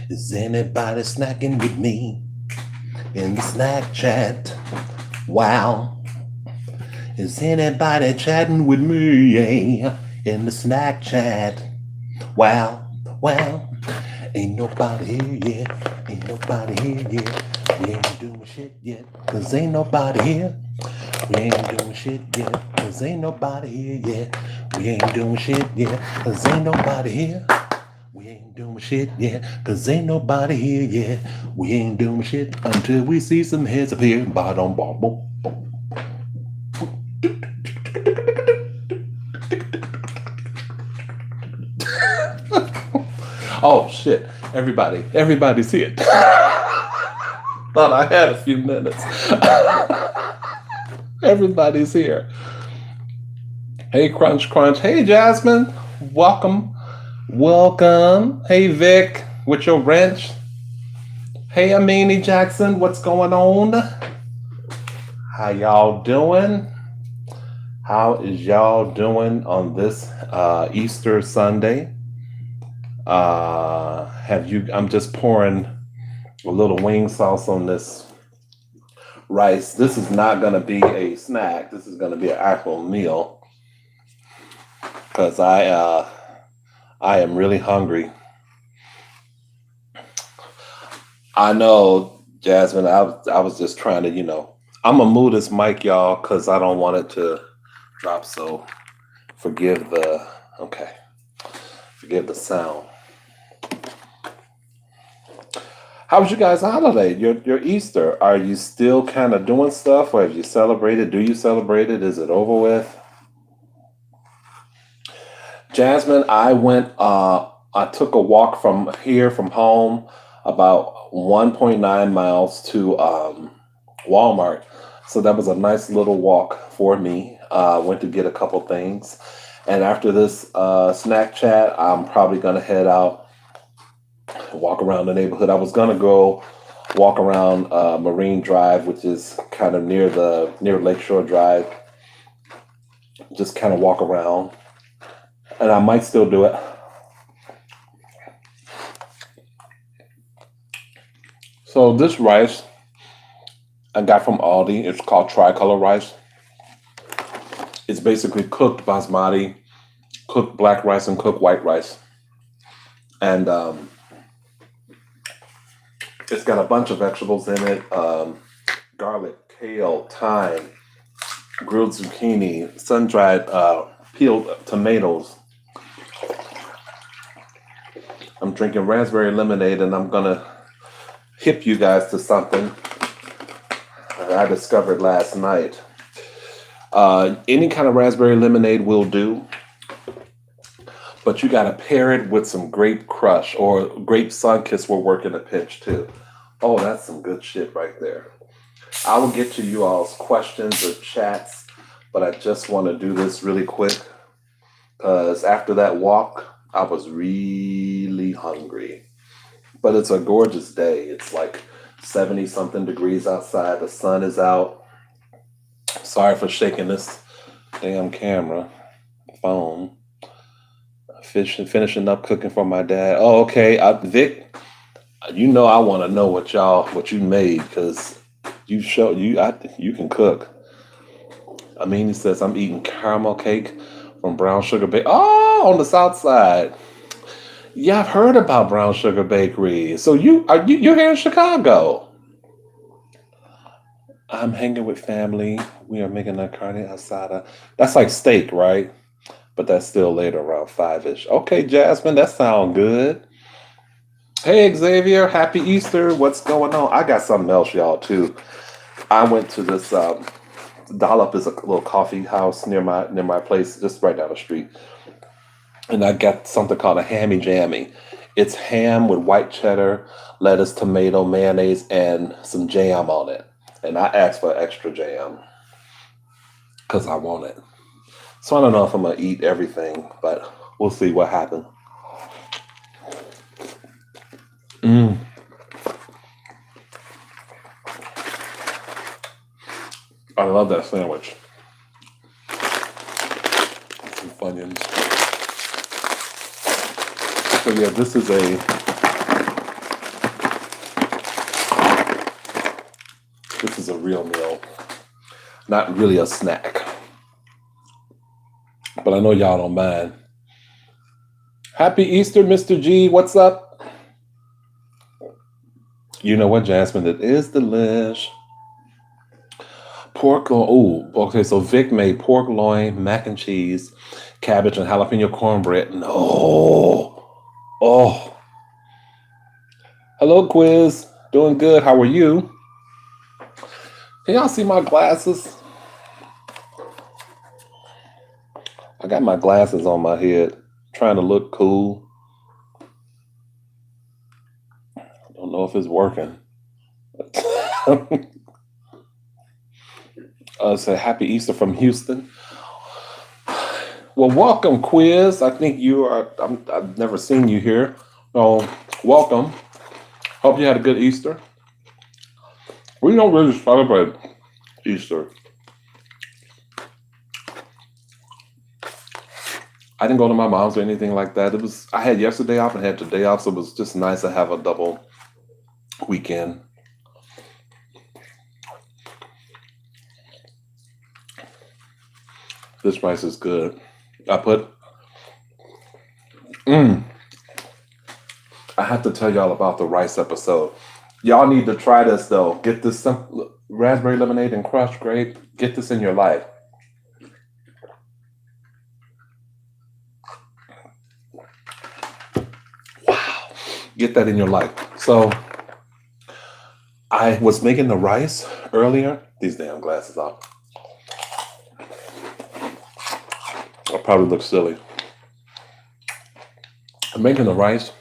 Is anybody snacking with me in the snack chat? Wow. Is anybody chatting with me, yeah, in the snack chat? Wow. Well, ain't nobody here yet. Ain't nobody here yet. We ain't doing shit yet. Cause ain't nobody here. We ain't doing shit yet. Cause ain't nobody here yet. We ain't doing shit yet. Cause ain't nobody here. We ain't doing shit yet, cause ain't nobody here yet. We ain't doing shit until we see some heads appear. Bottom, bottom. Oh shit! Everybody's here. Thought I had a few minutes. Everybody's here. Hey, Crunch Crunch. Hey, Jasmine. Welcome. Hey, Vic, with your wrench. Hey, Amini Jackson, what's going on? How y'all doing? How is y'all doing on this Easter Sunday? I'm just pouring a little wing sauce on this rice. This is not going to be a snack. This is going to be an actual meal because I am really hungry. I know, Jasmine. I was just trying to, I'm gonna move this mic, y'all, because I don't want it to drop. So forgive the sound. How was you guys' holiday? Your Easter? Are you still kind of doing stuff, or have you celebrated? Do you celebrate it? Is it over with? Jasmine, I went. I took a walk from home, about 1.9 miles to Walmart. So that was a nice little walk for me. Went to get a couple things. And after this snack chat, I'm probably going to head out, walk around the neighborhood. I was going to go walk around Marine Drive, which is kind of near Lakeshore Drive. Just kind of walk around. And I might still do it. So this rice I got from Aldi. It's called Tricolor Rice. It's basically cooked Basmati, cooked black rice, and cooked white rice. And it's got a bunch of vegetables in it. Garlic, kale, thyme, grilled zucchini, sun-dried peeled tomatoes. I'm drinking raspberry lemonade, and I'm going to hip you guys to something that I discovered last night. Any kind of raspberry lemonade will do, but you got to pair it with some grape crush, or grape Sunkiss will work in a pinch too. Oh, that's some good shit right there. I will get to you all's questions or chats, but I just want to do this really quick because after that walk, I was really hungry. But it's a gorgeous day. It's like 70 something degrees outside. The sun is out. Sorry for shaking this damn phone. Finishing up cooking for my dad. Oh, okay. Vic, I want to know what you made, because you can cook. I mean, he says I'm eating caramel cake from Brown Sugar Bakery. Oh, on the south side. Yeah, I've heard about Brown Sugar Bakery. So you're here in Chicago. I'm hanging with family. We are making a carne asada. That's like steak, right? But that's still later, around 5-ish. Okay, Jasmine, that sounds good. Hey, Xavier, happy Easter. What's going on? I got something else, y'all, too. I went to this Dollop is a little coffee house near my place, just right down the street. And I got something called a Hammy Jammy. It's ham with white cheddar, lettuce, tomato, mayonnaise, and some jam on it. And I asked for extra jam because I want it. So I don't know if I'm going to eat everything, but we'll see what happens. I love that sandwich. Some Funyuns. So yeah, this is a This is a real meal, not really a snack. But I know y'all don't mind. Happy Easter, Mr. G. What's up? You know what, Jasmine? It is delish. Pork loin. Oh, okay. So Vic made pork loin, mac and cheese, cabbage, and jalapeno cornbread. No. Oh. Hello, Quiz. Doing good. How are you? Can y'all see my glasses? I got my glasses on my head, trying to look cool. I don't know if it's working. Say happy Easter from Houston. Well, welcome, Quiz. I think you are. I've never seen you here. So, welcome. Hope you had a good Easter. We don't really celebrate Easter. I didn't go to my mom's or anything like that. I had yesterday off and had today off, so it was just nice to have a double weekend. This rice is good. I have to tell y'all about the rice episode. Y'all need to try this though. Get this raspberry lemonade and crushed grape. Get this in your life. Wow. Get that in your life. So I was making the rice earlier. These damn glasses off. I probably look silly. I'm making the rice.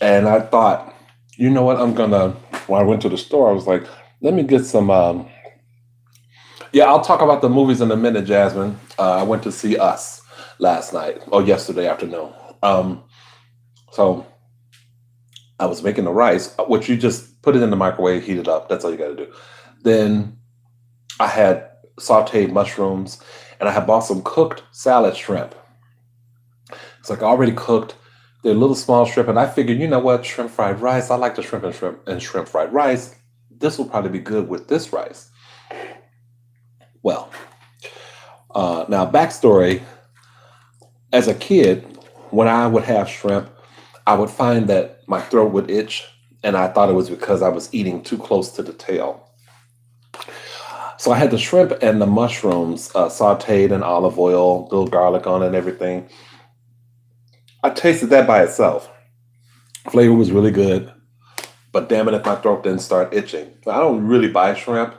And I thought, you know what, when I went to the store, I was like, let me get some, I'll talk about the movies in a minute, Jasmine. I went to see Us last night, or yesterday afternoon. So I was making the rice, which you just put it in the microwave, heat it up. That's all you got to do. Then I had sauteed mushrooms, and I had bought some cooked salad shrimp. It's like already cooked. They're little small shrimp, and I figured, you know what, shrimp fried rice. I like the shrimp and shrimp fried rice. This will probably be good with this rice. Well, now backstory. As a kid, when I would have shrimp, I would find that my throat would itch, and I thought it was because I was eating too close to the tail. So I had the shrimp and the mushrooms sauteed in olive oil, little garlic on it and everything. I tasted that by itself. Flavor was really good, but damn it if my throat didn't start itching. I don't really buy shrimp,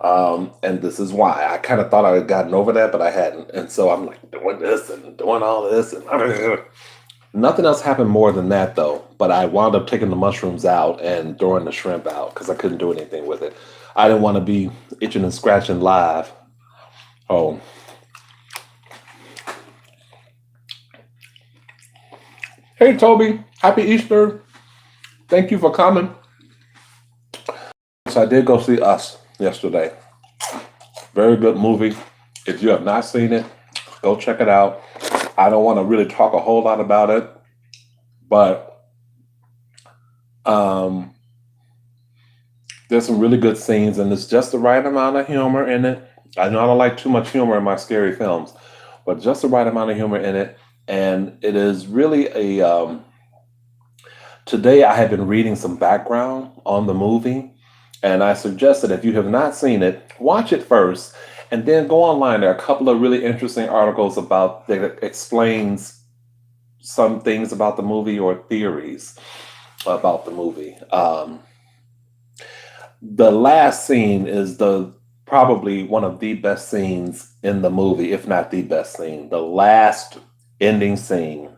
and this is why. I kind of thought I had gotten over that, but I hadn't. And so I'm like doing this and doing all this. And nothing else happened more than that, though. But I wound up taking the mushrooms out and throwing the shrimp out because I couldn't do anything with it. I didn't want to be itching and scratching live. Oh. Hey, Toby. Happy Easter. Thank you for coming. So I did go see Us yesterday. Very good movie. If you have not seen it, go check it out. I don't want to really talk a whole lot about it, but there's some really good scenes, and there's just the right amount of humor in it. I know I don't like too much humor in my scary films, but just the right amount of humor in it. And it is really today I have been reading some background on the movie, and I suggest that if you have not seen it, watch it first, and then go online. There are a couple of really interesting articles that explains some things about the movie or theories about the movie. The last scene is probably one of the best scenes in the movie, if not the best scene. The last ending scene.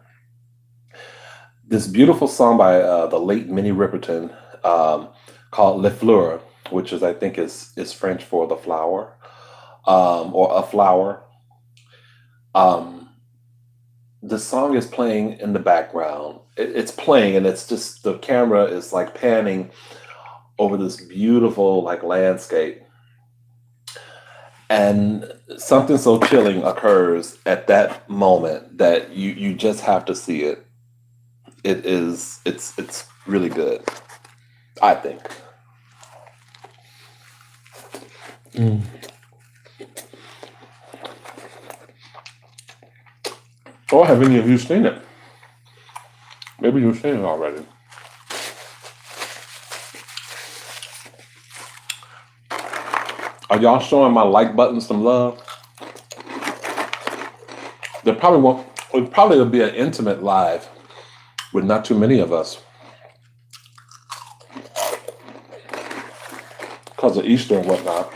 This beautiful song by the late Minnie Riperton called Le Fleur, which I think is French for the flower, or a flower. The song is playing in the background. It's playing, and it's just the camera is like panning over this beautiful like landscape. And something so chilling occurs at that moment that you just have to see it. It's really good, I think. Mm. Or have any of you seen it? Maybe you've seen it already. Are y'all showing my like button some love? There probably won't. It probably will be an intimate live with not too many of us because of Easter and whatnot.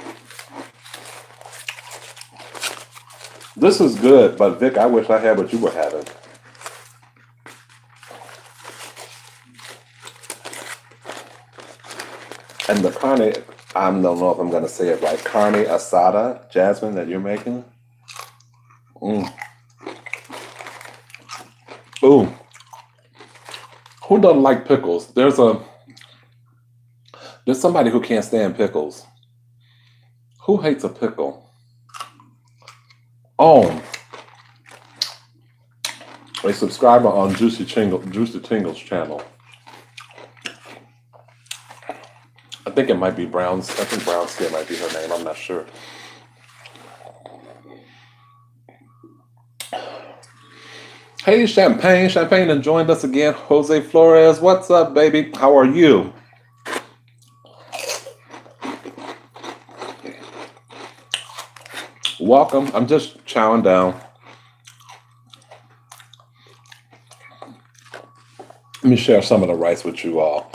This is good, but Vic, I wish I had what you were having. And the carne, I don't know if I'm going to say it right. Carne asada, Jasmine, that you're making. Mm. Ooh. Who doesn't like pickles? There's somebody who can't stand pickles. Who hates a pickle? Oh, a subscriber on Juicy Tingles channel. I think it might be Brown's. I think Brown Skin might be her name. I'm not sure. Hey, Champagne has joined us again. Jose Flores, what's up, baby? How are you? Welcome. I'm just chowing down. Let me share some of the rice with you all.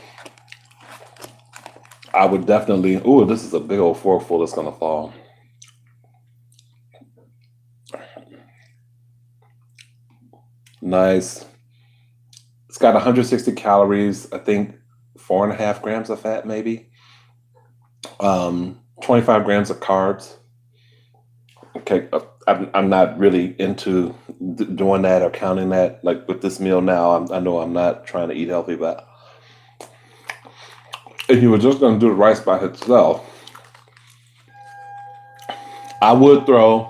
I would definitely. Ooh, this is a big old forkful that's gonna fall. Nice. It's got 160 calories. I think 4.5 grams of fat, maybe. 25 grams of carbs. Okay, I'm not really into doing that or counting that. Like with this meal now, I know I'm not trying to eat healthy, but if you were just going to do the rice by itself, I would throw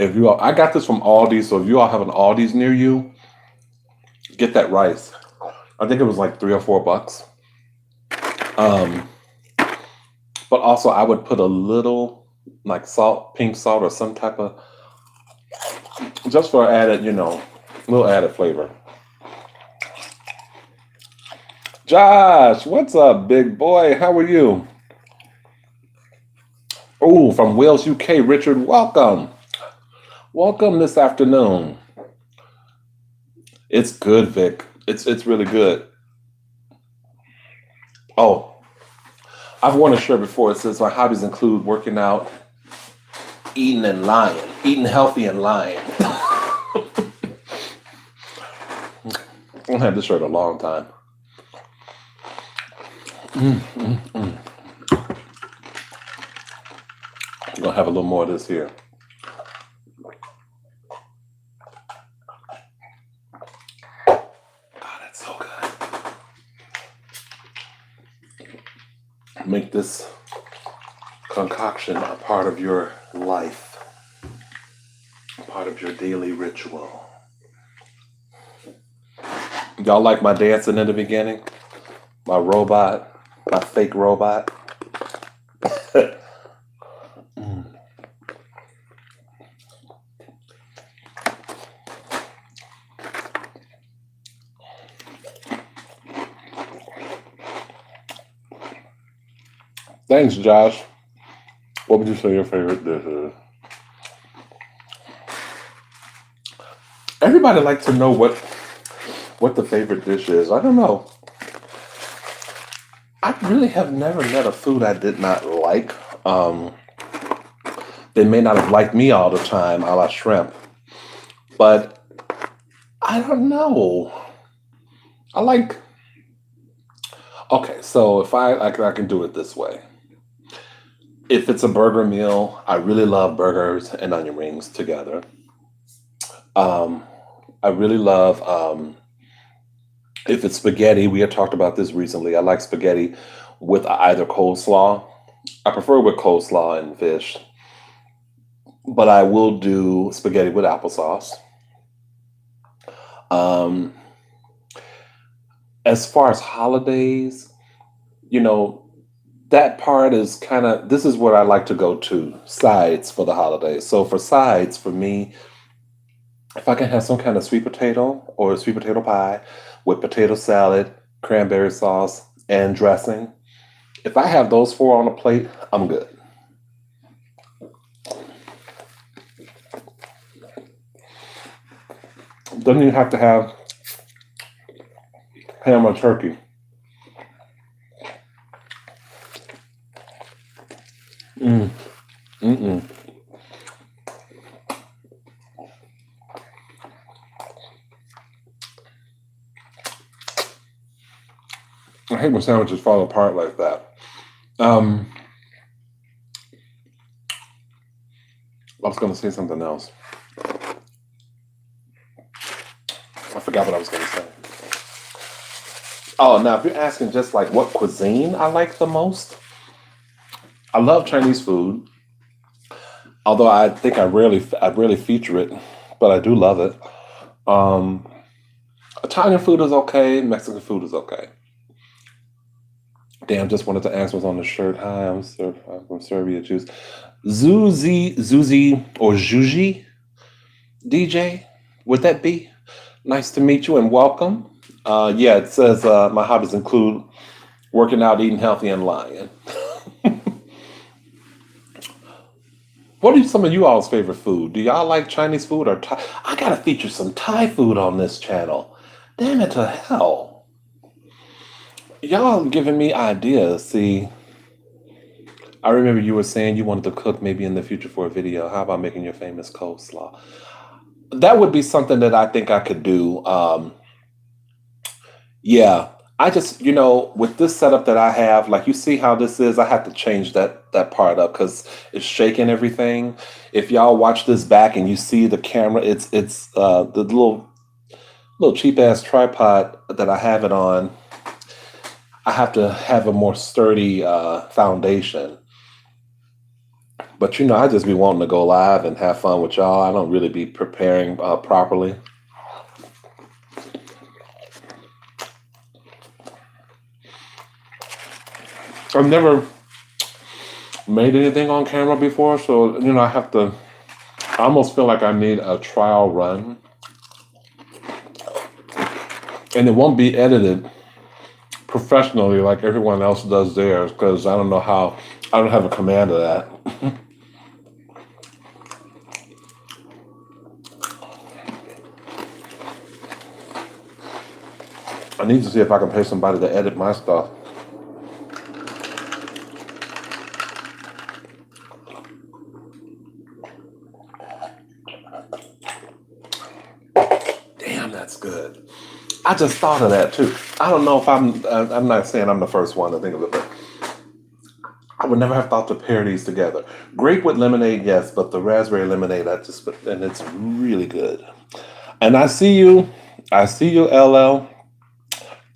I got this from Aldi, so if you all have an Aldi's near you, get that rice. I think it was like $3 or $4. But also I would put a little like salt, pink salt or some type of, just for added, little added flavor. Josh, what's up, big boy? How are you? Oh, from Wales, UK, Richard, welcome. Welcome this afternoon. It's good, Vic. It's really good. Oh, I've worn a shirt before. It says my hobbies include working out, eating and lying. Eating healthy and lying. I've had this shirt a long time. I'm gonna have a little more of this here. Make this concoction a part of your life, a part of your daily ritual. Y'all like my dancing in the beginning? My robot, my fake robot. Thanks, Josh. What would you say your favorite dish is? Everybody likes to know what the favorite dish is. I don't know. I really have never met a food I did not like. They may not have liked me all the time, a la shrimp. But I don't know. Okay, so if I can do it this way. If it's a burger meal, I really love burgers and onion rings together. I really love, if it's spaghetti, we had talked about this recently. I like spaghetti with either coleslaw. I prefer with coleslaw and fish. But I will do spaghetti with applesauce. As far as holidays, you know, that part is kind of, this is what I like to go to sides for the holidays. So for sides, for me, if I can have some kind of sweet potato or sweet potato pie with potato salad, cranberry sauce, and dressing, if I have those four on a plate, I'm good. Doesn't even have to have ham or turkey. Mm, mm-mm. I hate when sandwiches fall apart like that. Um, I was going to say something else. I forgot what I was going to say. Oh, now if you're asking just like what cuisine I like the most, I love Chinese food. Although I think I rarely feature it, but I do love it. Um, Italian food is okay. Mexican food is okay. Damn, just wanted to ask what's on the shirt. Hi, I'm from Serbia. Choose Zuzi, or Juji DJ. Would that be? Nice to meet you and welcome. Yeah, it says my hobbies include working out, eating healthy, and lying. What are some of you all's favorite food? Do y'all like Chinese food or Thai? I gotta feature some Thai food on this channel. Damn it to hell. Y'all giving me ideas. See, I remember you were saying you wanted to cook maybe in the future for a video. How about making your famous coleslaw? That would be something that I think I could do. Yeah, I just, with this setup that I have, like you see how this is, I have to change that part up because it's shaking everything. If y'all watch this back and you see the camera, it's the little cheap ass tripod that I have it on. I have to have a more sturdy foundation. But I just be wanting to go live and have fun with y'all. I don't really be preparing properly. I've never made anything on camera before, so I have to. I almost feel like I need a trial run, and it won't be edited professionally like everyone else does theirs because I don't know how. I don't have a command of that. I need to see if I can pay somebody to edit my stuff. Damn, that's good. I just thought of that too. I don't know if I'm not saying I'm the first one to think of it, but I would never have thought to pair these together. Grape with lemonade, yes, but the raspberry lemonade, and it's really good. And I see you, LL.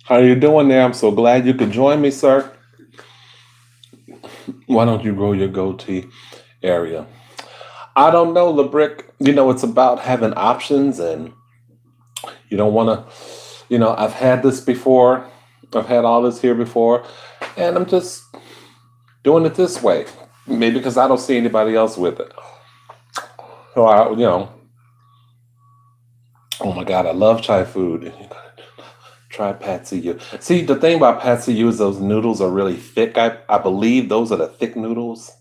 How you doing there? I'm so glad you could join me, sir. Why don't you grow your goatee area? I don't know, LeBrick. It's about having options, and you don't want to. I've had this before. I've had all this here before, and I'm just doing it this way. Maybe because I don't see anybody else with it. So oh my God, I love Thai food. And you gotta try Patsy U. See, the thing about Patsy U is those noodles are really thick. I believe those are the thick noodles.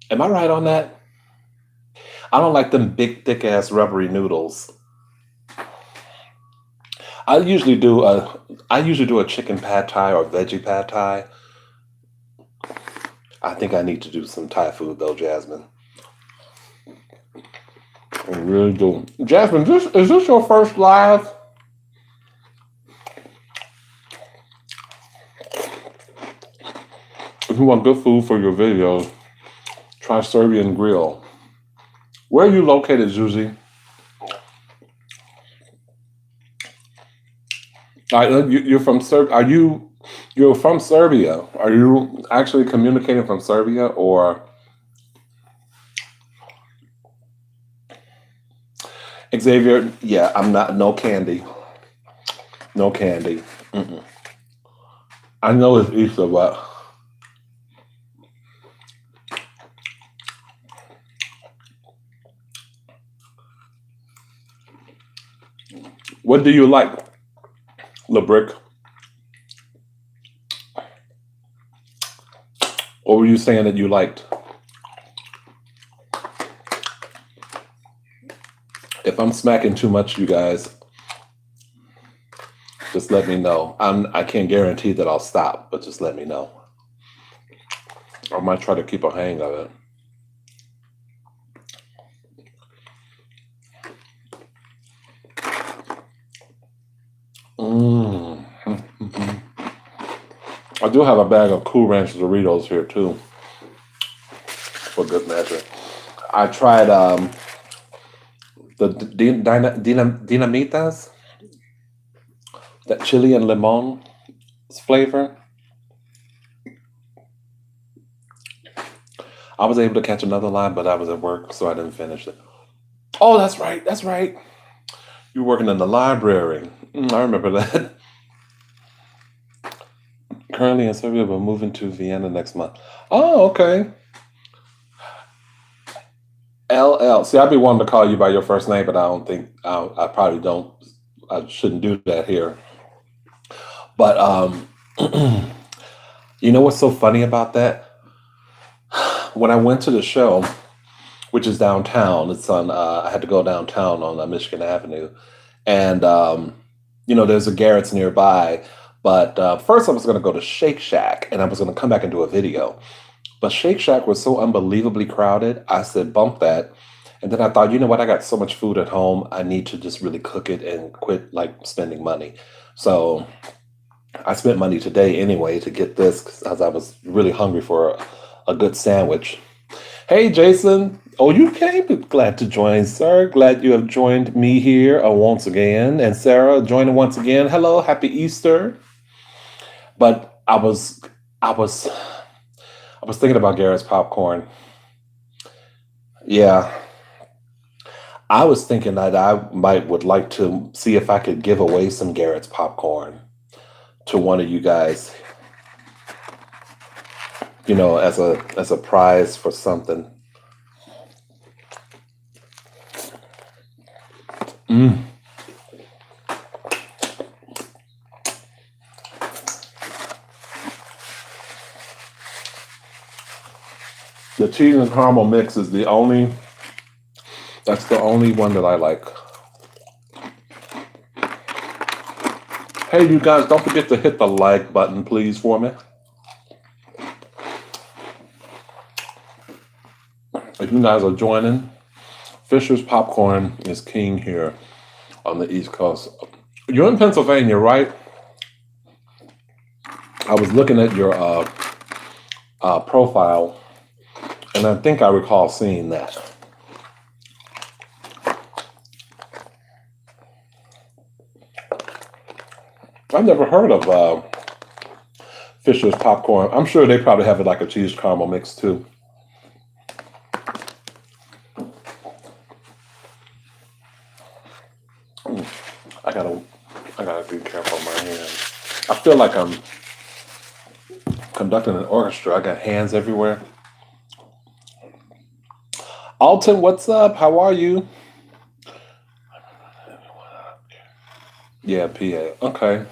Am I right on that? I don't like them big, thick ass rubbery noodles. I usually do a chicken pad thai or veggie pad thai. I think I need to do some Thai food though, Jasmine. I really do. Jasmine, is this your first live? If you want good food for your videos, try Serbian Grill. Where are you located, Zuzi? You're from Serbia. You're from Serbia? Are you actually communicating from Serbia or Xavier? Yeah, I'm not. No candy. No candy. Mm-mm. I know it's Easter, but what do you like, LeBrick? What were you saying that you liked? If I'm smacking too much, you guys, just let me know. I can't guarantee that I'll stop, but just let me know. I might try to keep a hang of it. I do have a bag of Cool Ranch Doritos here too, for good measure. I tried the Dinamitas, that chili and limon flavor. I was able to catch another line, but I was at work, so I didn't finish it. Oh, that's right. That's right. You're working in the library. I remember that. Currently in Serbia, but moving to Vienna next month. Oh, okay. LL. See, I'd be wanting to call you by your first name, but I don't think I probably don't. I shouldn't do that here. But you know what's so funny about that? When I went to the show, which is downtown, it's on. I had to go downtown on Michigan Avenue, and there's a Garrett's nearby. But first, I was going to go to Shake Shack, and I was going to come back and do a video. But Shake Shack was so unbelievably crowded. I said, bump that. And then I thought, you know what? I got so much food at home. I need to just really cook it and quit spending money. So I spent money today anyway to get this because I was really hungry for a good sandwich. Hey, Jason. Oh, you came. Glad to join, sir. Glad you have joined me here once again. And Sarah joining once again. Hello. Happy Easter. But I was thinking about Garrett's popcorn. Yeah. I was thinking that I would like to see if I could give away some Garrett's popcorn to one of you guys, as a prize for something. The cheese and caramel mix is that's the only one that I like. Hey, you guys, don't forget to hit the like button, please, for me. If you guys are joining, Fisher's Popcorn is king here on the East Coast. You're in Pennsylvania, right? I was looking at your profile, and I think I recall seeing that. I've never heard of Fisher's Popcorn. I'm sure they probably have it like a cheese caramel mix too. I gotta be careful of my hands. I feel like I'm conducting an orchestra. I got hands everywhere. Alton, what's up? How are you? Yeah, PA. Okay.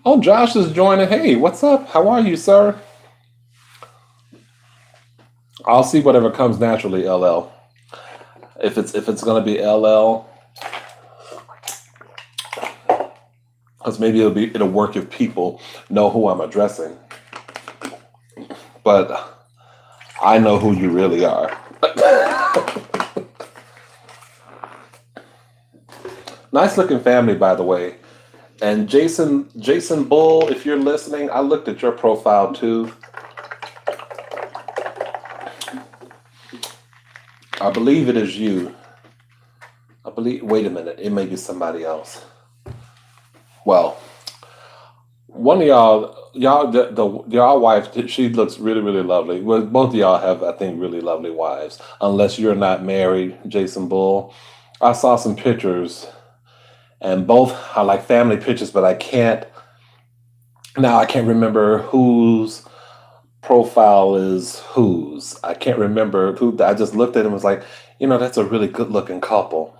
Oh, Josh is joining. Hey, what's up? How are you, sir? I'll see whatever comes naturally, LL. If it's gonna be LL, because maybe it'll work if people know who I'm addressing. But I know who you really are. Nice looking family, by the way. And Jason Bull, if you're listening, I looked at your profile too. I believe it is you. Wait a minute, it may be somebody else. Well, one of y'all wife, she looks really, really lovely. Well, both of y'all have, I think, really lovely wives. Unless you're not married, Jason Bull. I saw some pictures, and both are like family pictures, but I can't Now I can't remember whose profile is whose. I can't remember who. I just looked at him and was like, that's a really good looking couple.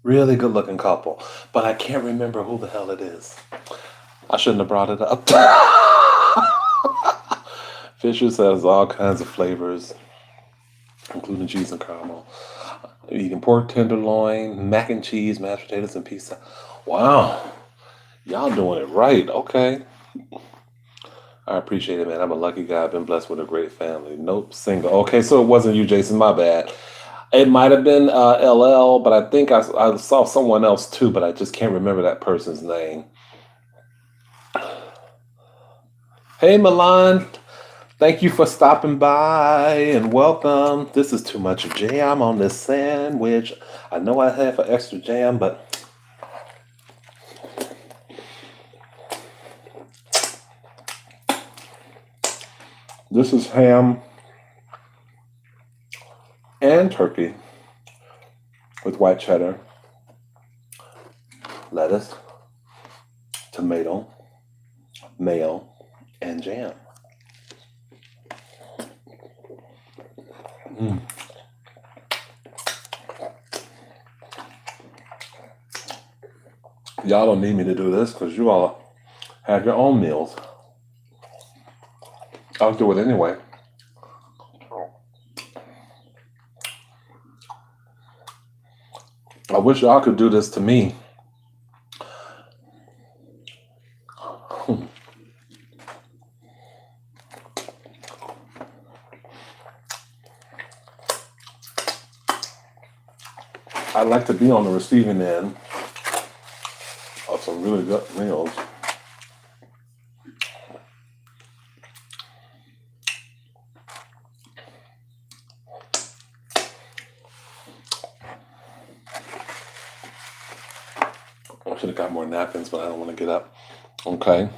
Really good looking couple. But I can't remember who the hell it is. I shouldn't have brought it up. Fisher says all kinds of flavors, including cheese and caramel. Eating pork tenderloin, mac and cheese, mashed potatoes, and pizza. Wow. Y'all doing it right. Okay. I appreciate it, man. I'm a lucky guy. I've been blessed with a great family. Nope, single. Okay, so it wasn't you, Jason. My bad. It might have been LL, but I think I saw someone else too, but I just can't remember that person's name. Hey, Milan. Thank you for stopping by and welcome. This is too much jam on this sandwich. I know I have an extra jam, but this is ham and turkey with white cheddar, lettuce, tomato, mayo, and jam. Y'all don't need me to do this because you all have your own meals. I'll do it anyway. I wish y'all could do this to me. I'd like to be on the receiving end of some really good meals. I should have got more napkins, but I don't want to get up. Okay.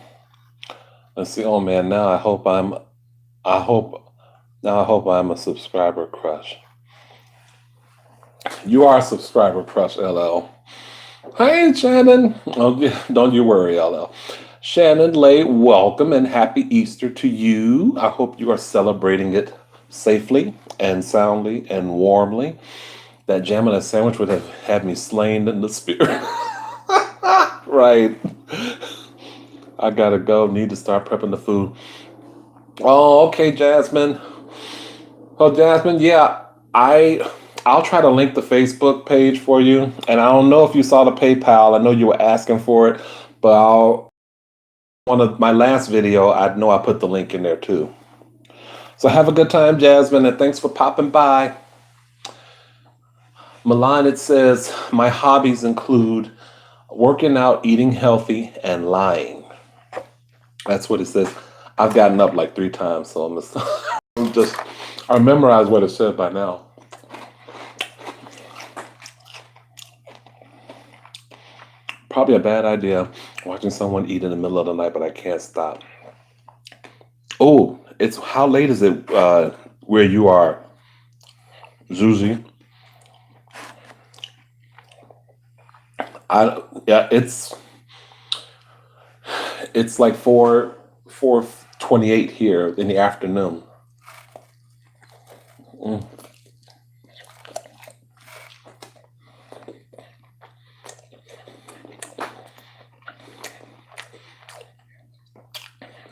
Let's see. Oh man, now I hope I'm a subscriber crush. You are a subscriber crush, LL. Hey, Shannon. Oh, yeah, don't you worry, LL. Shannon Lay, welcome and happy Easter to you. I hope you are celebrating it safely and soundly and warmly. That jam on a sandwich would have had me slain in the spirit. Right. I gotta go. Need to start prepping the food. Oh, okay, Jasmine. Oh, Jasmine, yeah, I'll try to link the Facebook page for you. And I don't know if you saw the PayPal. I know you were asking for it, but one of my last video, I know I put the link in there too. So have a good time, Jasmine, and thanks for popping by. Milan, it says, my hobbies include working out, eating healthy, and lying. That's what it says. I've gotten up like 3 times, so I memorized what it said by now. Probably a bad idea watching someone eat in the middle of the night, but I can't stop. Oh, how late is it where you are, Zuzi? It's like 4:28 here in the afternoon.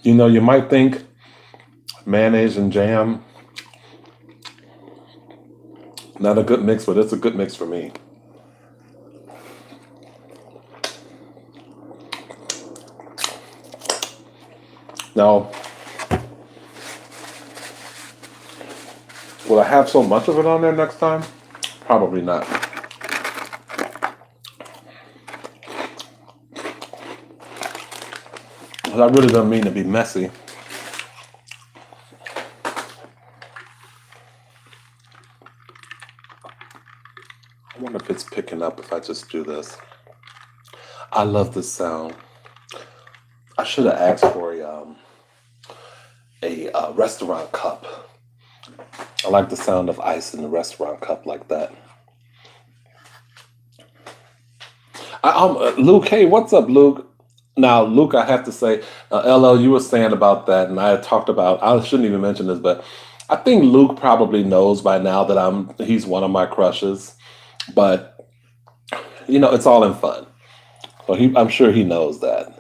You might think mayonnaise and jam, not a good mix, but it's a good mix for me. Now, will I have so much of it on there next time? Probably not. I really don't mean to be messy. I wonder if it's picking up if I just do this. I love this sound. I should have asked for a restaurant cup. I like the sound of ice in the restaurant cup like that. Luke, hey, what's up, Luke? Now, Luke, I have to say, LL, you were saying about that, and I had talked about. I shouldn't even mention this, but I think Luke probably knows by now that he's one of my crushes. But it's all in fun. So I'm sure he knows that.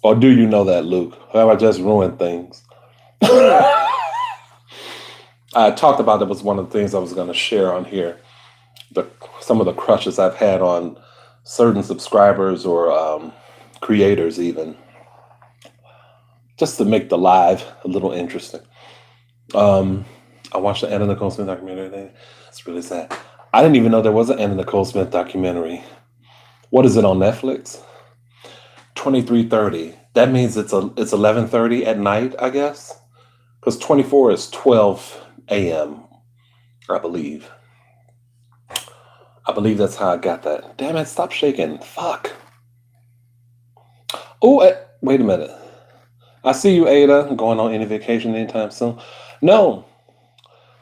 Or do you know that, Luke? Or have I just ruined things? I talked about that was one of the things I was going to share on here. Some of the crushes I've had on certain subscribers or creators, even, just to make the live a little interesting. I watched the Anna Nicole Smith documentary today. It's really sad. I didn't even know there was an Anna Nicole Smith documentary. What is it on Netflix? 23:30. That means it's 11:30 at night, I guess, because 24 is 12 a.m. I believe. I believe that's how I got that. Damn it! Stop shaking. Fuck. Oh, wait a minute. I see you, Ada. Going on any vacation anytime soon? No,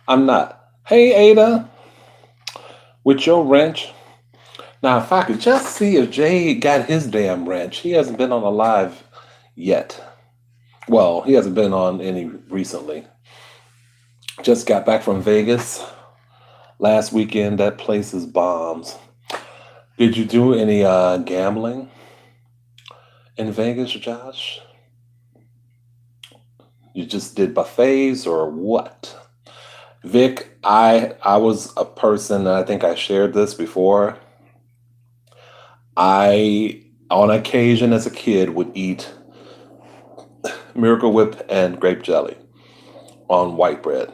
I'm not. Hey, Ada, with your wrench. Now, if I could just see if Jay got his damn wrench. He hasn't been on a live yet. Well, he hasn't been on any recently. Just got back from Vegas last weekend. That place is bombs. Did you do any gambling in Vegas, Josh? You just did buffets or what? Vic, I was a person, and I think I shared this before. I, on occasion as a kid, would eat Miracle Whip and grape jelly on white bread.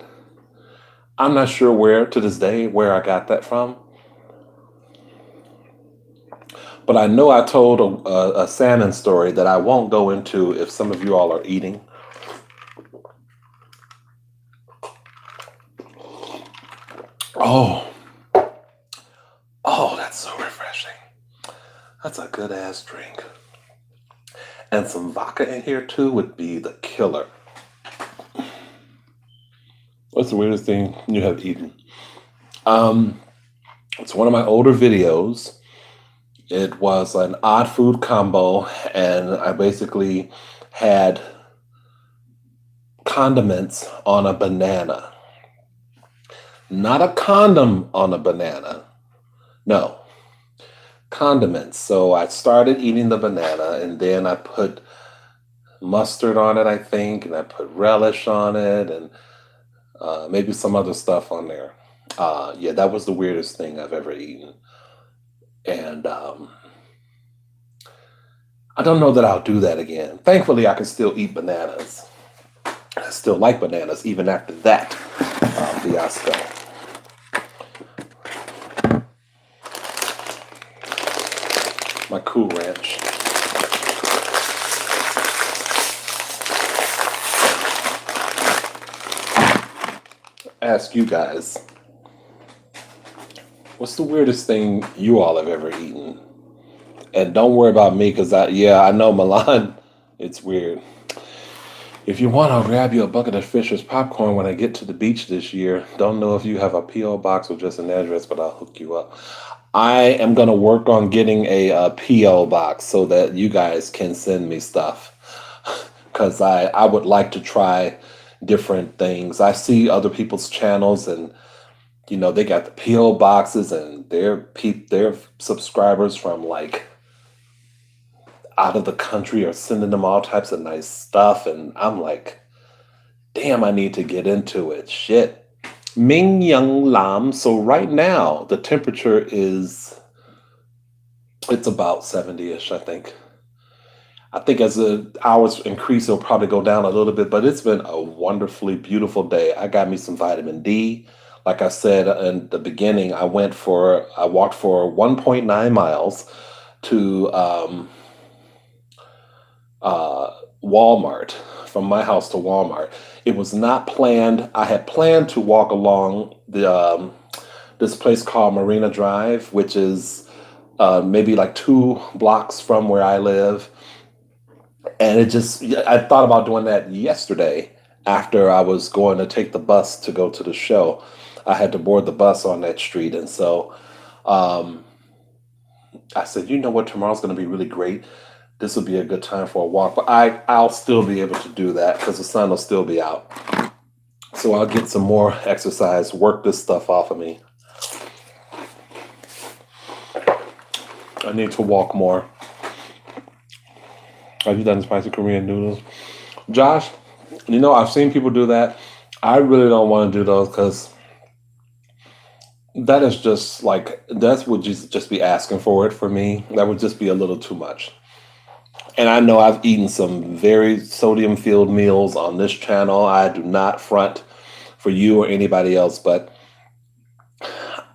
I'm not sure where, to this day, where I got that from. But I know I told a salmon story that I won't go into if some of you all are eating. Oh, that's so refreshing. That's a good ass drink. And some vodka in here too would be the killer. What's the weirdest thing you have eaten? It's one of my older videos. It was an odd food combo, and I basically had condiments on a banana. Not a condom on a banana. No. Condiments. So I started eating the banana, and then I put mustard on it, I think, and I put relish on it, and maybe some other stuff on there. Yeah, that was the weirdest thing I've ever eaten. And I don't know that I'll do that again. Thankfully, I can still eat bananas. I still like bananas even after that fiasco. My Cool Ranch. Ask you guys, what's the weirdest thing you all have ever eaten? And don't worry about me, because I know Milan, it's weird. If you want, I'll grab you a bucket of Fisher's popcorn when I get to the beach this year. Don't know if you have a P.O. box or just an address, but I'll hook you up. I am going to work on getting a P.O. box so that you guys can send me stuff. Because I would like to try different things. I see other people's channels, and they got the P.O. boxes, and their subscribers from like out of the country are sending them all types of nice stuff, and I'm like, damn, I need to get into it. Shit. Ming Young Lam. So right now the temperature it's about 70-ish, I think. I think as the hours increase, it'll probably go down a little bit, but it's been a wonderfully beautiful day. I got me some vitamin D. Like I said in the beginning, I walked for 1.9 miles to Walmart, from my house to Walmart. It was not planned. I had planned to walk along this place called Marina Drive, which is maybe like 2 blocks from where I live. And I thought about doing that yesterday after I was going to take the bus to go to the show. I had to board the bus on that street. And so I said, you know what, tomorrow's going to be really great. this would be a good time for a walk. But I'll still be able to do that because the sun will still be out. So I'll get some more exercise, work this stuff off of me. I need to walk more. Have you done spicy Korean noodles? Josh, I've seen people do that. I really don't want to do those because that is just like, that would just be asking for it for me. That would just be a little too much. And I know I've eaten some very sodium-filled meals on this channel. I do not front for you or anybody else, but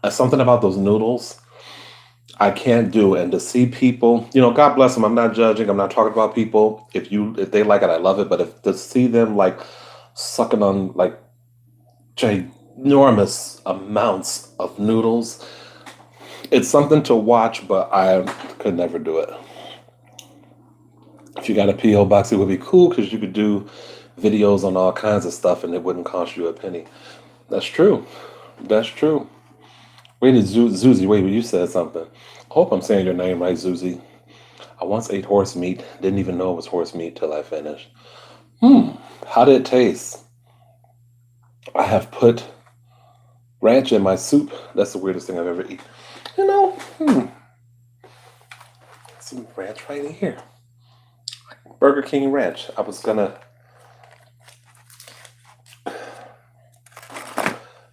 something about those noodles I can't do. And to see people, God bless them. I'm not judging. I'm not talking about people. If they like it, I love it. But if to see them like sucking on like ginormous amounts of noodles, it's something to watch, but I could never do it. If you got a P.O. box, it would be cool because you could do videos on all kinds of stuff and it wouldn't cost you a penny. That's true. That's true. Wait, Zuzi, wait, you said something. I hope I'm saying your name right, Zuzi. I once ate horse meat. Didn't even know it was horse meat till I finished. How did it taste? I have put ranch in my soup. That's the weirdest thing I've ever eaten. Some ranch right here. Burger King ranch. I was gonna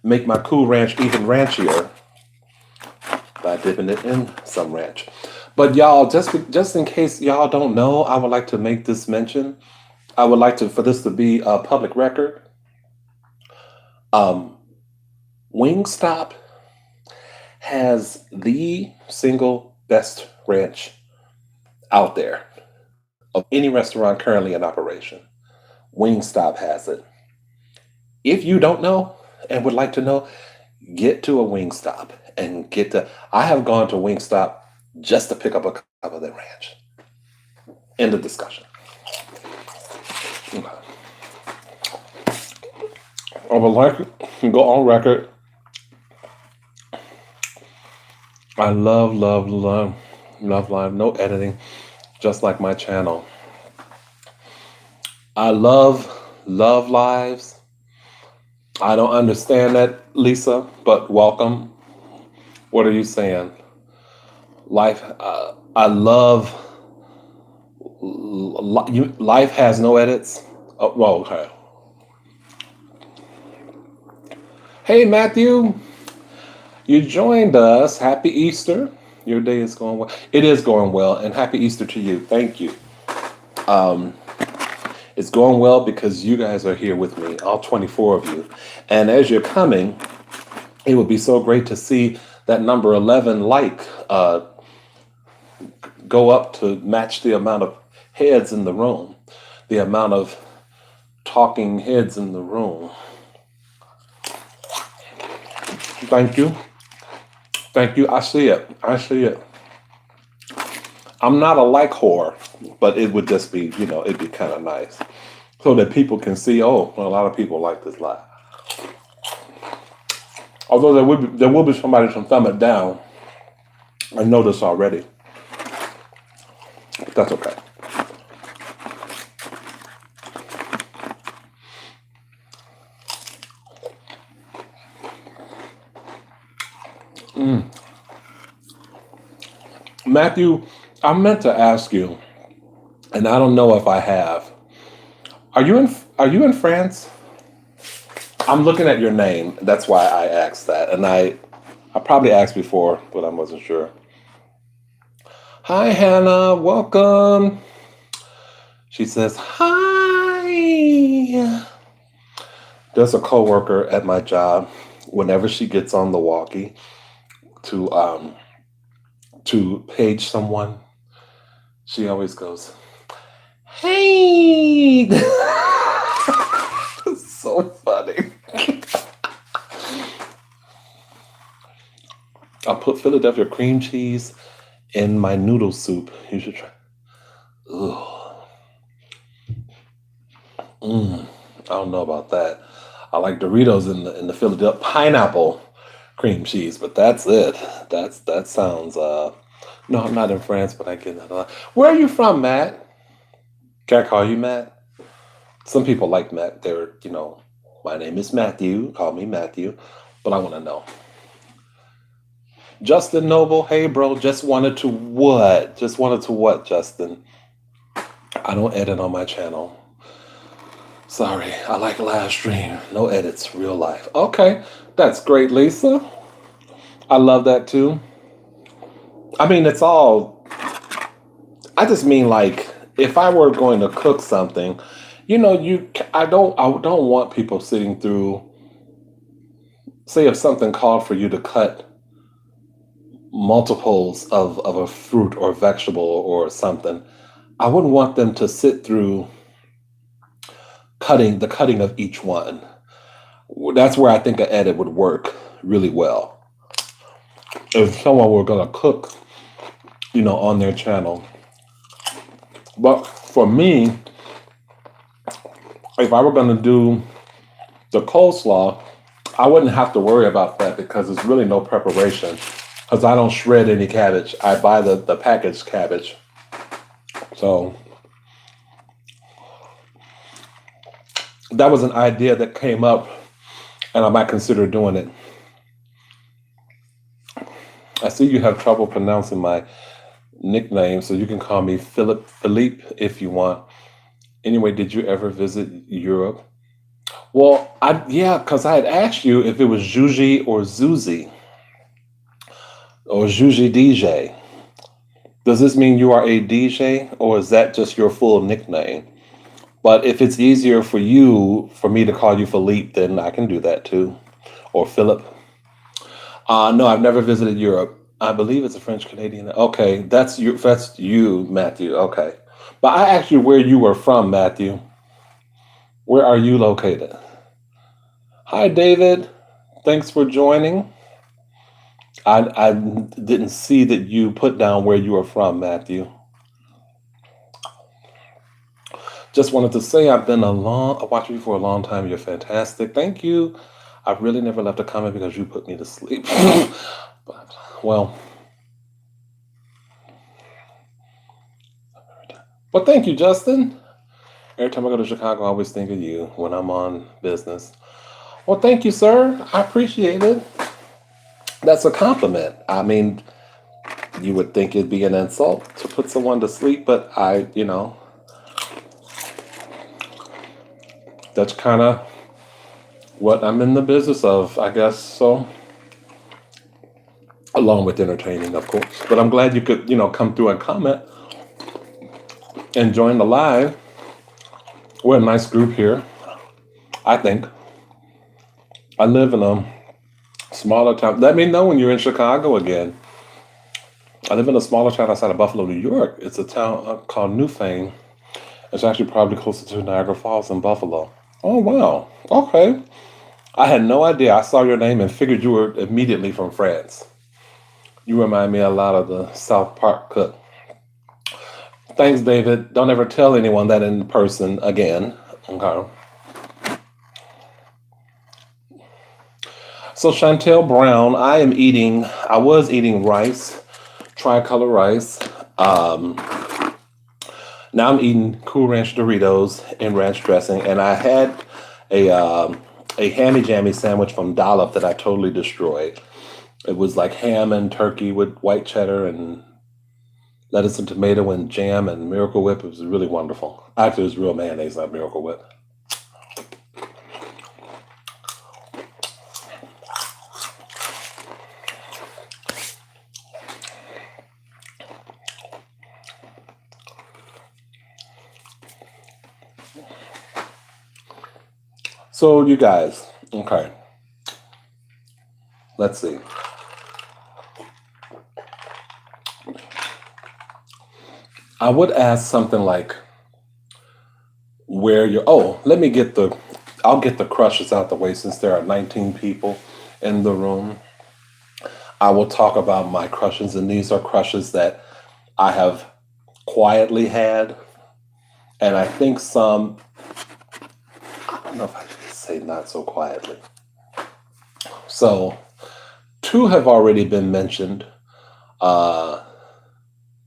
make my Cool Ranch even ranchier by dipping it in some ranch. But y'all, just in case y'all don't know, I would like to make this mention. I would like for this to be a public record. Wingstop has the single best ranch out there of any restaurant currently in operation. Wingstop has it. If you don't know and would like to know, get to a Wingstop and I have gone to Wingstop just to pick up a cup of their ranch. End of discussion. Okay. I would like to go on record. I love live, no editing, just like my channel. I love lives. I don't understand that, Lisa, but welcome. What are you saying? Life, I love, life has no edits. Oh, well, okay. Hey, Matthew, you joined us. Happy Easter. Your day is going well. It is going well, and happy Easter to you. Thank you. It's going well because you guys are here with me, all 24 of you. And as you're coming, it would be so great to see that number 11 go up to match the amount of heads in the room, the amount of talking heads in the room. Thank you. Thank you. I see it. I'm not a like whore, but it would just be, it'd be kind of nice. So that people can see, a lot of people like this live. Although there will be somebody to thumb it down. I know this already. But that's okay. Matthew, I meant to ask you, and I don't know if I have. Are you in France? I'm looking at your name. That's why I asked that. And I probably asked before, but I wasn't sure. Hi, Hannah. Welcome. She says, hi. There's a coworker at my job. Whenever she gets on the walkie to page someone, she always goes, hey. It's so funny. I'll put Philadelphia cream cheese in my noodle soup. You should try. Ugh. I don't know about that. I like Doritos in the Philadelphia pineapple cream cheese, but that's it. That sounds No, I'm not in France, but I get that a lot. Where are you from, Matt? Can I call you Matt? Some people like Matt. My name is Matthew. Call me Matthew. But I want to know. Justin Noble, hey, bro. Just wanted to what? Just wanted to what, Justin? I don't edit on my channel. Sorry, I like live stream. No edits, real life. Okay, that's great, Lisa. I love that too. I mean, it's all. I just mean like if I were going to cook something, I don't want people sitting through. Say if something called for you to cut multiples of a fruit or vegetable or something, I wouldn't want them to sit through cutting of each one. That's where I think an edit would work really well. If someone were gonna cook, on their channel. But for me, if I were gonna do the coleslaw, I wouldn't have to worry about that because there's really no preparation. Because I don't shred any cabbage. I buy the packaged cabbage. So that was an idea that came up and I might consider doing it. I see you have trouble pronouncing my nickname, so you can call me Philippe if you want. Anyway, did you ever visit Europe? Well, because I had asked you if it was Juji or Zuzi or Juji DJ. Does this mean you are a DJ or is that just your full nickname? But if it's easier for me to call you Philippe, then I can do that too. Or Philip. No, I've never visited Europe. I believe it's a French Canadian. Okay, that's you, Matthew. Okay. But I asked you where you were from, Matthew. Where are you located? Hi, David. Thanks for joining. I didn't see that you put down where you were from, Matthew. Just wanted to say I watched you for a long time. You're fantastic. Thank you. I've really never left a comment because you put me to sleep. But thank you, Justin. Every time I go to Chicago, I always think of you when I'm on business. Well, thank you, sir. I appreciate it. That's a compliment. I mean, you would think it'd be an insult to put someone to sleep, but that's kind of what I'm in the business of, I guess. So, along with entertaining, of course. But I'm glad you could, come through and comment and join the live. We're a nice group here, I think. I live in a smaller town. Let me know when you're in Chicago again. I live in a smaller town outside of Buffalo, New York. It's a town called Newfane. It's actually probably closer to Niagara Falls than Buffalo. Oh, wow. Okay. I had no idea. I saw your name and figured you were immediately from France. You remind me a lot of the South Park cook. Thanks, David. Don't ever tell anyone that in person again. Okay. So Chantel Brown, I was eating rice, Tricolor Rice. Now I'm eating Cool Ranch Doritos and ranch dressing, and I had a Hammy Jammy sandwich from Dollop that I totally destroyed. It was like ham and turkey with white cheddar and lettuce and tomato and jam and Miracle Whip. It was really wonderful. Actually, it was real mayonnaise, not Miracle Whip. So you guys, okay. Let's see. I would ask something like I'll get the crushes out the way since there are 19 people in the room. I will talk about my crushes, and these are crushes that I have quietly had. And I think I don't know if I should say not so quietly. So 2 have already been mentioned.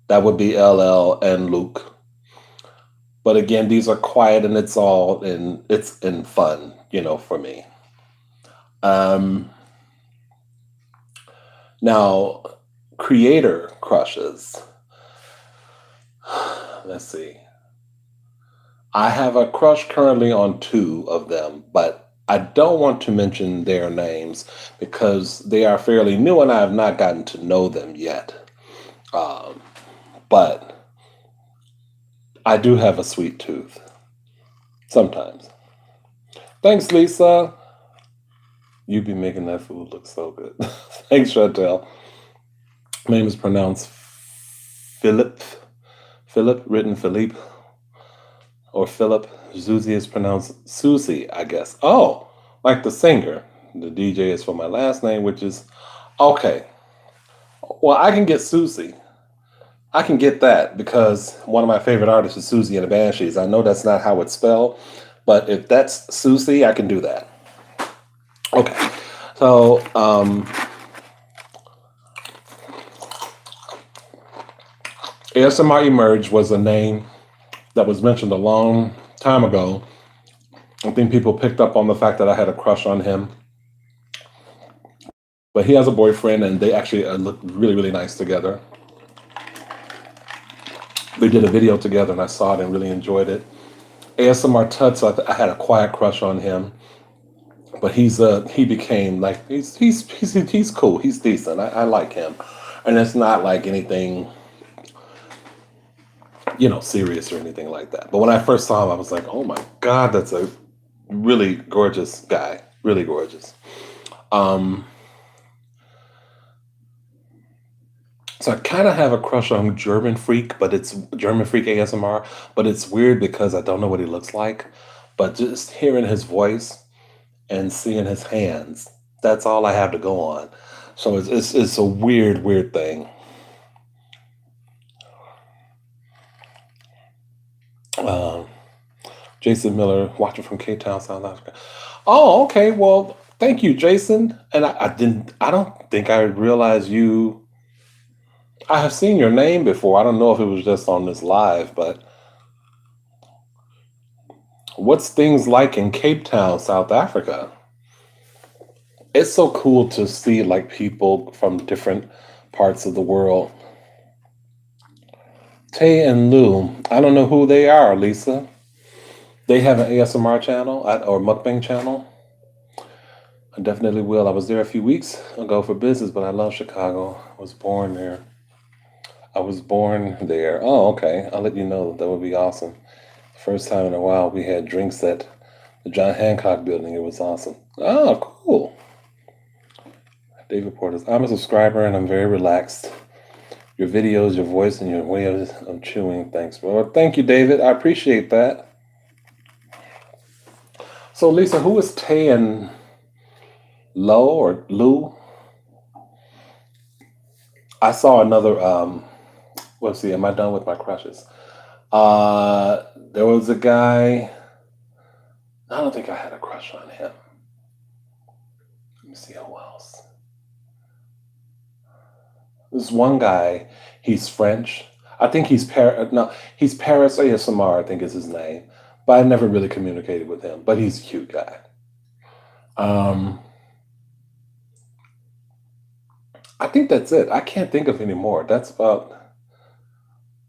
That would be LL and Luke. But again, these are quiet and it's in fun, for me. Um, Now, creator crushes. Let's see. I have a crush currently on two of them, but I don't want to mention their names because they are fairly new and I have not gotten to know them yet. Um, but I do have a sweet tooth sometimes. Thanks, Lisa. You be making that food look so good. Thanks, Chantel. My name is pronounced Philip. Philip, written Philippe, or Philip. Zuzi is pronounced Susie, I guess. Oh, like the singer. The DJ is for my last name, which is okay. Well, I can get Susie. I can get that because one of my favorite artists is Susie and the Banshees. I know that's not how it's spelled, but if that's Susie, I can do that. Okay. So, ASMR Emerge was a name that was mentioned a long time ago. I think people picked up on the fact that I had a crush on him. But he has a boyfriend, and they actually look really, really nice together. We did a video together, and I saw it and really enjoyed it. ASMR Tuts, I had a quiet crush on him, but he became like he's cool. He's decent. I like him, and it's not like anything serious or anything like that. But when I first saw him, I was like, oh my god, that's a really gorgeous guy, really gorgeous. So I kind of have a crush on German Freak, but it's German Freak ASMR. But it's weird because I don't know what he looks like. But just hearing his voice and seeing his hands, that's all I have to go on. So it's a weird thing. Um, Jason Miller, watching from Cape Town, South Africa. Oh, okay. Well, thank you, Jason. And I don't think I realized you. I have seen your name before. I don't know if it was just on this live, but what's things like in Cape Town, South Africa? It's so cool to see like people from different parts of the world. Tay and Lou, I don't know who they are, Lisa. They have an ASMR channel or mukbang channel. I definitely will. I was there a few weeks ago for business, but I love Chicago. I was born there. I was born there. Oh, okay. I'll let you know. That would be awesome. First time in a while we had drinks at the John Hancock building. It was awesome. Oh, cool. David Porter. I'm a subscriber and I'm very relaxed. Your videos, your voice, and your way of chewing. Thanks. Well, thank you, David. I appreciate that. So, Lisa, who is Tay and Lo or Lou? I saw another. Let's see. Am I done with my crushes? There was a guy. I don't think I had a crush on him. Let me see who else. There's one guy. He's French. I think he's he's Paris ASMR, I think is his name. But I never really communicated with him. But he's a cute guy. I think that's it. I can't think of any more. That's about.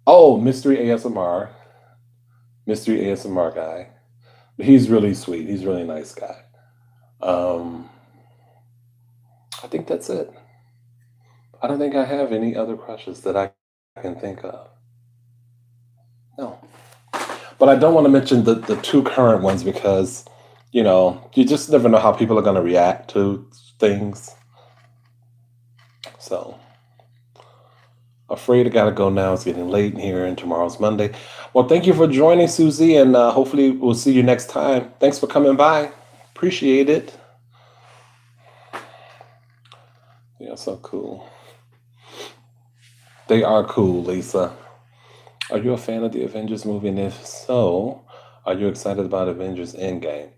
Oh, Mystery ASMR guy. He's really sweet. He's a really nice guy. I think that's it. I don't think I have any other crushes that I can think of. No. But I don't want to mention the two current ones because, you just never know how people are going to react to things. So, afraid I got to go now. It's getting late here and tomorrow's Monday. Well, thank you for joining, Susie, and hopefully we'll see you next time. Thanks for coming by. Appreciate it. Yeah, so cool. They are cool, Lisa. Are you a fan of the Avengers movie? And if so, are you excited about Avengers Endgame?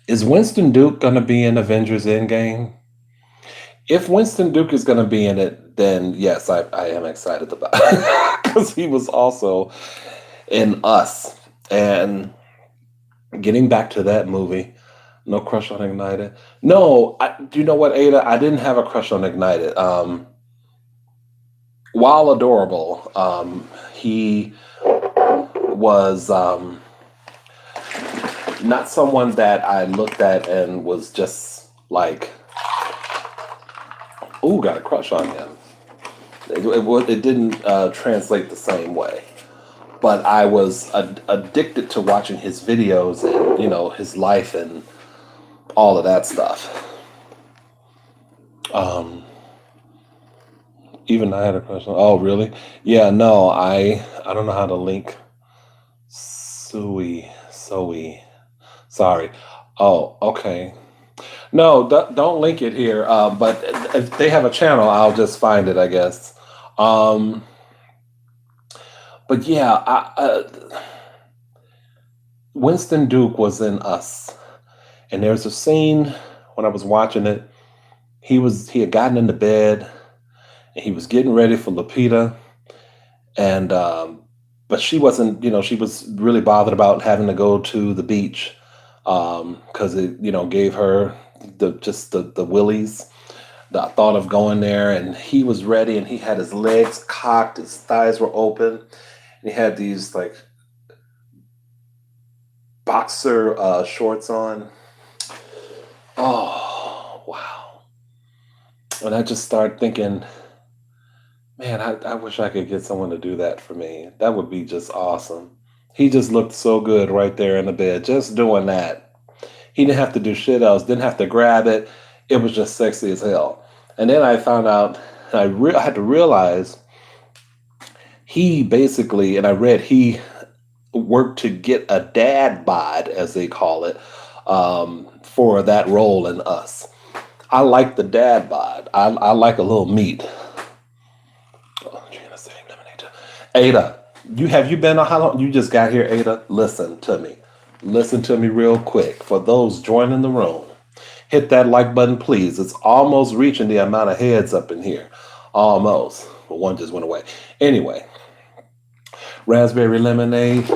Is Winston Duke going to be in Avengers Endgame? If Winston Duke is going to be in it, then yes, I am excited about it because he was also in Us. And getting back to that movie, no crush on Ignited. No, do you know what, Ada? I didn't have a crush on Ignited. While adorable, he was not someone that I looked at and was just like, "Ooh, got a crush on him." It didn't translate the same way, but I was addicted to watching his videos and his life and all of that stuff. Um, Even I had a crush on. Oh, really? Yeah. No, I don't know how to link Sui. Sorry. Oh, okay. No, don't link it here. But if they have a channel, I'll just find it, I guess. Um, but yeah, Winston Duke was in Us, and there's a scene when I was watching it. He had gotten into bed, and he was getting ready for Lupita, and but she wasn't. She was really bothered about having to go to the beach because it gave her the willies. The thought of going there, and he was ready, and he had his legs cocked, his thighs were open, and he had these like boxer shorts on. Oh wow! And I just started thinking, man, I wish I could get someone to do that for me. That would be just awesome. He just looked so good right there in the bed, just doing that. He didn't have to do shit else, didn't have to grab it. It was just sexy as hell. And then I found out, I had to realize he basically, and I read he worked to get a dad bod, as they call it, for that role in Us. I like the dad bod. I like a little meat. Oh, Gina saying lemonade. Ada, have you been on how long? You just got here, Ada? Listen to me. Listen to me real quick. For those joining the room, hit that like button, please. It's almost reaching the amount of heads up in here. Almost. But one just went away. Anyway, raspberry lemonade.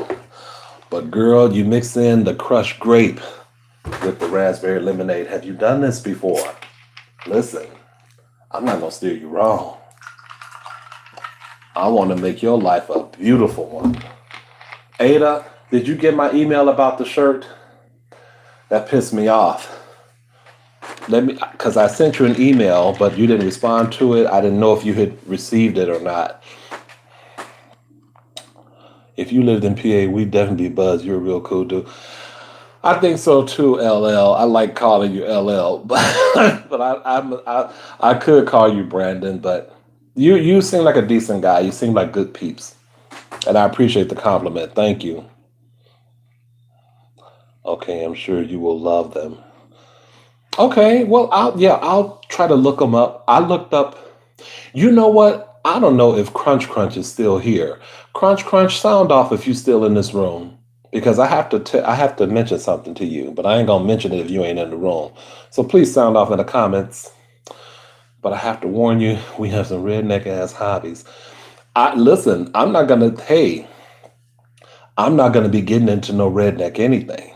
But girl, you mix in the crushed grape with the raspberry lemonade. Have you done this before? Listen, I'm not going to steer you wrong. I want to make your life a beautiful one. Ada, did you get my email about the shirt? That pissed me off. Because I sent you an email, but you didn't respond to it. I didn't know if you had received it or not. If you lived in PA, we'd definitely be buzzed. You're a real cool dude. I think so too, LL. I like calling you LL, but I could call you Brandon. But you seem like a decent guy. You seem like good peeps, and I appreciate the compliment. Thank you. Okay, I'm sure you will love them. Okay, well, I'll try to look them up. I looked up. You know what? I don't know if Crunch Crunch is still here. Crunch Crunch, sound off if you still in this room, because I have to mention something to you, but I ain't gonna mention it if you ain't in the room. So please sound off in the comments. But I have to warn you, we have some redneck ass hobbies. Listen. I'm not gonna be getting into no redneck anything.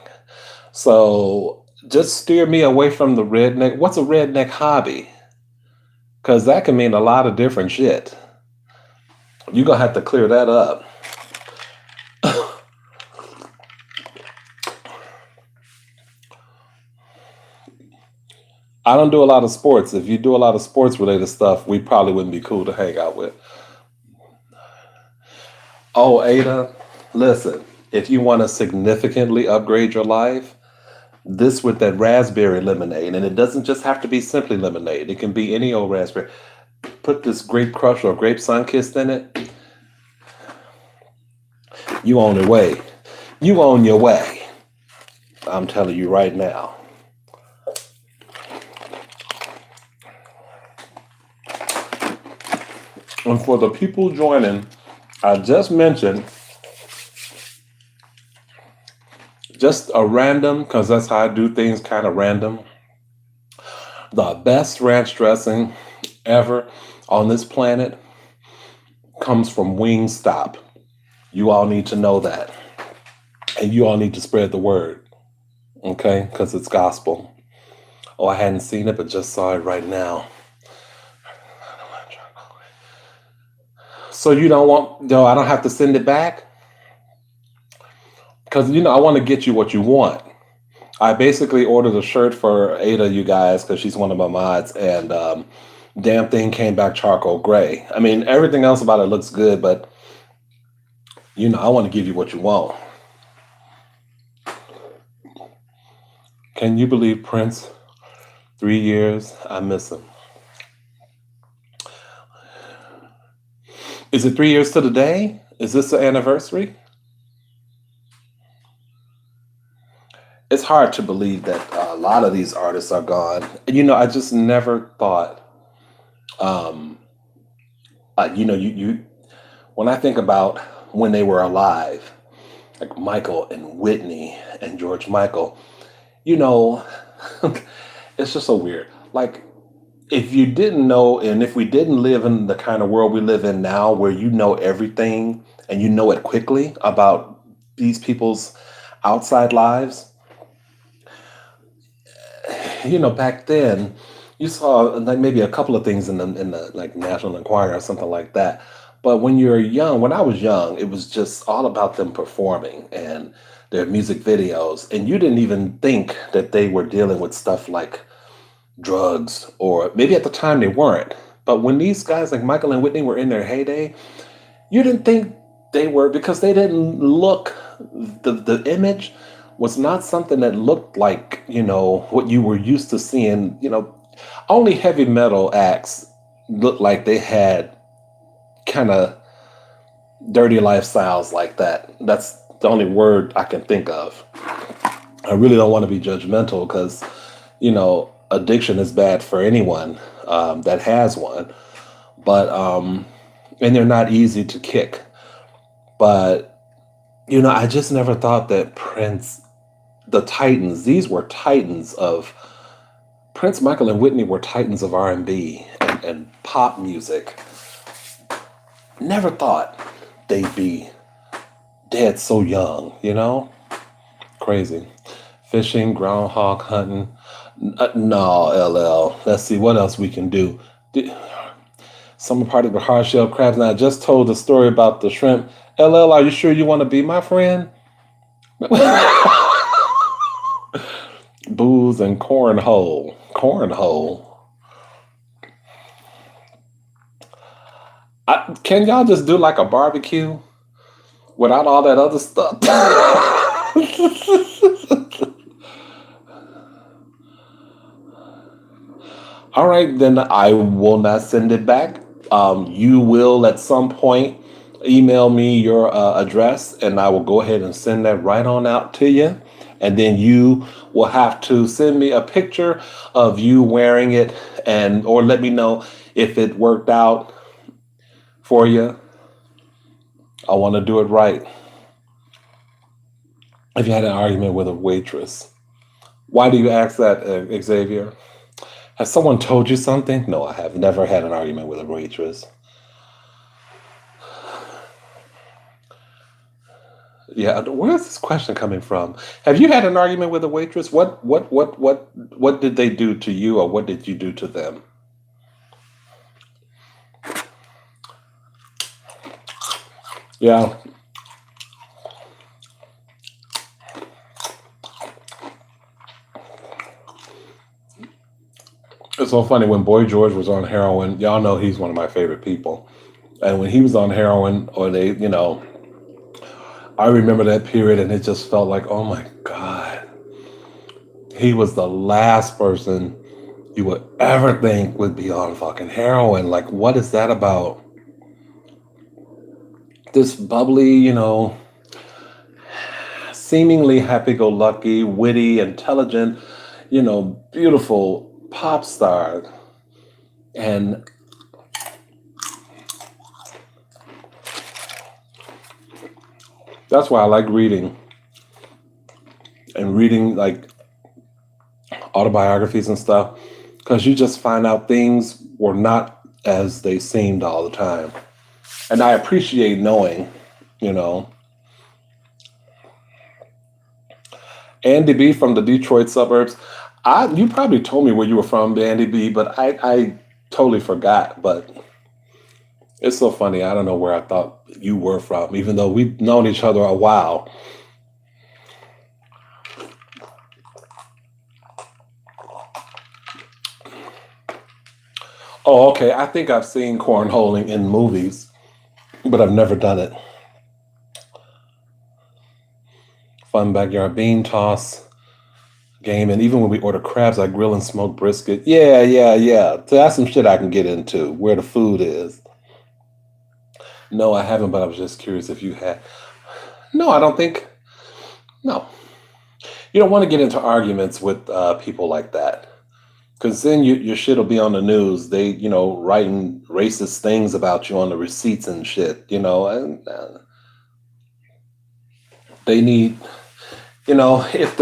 So just steer me away from the redneck. What's a redneck hobby? Because that can mean a lot of different shit. You're going to have to clear that up. I don't do a lot of sports. If you do a lot of sports related stuff, we probably wouldn't be cool to hang out with. Oh, Ada, listen, if you want to significantly upgrade your life, this with that raspberry lemonade, and it doesn't just have to be simply lemonade, it can be any old raspberry. Put this grape crush or grape sun-kissed in it. You on your way. You on your way. I'm telling you right now. And for the people joining, I just mentioned just a random, because that's how I do things, kind of random. The best ranch dressing ever on this planet comes from Wingstop. You all need to know that. And you all need to spread the word, okay? Because it's gospel. Oh, I hadn't seen it, but just saw it right now. So you don't want, no, I don't have to send it back? Because, I want to get you what you want. I basically ordered a shirt for Ada, you guys, because she's one of my mods, and damn thing came back charcoal gray. I mean, everything else about it looks good, but, I want to give you what you want. Can you believe Prince? 3 years, I miss him. Is it 3 years to the day? Is this the anniversary? It's hard to believe that a lot of these artists are gone. I just never thought, you when I think about when they were alive, like Michael and Whitney and George Michael, you know, it's just so weird. Like, if you didn't know, and if we didn't live in the kind of world we live in now, where you know everything and you know it quickly about these people's outside lives, back then you saw like maybe a couple of things in the like National Enquirer or something like that. But when I was young, it was just all about them performing and their music videos, and you didn't even think that they were dealing with stuff like drugs, or maybe at the time they weren't. But when these guys like Michael and Whitney were in their heyday, you didn't think they were, because they didn't look, the image was not something that looked like, what you were used to seeing. Only heavy metal acts looked like they had kind of dirty lifestyles like that. That's the only word I can think of. I really don't want to be judgmental, because, addiction is bad for anyone that has one. But, and they're not easy to kick. But, I just never thought that Prince, the Titans, these were Titans of, Prince, Michael, and Whitney were Titans of R&B and pop music. Never thought they'd be dead so young, Crazy. Fishing, groundhog hunting. No, LL. Let's see what else we can do. Summer party with hard shell crabs. And I just told the story about the shrimp. LL, are you sure you want to be my friend? Booze and cornhole. Cornhole. Can y'all just do like a barbecue without all that other stuff? All right, then I will not send it back. You will at some point email me your address, and I will go ahead and send that right on out to you. And then you will have to send me a picture of you wearing it, or let me know if it worked out for you. I want to do it right. If you had an argument with a waitress, why do you ask that, Xavier? Has someone told you something? No, I have never had an argument with a waitress. Yeah, where's this question coming from? Have you had an argument with a waitress? What did they do to you, or what did you do to them? Yeah. It's so funny, when Boy George was on heroin, y'all know he's one of my favorite people. And when he was on heroin, or I remember that period, and it just felt like, oh my God, he was the last person you would ever think would be on fucking heroin. Like, what is that about? This bubbly, seemingly happy-go-lucky, witty, intelligent, beautiful pop star. And that's why I like reading and reading like autobiographies and stuff, because you just find out things were not as they seemed all the time. And I appreciate knowing, you know. Andy B from the Detroit suburbs. You probably told me where you were from, Andy B, but I totally forgot. But it's so funny. I don't know where I thought you were from, even though we've known each other a while. Oh, okay. I think I've seen cornholing in movies, but I've never done it. Fun backyard bean toss game, and even when we order crabs, I grill and smoke brisket. Yeah. So that's some shit I can get into, where the food is. No, I haven't, but I was just curious if you had. No, I don't think. No. You don't want to get into arguments with people like that. Because then your shit will be on the news. They, writing racist things about you on the receipts and shit, and they need, if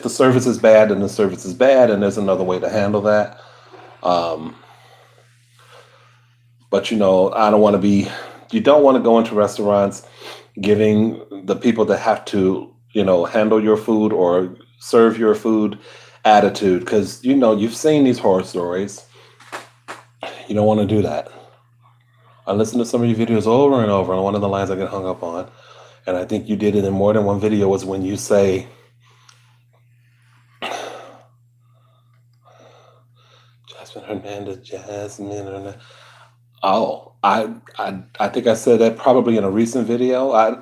the service is bad, then the service is bad, and there's another way to handle that. But I don't want to be. You don't want to go into restaurants giving the people that have to, handle your food or serve your food attitude, because you've seen these horror stories. You don't want to do that. I listened to some of your videos over and over, and one of the lines I get hung up on, and I think you did it in more than one video, was when you say, Jasmine. Oh, I think I said that probably in a recent video. I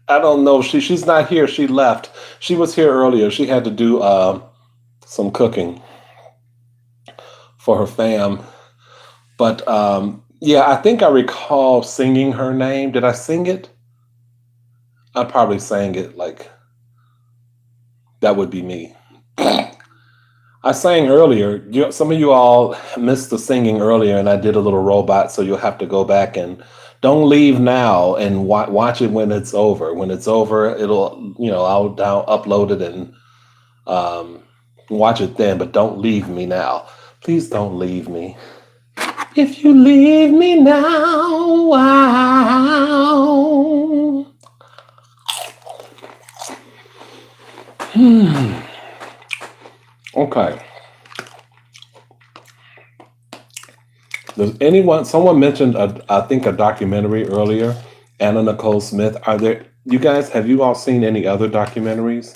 don't know. She's not here. She left. She was here earlier. She had to do some cooking for her fam. But yeah, I think I recall singing her name. Did I sing it? I probably sang it like that would be me. I sang earlier. Some of you all missed the singing earlier, and I did a little robot, so you'll have to go back and don't leave now and watch it when it's over. When it's over, it'll, I'll upload it and watch it then, but don't leave me now. Please don't leave me. If you leave me now, wow. Okay. Does someone mentioned, I think, a documentary earlier, Anna Nicole Smith. Have you all seen any other documentaries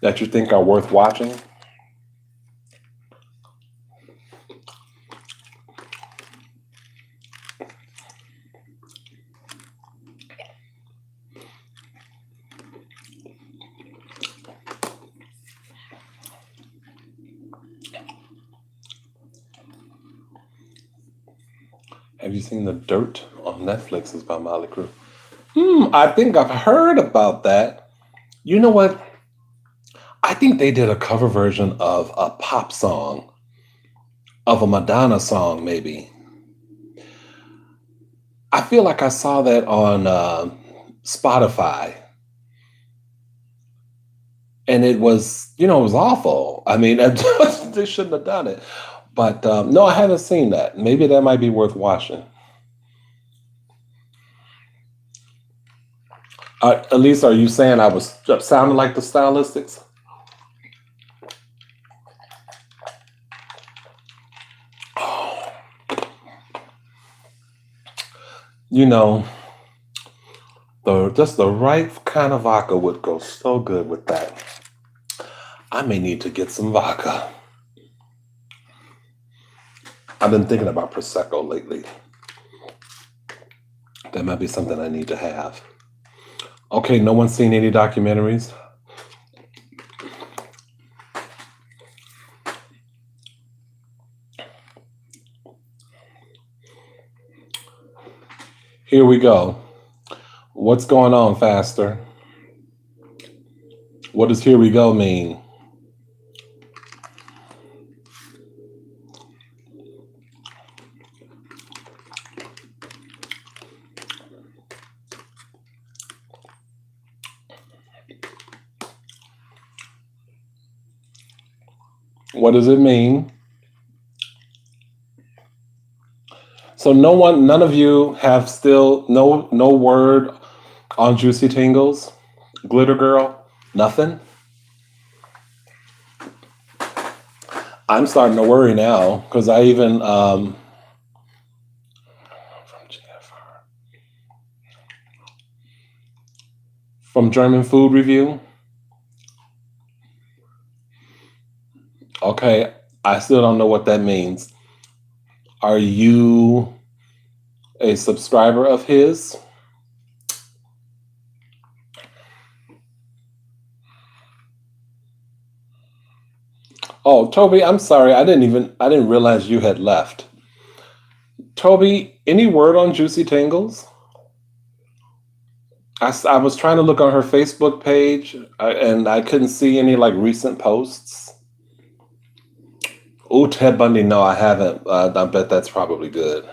that you think are worth watching? Have you seen The Dirt on Netflix? It's by Molly Crew. I think I've heard about that. You know what? I think they did a cover version of a pop song, of a Madonna song, maybe. I feel like I saw that on Spotify. And it was, it was awful. I mean, they shouldn't have done it. But no, I haven't seen that. Maybe that might be worth watching. At least, are you saying I was sounding like the Stylistics? Oh. Just the right kind of vodka would go so good with that. I may need to get some vodka. I've been thinking about Prosecco lately. That might be something I need to have. Okay, no one's seen any documentaries? Here we go. What's going on, Faster? What does here we go mean? What does it mean? So none of you have still no word on Juicy Tingles, Glitter Girl, nothing. I'm starting to worry now because I even from German Food Review. Okay, I still don't know what that means. Are you a subscriber of his? Oh, Toby, I'm sorry. I didn't realize you had left. Toby, any word on Juicy Tingles? I was trying to look on her Facebook page and I couldn't see any like recent posts. Oh, Ted Bundy, no, I haven't. I bet that's probably good.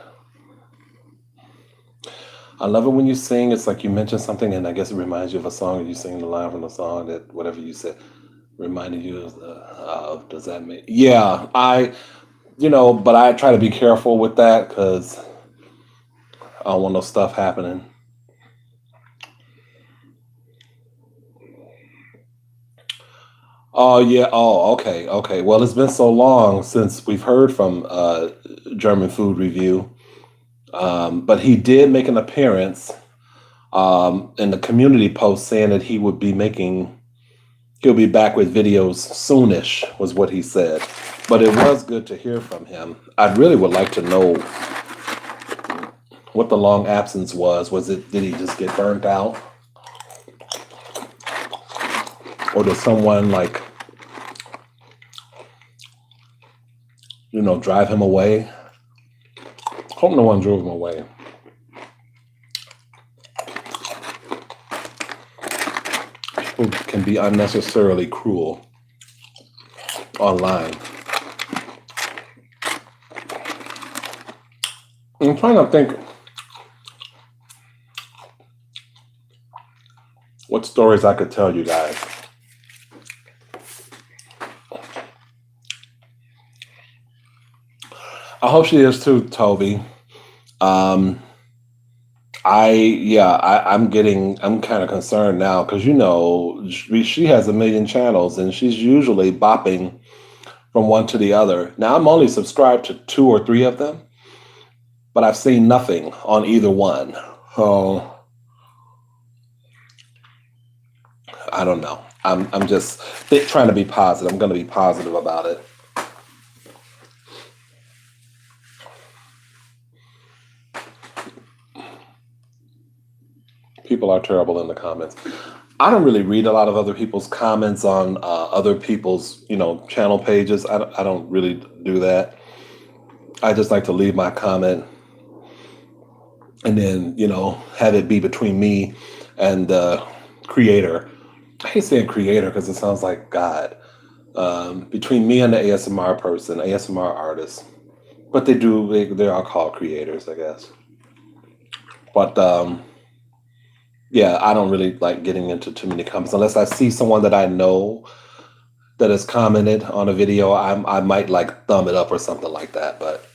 I love it when you sing. It's like you mention something and I guess it reminds you of a song and you sing the line from the song that whatever you said reminded you of. Does that mean? Yeah, but I try to be careful with that because I don't want no stuff happening. Oh yeah. Oh, okay. Okay. Well, it's been so long since we've heard from German Food Review, but he did make an appearance in the community post saying that he'll be back with videos soonish, was what he said. But it was good to hear from him. I really would like to know what the long absence was. Did he just get burnt out? Or did someone drive him away? Hope no one drove him away. People can be unnecessarily cruel online. I'm trying to think what stories I could tell you guys. I hope she is too, Toby. I'm kind of concerned now because she has a million channels and she's usually bopping from one to the other. Now I'm only subscribed to 2 or 3 of them, but I've seen nothing on either one. So I don't know. I'm just trying to be positive. I'm going to be positive about it. People are terrible in the comments. I don't really read a lot of other people's comments on other people's, channel pages. I don't really do that. I just like to leave my comment and then, have it be between me and the creator. I hate saying creator because it sounds like God. Between me and the ASMR person, ASMR artist. But they are called creators, I guess. But yeah, I don't really like getting into too many comments unless I see someone that I know that has commented on a video. I might like thumb it up or something like that. But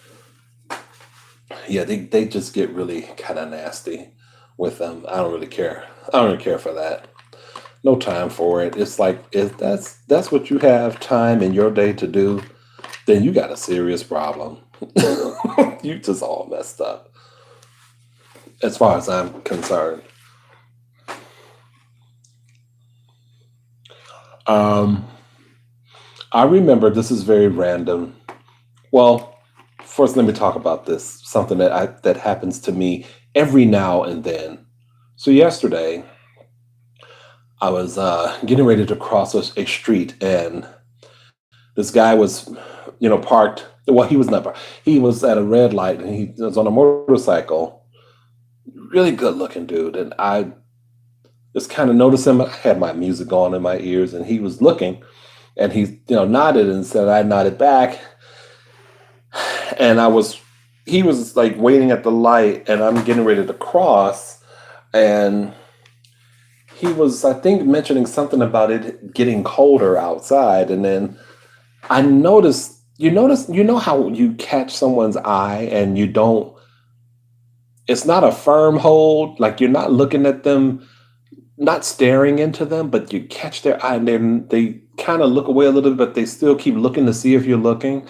yeah, they just get really kind of nasty with them. I don't really care. I don't really care for that. No time for it. It's like if that's what you have time in your day to do, then you got a serious problem. You just all messed up, as far as I'm concerned. I remember this is very random. Well, first let me talk about this. Something that happens to me every now and then. So yesterday, I was getting ready to cross a street, and this guy was, parked. Well, he was not parked. He was at a red light, and he was on a motorcycle. Really good looking dude, and I just kind of noticed him. I had my music on in my ears, and he was looking, and he, nodded and said, I nodded back, and he was like waiting at the light, and I'm getting ready to cross, and he was, I think, mentioning something about it getting colder outside, and then I noticed, you know how you catch someone's eye and you don't, it's not a firm hold, like you're not looking at them, not staring into them, but you catch their eye and they kind of look away a little bit, but they still keep looking to see if you're looking.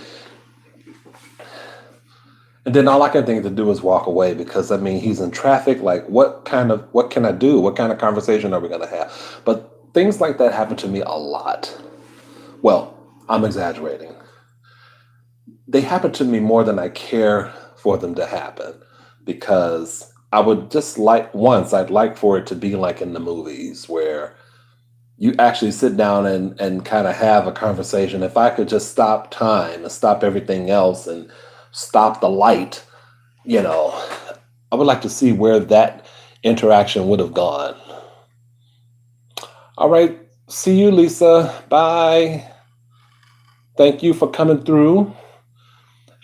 And then all I can think to do is walk away because I mean he's in traffic. Like what can I do? What kind of conversation are we gonna have? But things like that happen to me a lot. Well, I'm exaggerating. They happen to me more than I care for them to happen because I would just like once I'd like for it to be like in the movies where you actually sit down and kind of have a conversation. If I could just stop time and stop everything else and stop the light, you know, I would like to see where that interaction would have gone. All right. See you, Lisa. Bye. Thank you for coming through.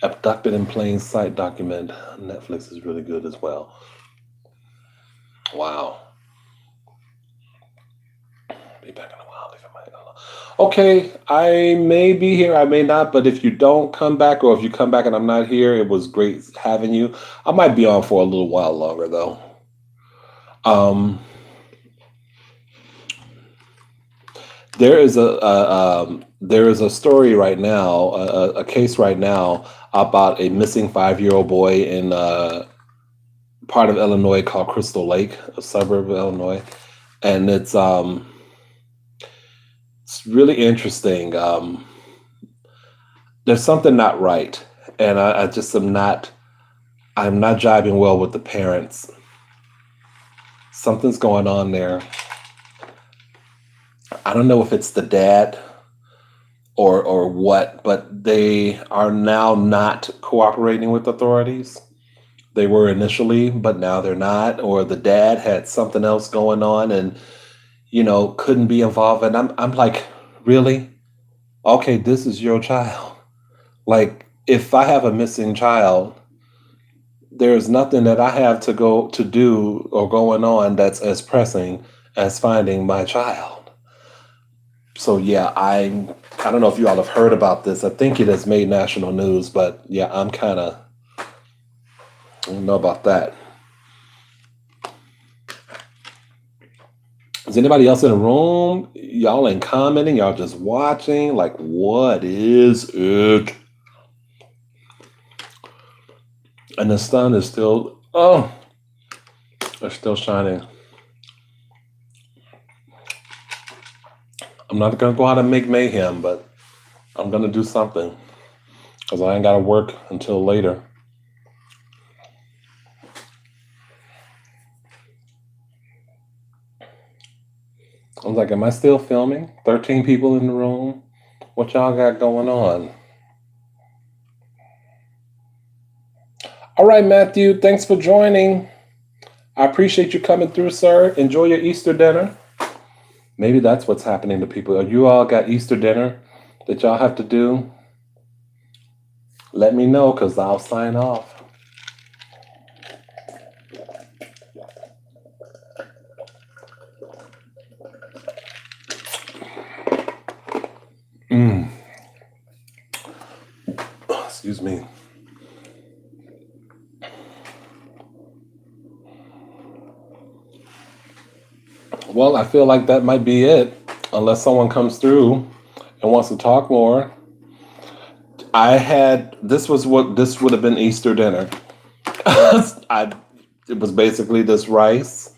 Abducted in Plain Sight document. Netflix is really good as well. Wow. Be back in a while. Leave it mic alone. Okay, I may be here, I may not, but if you don't come back, or if you come back and I'm not here, it was great having you. I might be on for a little while longer though. Um, there is a story right now, a case right now about a missing 5-year-old boy in part of Illinois called Crystal Lake, a suburb of Illinois, and it's really interesting. There's something not right, and I just am not. I'm not jiving well with the parents. Something's going on there. I don't know if it's the dad or what, but they are now not cooperating with authorities. They were initially, but now they're not. Or the dad had something else going on and couldn't be involved. And I'm like, really? Okay, this is your child. Like, if I have a missing child, there's nothing that I have to go to do or going on that's as pressing as finding my child. So yeah, I don't know if you all have heard about this. I think it has made national news, but yeah, I'm kind of I don't know about that. Is anybody else in the room? Y'all ain't commenting, y'all just watching. Like, what is it? And the sun is still it's still shining. I'm not gonna go out and make mayhem, but I'm gonna do something because I ain't gotta work until later. I was like, am I still filming? 13 people in the room? What y'all got going on? All right, Matthew, thanks for joining. I appreciate you coming through, sir. Enjoy your Easter dinner. Maybe that's what's happening to people. You all got Easter dinner that y'all have to do? Let me know because I'll sign off. Excuse me. Well, I feel like that might be it, unless someone comes through and wants to talk more. This would have been Easter dinner. It was basically this rice,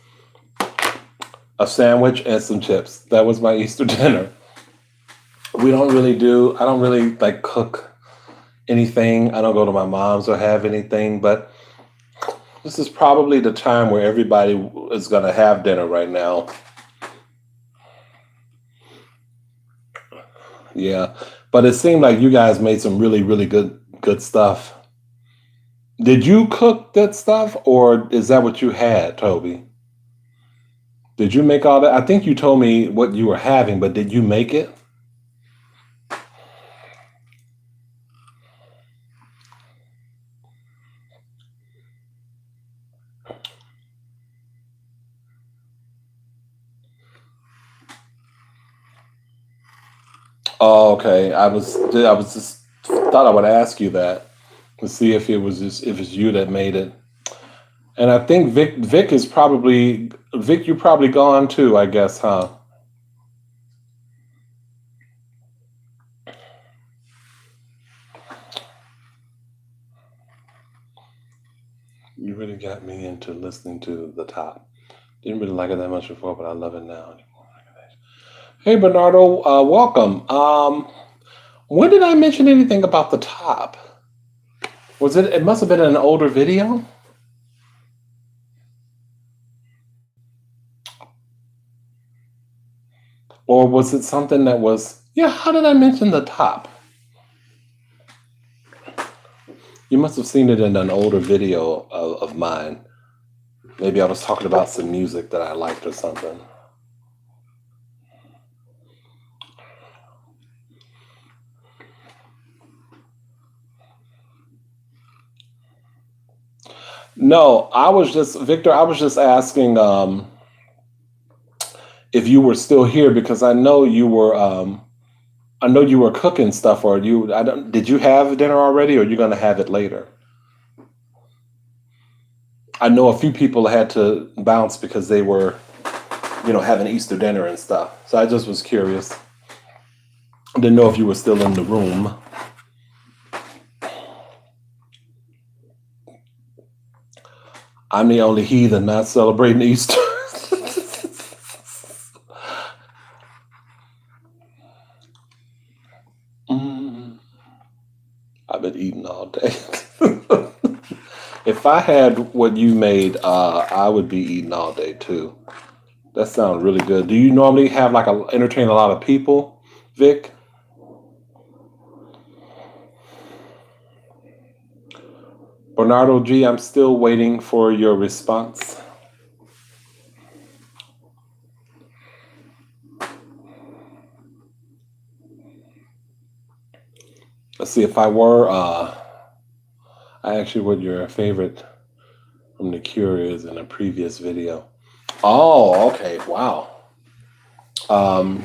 a sandwich, and some chips. That was my Easter dinner. I don't really like cook anything. I don't go to my mom's or have anything, but this is probably the time where everybody is going to have dinner right now. Yeah. But it seemed like you guys made some really, really good stuff. Did you cook that stuff or is that what you had, Toby? Did you make all that? I think you told me what you were having, but did you make it? Oh, okay. I was just thought I would ask you that to see if it was just if it's you that made it. And I think Vic is probably Vic. You probably gone too, I guess, huh? You really got me into listening to the top. Didn't really like it that much before, but I love it now. Hey Bernardo, welcome. When did I mention anything about the top? Was it? It must have been an older video, or was it something that was? Yeah. How did I mention the top? You must have seen it in an older video of mine. Maybe I was talking about some music that I liked or something. No, I was just Victor. I was just asking if you were still here because I know you were. I know you were cooking stuff, or you. I don't. Did you have dinner already, or are you going to have it later? I know a few people had to bounce because they were, having Easter dinner and stuff. So I just was curious. I didn't know if you were still in the room. I'm the only heathen not celebrating Easter. Mm, I've been eating all day. If I had what you made, I would be eating all day too. That sounds really good. Do you normally have like entertain a lot of people, Vic? Bernardo G, I'm still waiting for your response. Let's see if I were. I actually what your favorite from the Cure is in a previous video. Oh, okay. Wow. Um,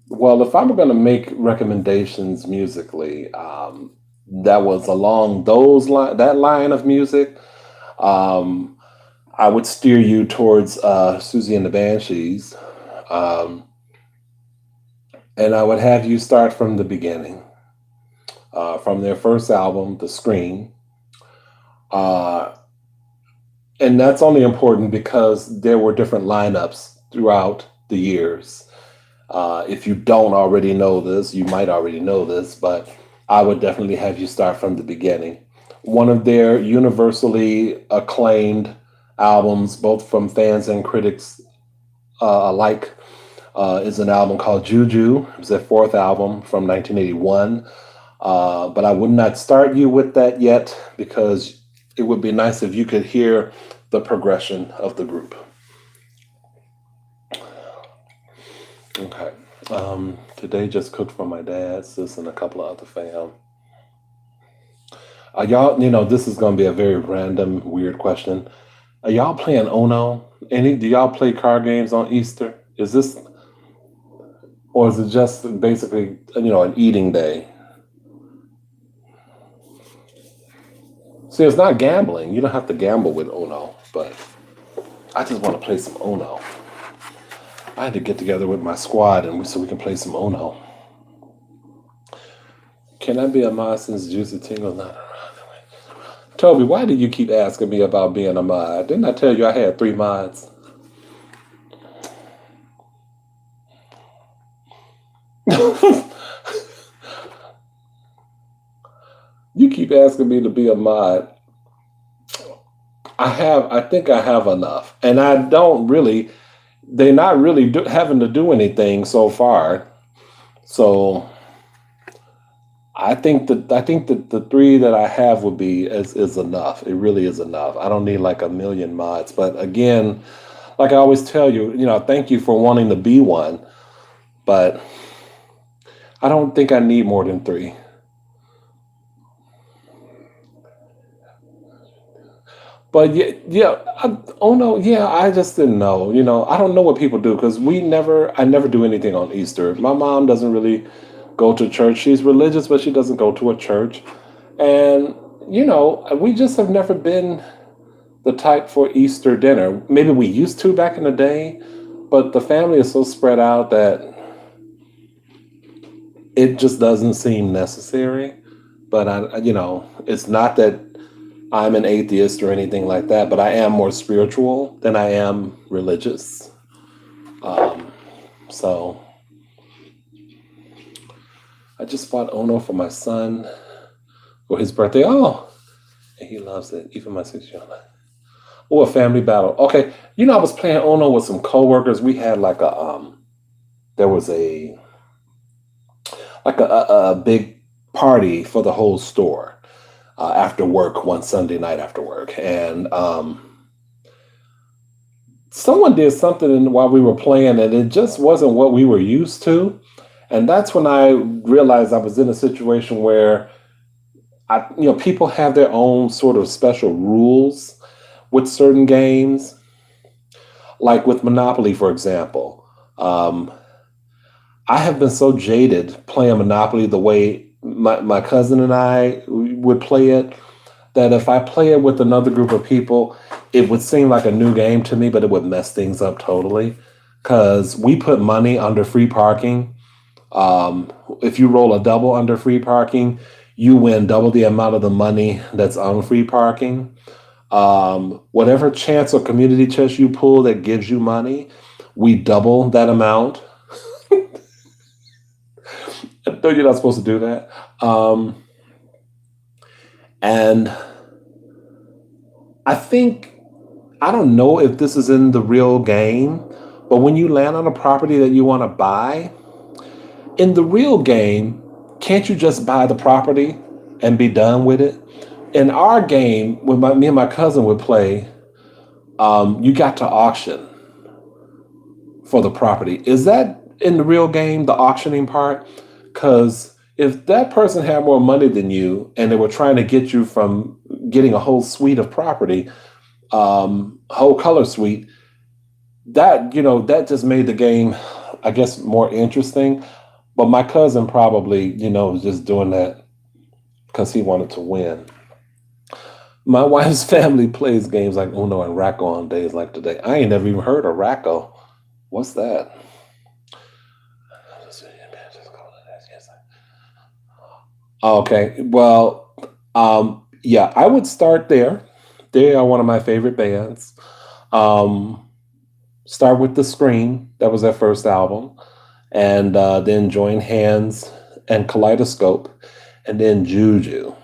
well, if I'm going to make recommendations musically, that was along that line of music. Um, I would steer you towards Susie and the Banshees, um, and I would have you start from the beginning, from their first album, The Scream. Uh, and that's only important because there were different lineups throughout the years. If you don't already know this, you might already know this, but I would definitely have you start from the beginning. One of their universally acclaimed albums, both from fans and critics alike, is an album called Juju. It was their fourth album from 1981. But I would not start you with that yet because it would be nice if you could hear the progression of the group. Okay. Today just cooked for my dad, sis, and a couple of other fam. Y'all, this is gonna be a very random, weird question. Are y'all playing Ono? Do y'all play card games on Easter? Is this, or is it just basically, an eating day? See, it's not gambling. You don't have to gamble with Ono, but I just want to play some Ono. I had to get together with my squad so we can play some Ono. Can I be a mod since Juicy Tingle's not around? Toby, why do you keep asking me about being a mod? Didn't I tell you I had 3 mods? You keep asking me to be a mod. I think I have enough. And I don't really, they're not really having to do anything so far. So I think that the 3 that I have would be is enough. It really is enough. I don't need like a million mods. But again, like I always tell you, thank you for wanting to be one. But I don't think I need more than 3. But yeah, yeah. Oh no, yeah. I just didn't know. I don't know what people do because I never do anything on Easter. My mom doesn't really go to church. She's religious, but she doesn't go to a church. And we just have never been the type for Easter dinner. Maybe we used to back in the day, but the family is so spread out that it just doesn't seem necessary. But it's not that I'm an atheist or anything like that, but I am more spiritual than I am religious. Um, so I just bought Ono for my son for his birthday. Oh, and he loves it. Even my 6-year-old. Oh, a family battle. Okay, I was playing Ono with some coworkers. We had like there was a big party for the whole store after work one Sunday night after work, and someone did something while we were playing, and it just wasn't what we were used to. And that's when I realized I was in a situation where people have their own sort of special rules with certain games, like with Monopoly, for example. I have been so jaded playing Monopoly the way my cousin and I would play it that if I play it with another group of people, it would seem like a new game to me, but it would mess things up totally. Because we put money under free parking. If you roll a double under free parking, you win double the amount of the money that's on free parking. Whatever chance or community chest you pull that gives you money, we double that amount. No, you're not supposed to do that. And I don't know if this is in the real game, but when you land on a property that you want to buy, in the real game, can't you just buy the property and be done with it? In our game, when me and my cousin would play, you got to auction for the property. Is that in the real game, the auctioning part? Because if that person had more money than you and they were trying to get you from getting a whole suite of property, whole color suite, that just made the game, I guess, more interesting. But my cousin probably, was just doing that because he wanted to win. My wife's family plays games like Uno and Racco on days like today. I ain't never even heard of Racco. What's that? Okay, well, yeah, I would start there. They are one of my favorite bands. Um, Start with The Scream. That was their first album. And then Join Hands and Kaleidoscope. And then Juju.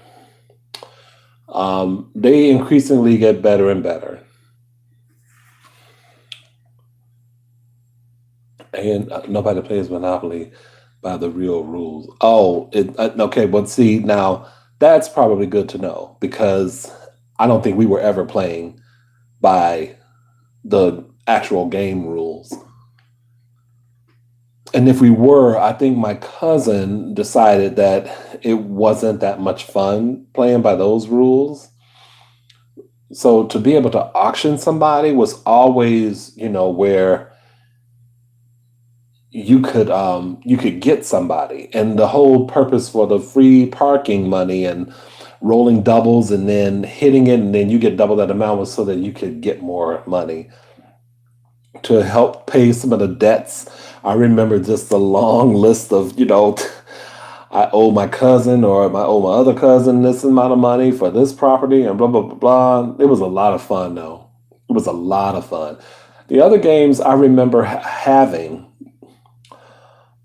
They increasingly get better and better. And nobody plays Monopoly by the real rules. Oh, okay. But see, now that's probably good to know because I don't think we were ever playing by the actual game rules. And if we were, I think my cousin decided that it wasn't that much fun playing by those rules. So to be able to auction somebody was always, where you could get somebody. And the whole purpose for the free parking money and rolling doubles and then hitting it and then you get double that amount was so that you could get more money to help pay some of the debts. I remember just a long list of, I owe my cousin or I owe my other cousin this amount of money for this property and blah, blah, blah, blah. It was a lot of fun, though. It was a lot of fun. The other games I remember having,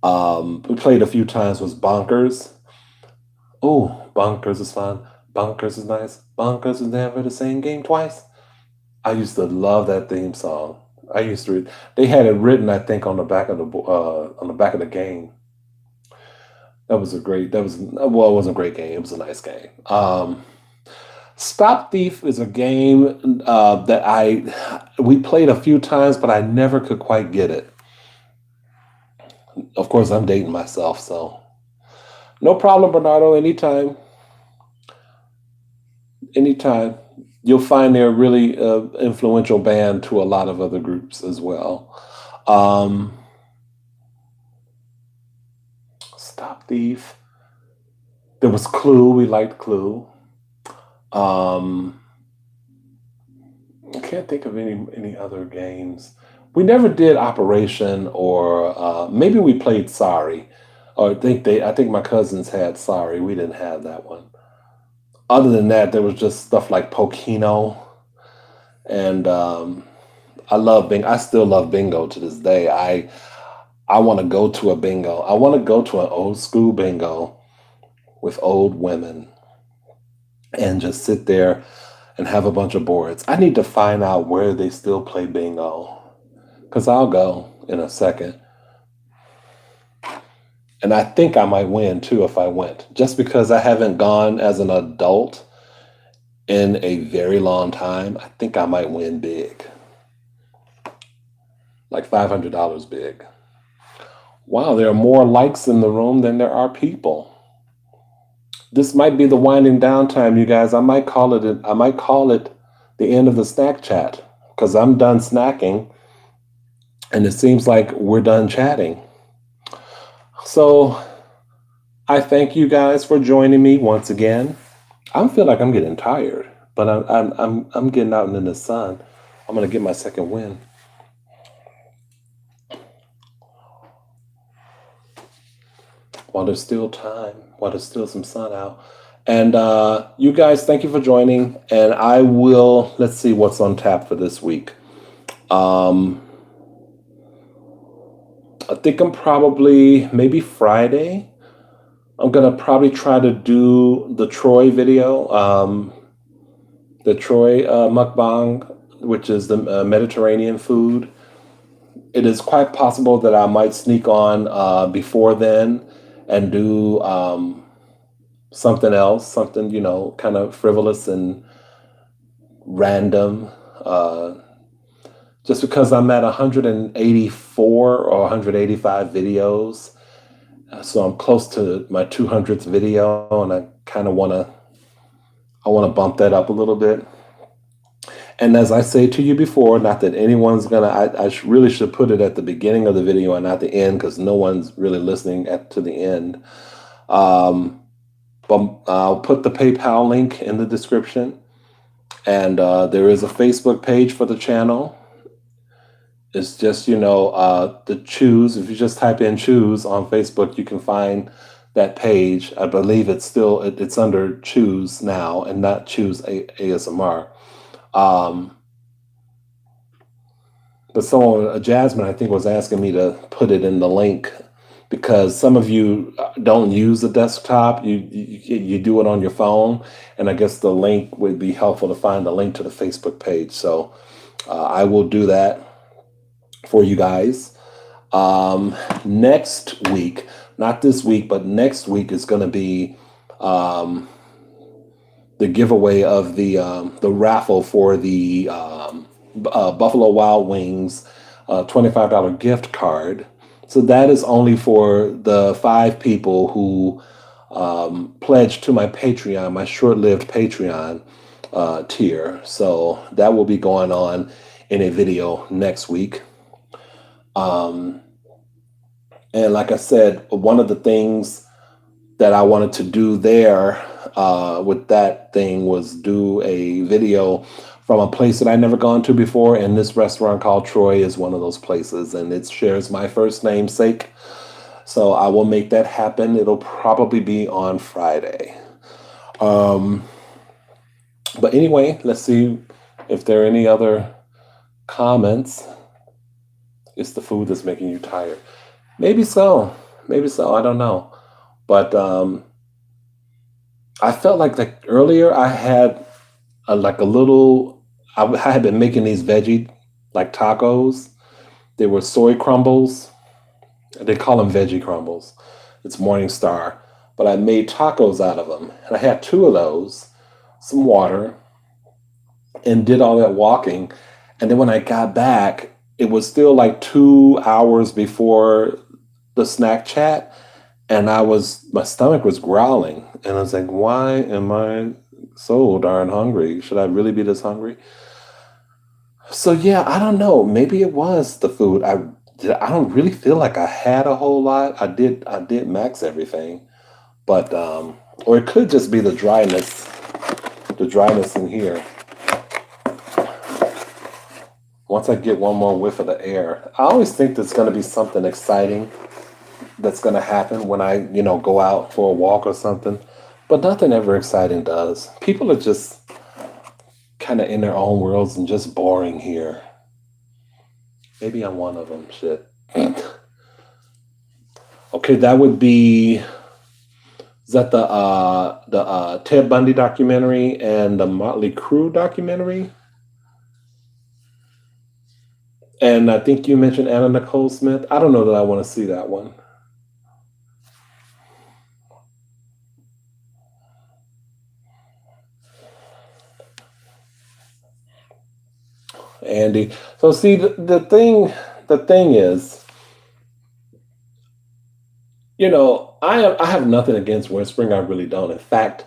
we played a few times, was Bonkers. Oh, Bonkers is fun. Bonkers is nice. Bonkers is never the same game twice. I used to love that theme song. I used to. They had it written, I think, on the back of the game. That was a great. That was well, it wasn't a great game. It was a nice game. Stop Thief is a game that we played a few times, but I never could quite get it. Of course, I'm dating myself, so no problem, Bernardo. Anytime, anytime. you'll find they're a really influential band to a lot of other groups as well. Um, Stop Thief. There was Clue. We liked Clue. Um, I can't think of any other games. We never did Operation, or maybe we played Sorry. Or I think my cousins had Sorry. We didn't have that one. Other than that, there was just stuff like Pokino, and I still love bingo to this day. I want to go to a bingo. I want to go to an old school bingo with old women and just sit there and have a bunch of boards. I need to find out where they still play bingo, because I'll go in a second. And I think I might win too if I went, just because I haven't gone as an adult in a very long time. I think I might win big, like $500 big. Wow, there are more likes in the room than there are people. This might be the winding down time, you guys. I might call it the end of the snack chat, because I'm done snacking and it seems like we're done chatting. So I thank you guys for joining me once again. I feel like I'm getting tired, but I'm getting out in the sun. I'm gonna get my second win. While there's still time, while there's still some sun out. And you guys, thank you for joining. And let's see what's on tap for this week. I think maybe Friday, I'm going to probably try to do the Troy video, the Troy mukbang, which is the Mediterranean food. It is quite possible that I might sneak on before then and do something else, something, kind of frivolous and random. Just because I'm at 184 or 185 videos. So I'm close to my 200th video, and I kind of want to bump that up a little bit. And as I say to you before, not that anyone's I really should put it at the beginning of the video and not the end, because no one's really listening to the end. But I'll put the PayPal link in the description. And there is a Facebook page for the channel. It's just, the Choose. If you just type in Choose on Facebook, you can find that page. I believe it's under Choose now and not Choose ASMR. But Jasmine, I think, was asking me to put it in the link, because some of you don't use the desktop. You do it on your phone, and I guess the link would be helpful to find the link to the Facebook page. So I will do that for you guys. Next week, not this week, but next week is going to be the giveaway of the raffle for the Buffalo Wild Wings $25 gift card. So that is only for the 5 people who pledge to my Patreon, my short-lived Patreon tier. So that will be going on in a video next week. And like I said, one of the things that I wanted to do there with that thing was do a video from a place that I'd never gone to before. And this restaurant called Troy is one of those places, and it shares my first namesake. So I will make that happen. It'll probably be on Friday. But anyway, let's see if there are any other comments. It's the food that's making you tired. Maybe so. I don't know. But I felt like earlier I had I had been making these veggie like tacos. They were soy crumbles. They call them veggie crumbles. It's Morningstar. But I made tacos out of them. And I had 2 of those, some water, and did all that walking. And then when I got back, it was still like 2 hours before the snack chat, and my stomach was growling, and I was like, why am I so darn hungry. Should I really be this hungry? So yeah, I don't know. Maybe it was the food. I don't really feel like I had a whole lot. I did max everything, but or it could just be the dryness in here. Once I get one more whiff of the air, I always think there's going to be something exciting that's going to happen when I, go out for a walk or something. But nothing ever exciting does. People are just kind of in their own worlds and just boring here. Maybe I'm one of them. Shit. Okay, that would be. Is that the Ted Bundy documentary and the Motley Crue documentary? And I think you mentioned Anna Nicole Smith. I don't know that I want to see that one. Andy. So see the thing is, I have nothing against whispering. I really don't. In fact,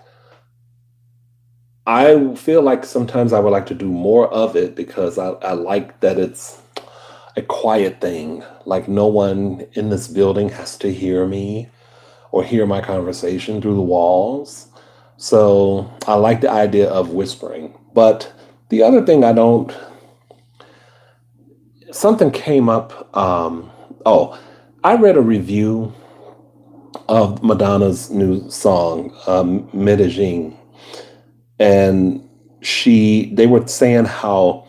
I feel like sometimes I would like to do more of it because I like that it's a quiet thing. Like no one in this building has to hear me or hear my conversation through the walls. So I like the idea of whispering. But the other thing I don't, something came up. Oh, I read a review of Madonna's new song, Medellin, and they were saying how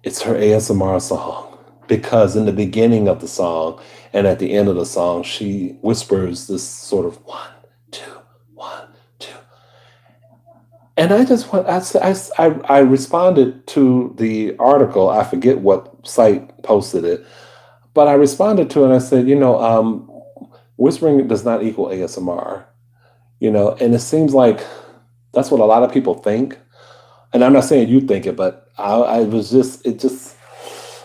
it's her ASMR song because in the beginning of the song and at the end of the song, she whispers this sort of one, two, one, two. And I just want, I responded to the article. I forget what site posted it, but I responded to it and I said, whispering does not equal ASMR, and it seems like that's what a lot of people think. And I'm not saying you think it, but I was just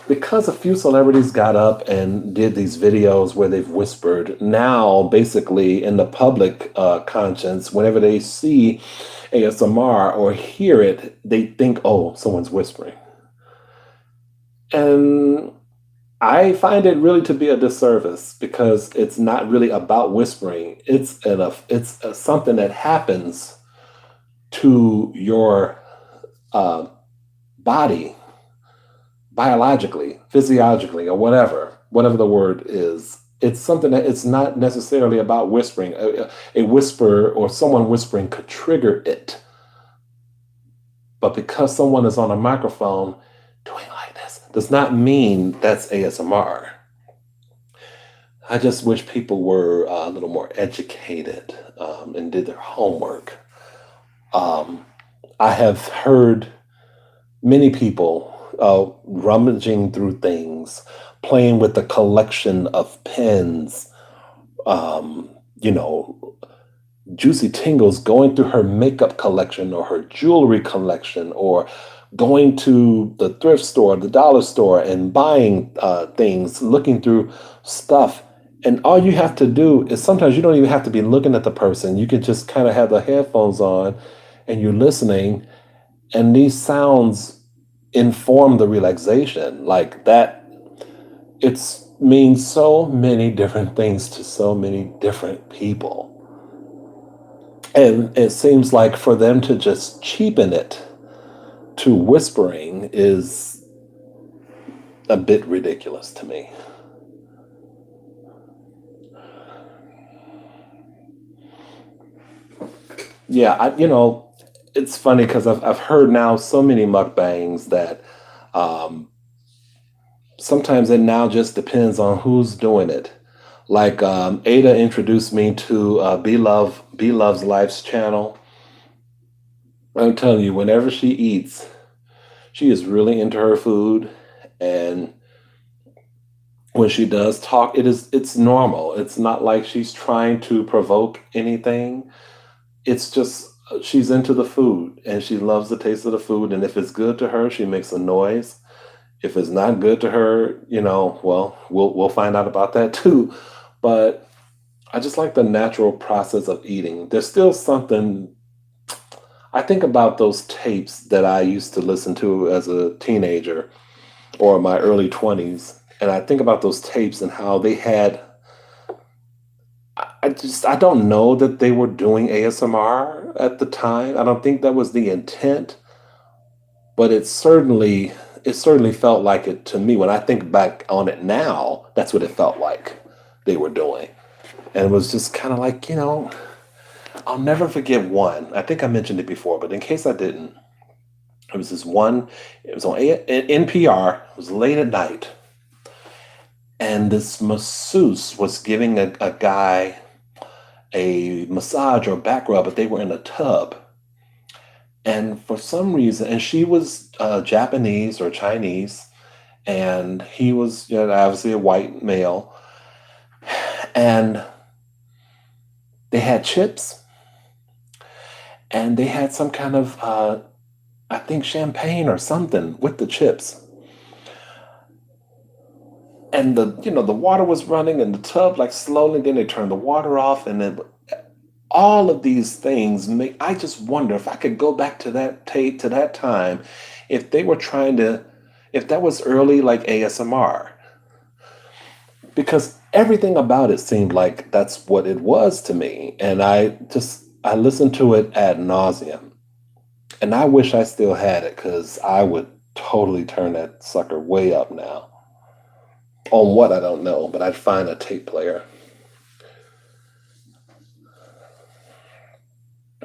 because a few celebrities got up and did these videos where they've whispered. Now, basically, in the public conscience, whenever they see ASMR or hear it, they think, oh, someone's whispering. And I find it really to be a disservice because it's not really about whispering. It's something that happens to your body biologically, physiologically, or whatever the word is. It's something that it's not necessarily about whispering. A whisper or someone whispering could trigger it. But because someone is on a microphone doing like this does not mean that's ASMR. I just wish people were a little more educated and did their homework. I have heard many people rummaging through things, playing with a collection of pens, um, you know, Juicy Tingles going through her makeup collection or her jewelry collection or going to the thrift store, the dollar store, and buying things, looking through stuff. And all you have to do is sometimes you don't even have to be looking at the person. You can just kind of have the headphones on and you're listening, and these sounds inform the relaxation. Like that, it means so many different things to so many different people. And it seems like for them to just cheapen it to whispering is a bit ridiculous to me. Yeah, it's funny because I've heard now so many mukbangs that um, sometimes it now just depends on who's doing it. Like Ada introduced me to Be Love's Life's channel. I'm telling you, whenever she eats, she is really into her food, and when she does talk, it's normal. It's not like she's trying to provoke anything. It's just she's into the food and she loves the taste of the food. And if it's good to her, she makes a noise. If it's not good to her, well, we'll find out about that too. But I just like the natural process of eating. There's still something. I think about those tapes that I used to listen to as a teenager or my early 20s. And I think about those tapes and how they had, I don't know that they were doing ASMR at the time. I don't think that was the intent, but it certainly felt like it to me. When I think back on it now, that's what it felt like they were doing. And it was just kind of like, I'll never forget one. I think I mentioned it before, but in case I didn't, it was this one, it was on NPR, it was late at night, and this masseuse was giving a guy a massage or back rub, but they were in a tub. And for some reason, and she was Japanese or Chinese, and he was obviously a white male, and they had chips, and they had some kind of, I think, champagne or something with the chips. And the water was running in the tub like slowly. Then they turned the water off, and then all of these things make. I just wonder if I could go back to that tape to that time, if they were trying to, if that was early like ASMR, because everything about it seemed like that's what it was to me, and I listened to it ad nauseum, and I wish I still had it because I would totally turn that sucker way up now. On what I don't know, but I'd find a tape player.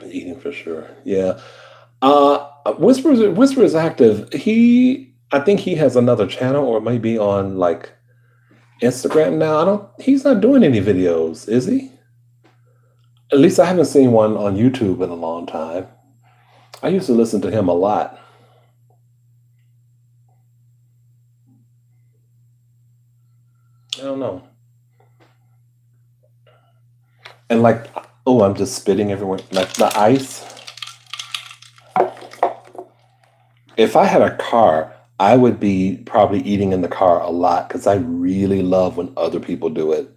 Eating for sure. Yeah. Whisper is active. I think he has another channel or maybe on like Instagram now. He's not doing any videos, is he? At least I haven't seen one on YouTube in a long time. I used to listen to him a lot. I don't know. And like, oh, I'm just spitting everywhere. Like the ice. If I had a car, I would be probably eating in the car a lot because I really love when other people do it.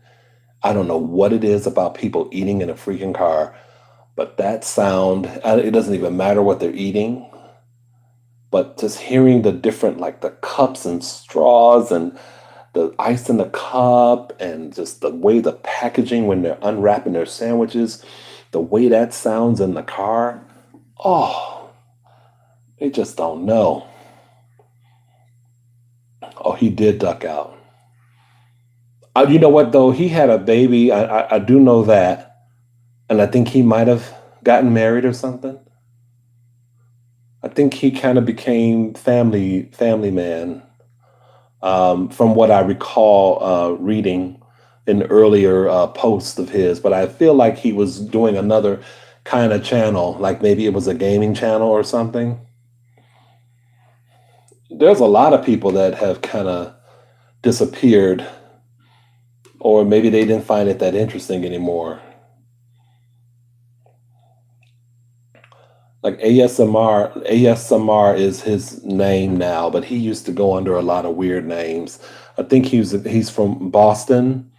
I don't know what it is about people eating in a freaking car, but that sound, it doesn't even matter what they're eating, but just hearing the different, like the cups and straws and the ice in the cup and just the way the packaging when they're unwrapping their sandwiches, the way that sounds in the car. Oh, they just don't know. Oh, he did duck out. You know what though? He had a baby. I do know that, and I think he might have gotten married or something. I think he kind of became family man, from what I recall reading in earlier posts of his. But I feel like he was doing another kind of channel, like maybe it was a gaming channel or something. There's a lot of people that have kind of disappeared, or maybe they didn't find it that interesting anymore. Like ASMR is his name now, but he used to go under a lot of weird names. I think he's from Boston,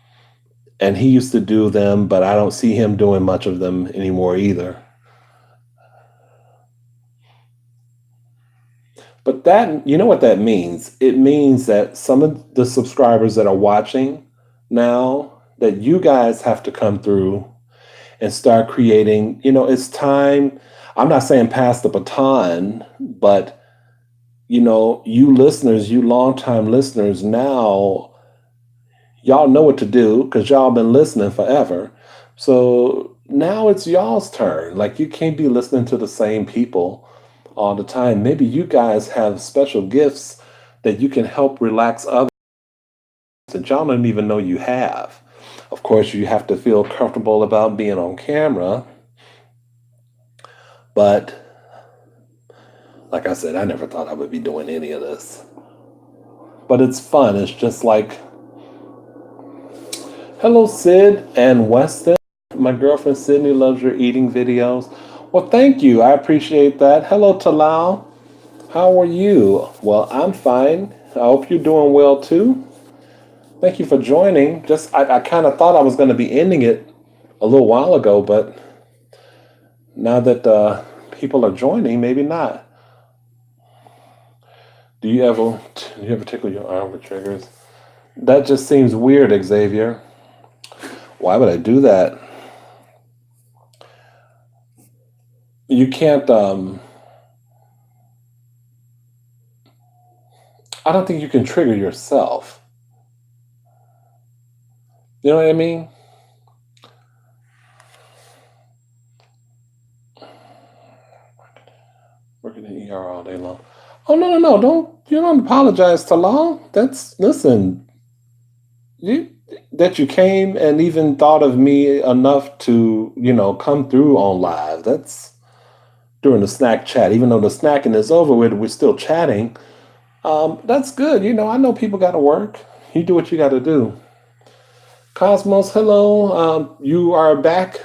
and he used to do them, but I don't see him doing much of them anymore either. But that, you know what that means? It means that some of the subscribers that are watching now, that you guys have to come through and start creating, it's time. I'm not saying pass the baton, but you listeners, you longtime listeners now, y'all know what to do because y'all been listening forever. So now it's y'all's turn. Like you can't be listening to the same people all the time. Maybe you guys have special gifts that you can help relax others that y'all don't even know you have. Of course, you have to feel comfortable about being on camera. But like I said, I never thought I would be doing any of this. But it's fun. It's just like, hello, Sid and Weston. My girlfriend Sydney loves your eating videos. Well, thank you. I appreciate that. Hello, Talal. How are you? Well, I'm fine. I hope you're doing well too. Thank you for joining. I kind of thought I was going to be ending it a little while ago, but now that people are joining, maybe not. Do you ever tickle your arm with triggers? That just seems weird, Xavier. Why would I do that? You can't. I don't think you can trigger yourself. You know what I mean? Working in ER all day long. Oh no! You don't apologize to Law. Listen. That you came and even thought of me enough to come through on live. That's during the snack chat. Even though the snacking is over with, we're still chatting. That's good. I know people got to work. You do what you got to do. Cosmos, hello. You are back.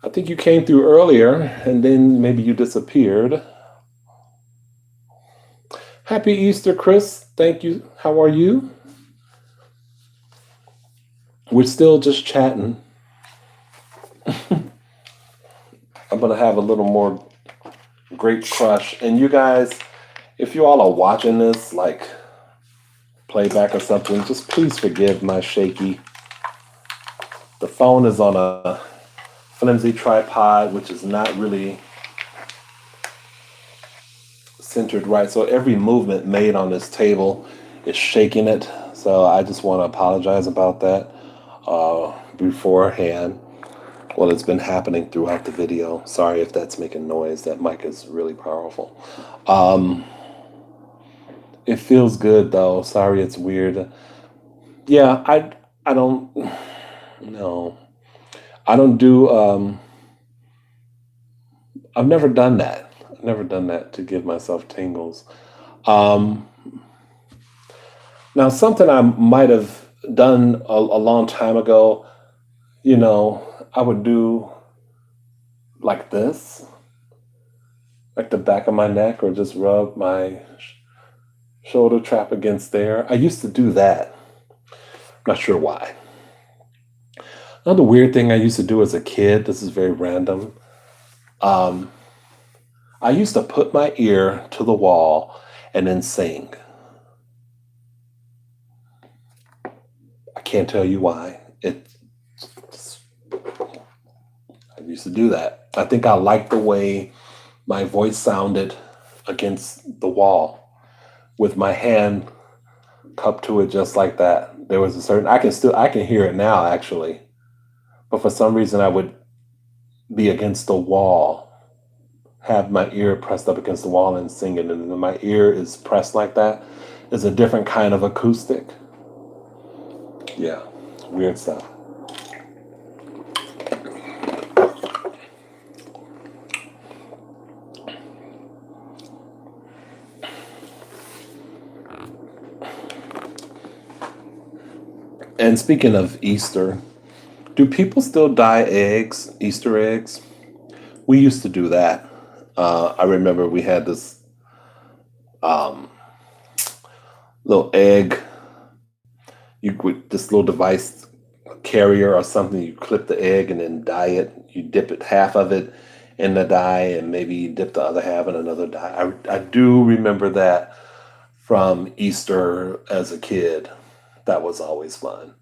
I think you came through earlier and then maybe you disappeared. Happy Easter, Chris. Thank you. How are you? We're still just chatting. I'm going to have a little more grape crush. And you guys, if you all are watching this, like playback or something, just please forgive my shaky. The phone is on a flimsy tripod, which is not really centered right. So every movement made on this table is shaking it. So I just want to apologize about that beforehand. Well, it's been happening throughout the video. Sorry if that's making noise. That mic is really powerful. It feels good though. Sorry, it's weird. Yeah, I don't no. I don't do I've never done that. I've never done that to give myself tingles. Um Now something I might have done a long time ago, I would do like this, like the back of my neck, or just rub my shoulder trap against there. I used to do that. Not sure why. Another weird thing I used to do as a kid, this is very random. Um, I used to put my ear to the wall and then sing. I can't tell you why. I used to do that. I think I liked the way my voice sounded against the wall with my hand cupped to it just like that. There was a certain I can hear it now actually. But for some reason I would be against the wall, have my ear pressed up against the wall and sing it, and then my ear is pressed like that. It's a different kind of acoustic. Yeah, weird stuff. And speaking of Easter, do people still dye eggs, Easter eggs? We used to do that. I remember we had this um, little egg, this little device carrier or something. You clip the egg and then dye it. You dip it, half of it in the dye, and maybe you dip the other half in another dye. I do remember that from Easter as a kid. That was always fun.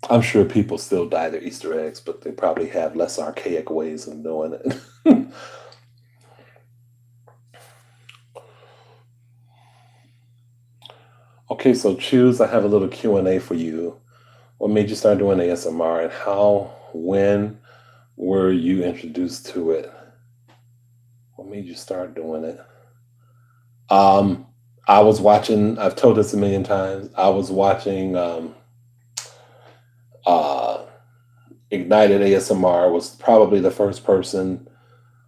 I'm sure people still dye their Easter eggs, but they probably have less archaic ways of doing it. Okay, so choose. I have a little Q&A for you. What made you start doing ASMR, and when were you introduced to it? What made you start doing it? I was watching, I've told this a million times, I was watching uh, Ignited ASMR was probably the first person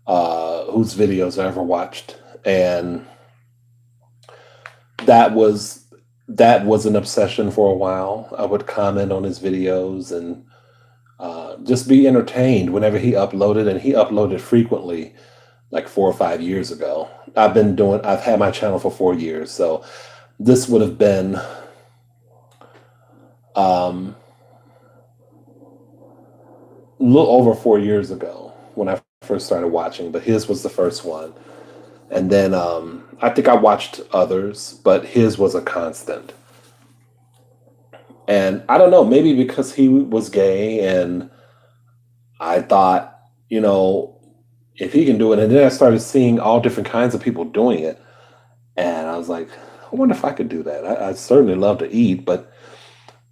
whose videos I ever watched. And that was an obsession for a while. I would comment on his videos and just be entertained whenever he uploaded, and he uploaded frequently, like 4 or 5 years ago. I've had my channel for 4 years, so this would have been um, a little over 4 years ago when I first started watching, but his was the first one. And then I think I watched others, but his was a constant. And I don't know, maybe because he was gay and I thought, you know, if he can do it. And then I started seeing all different kinds of people doing it. And I was like, I wonder if I could do that. I certainly love to eat, but,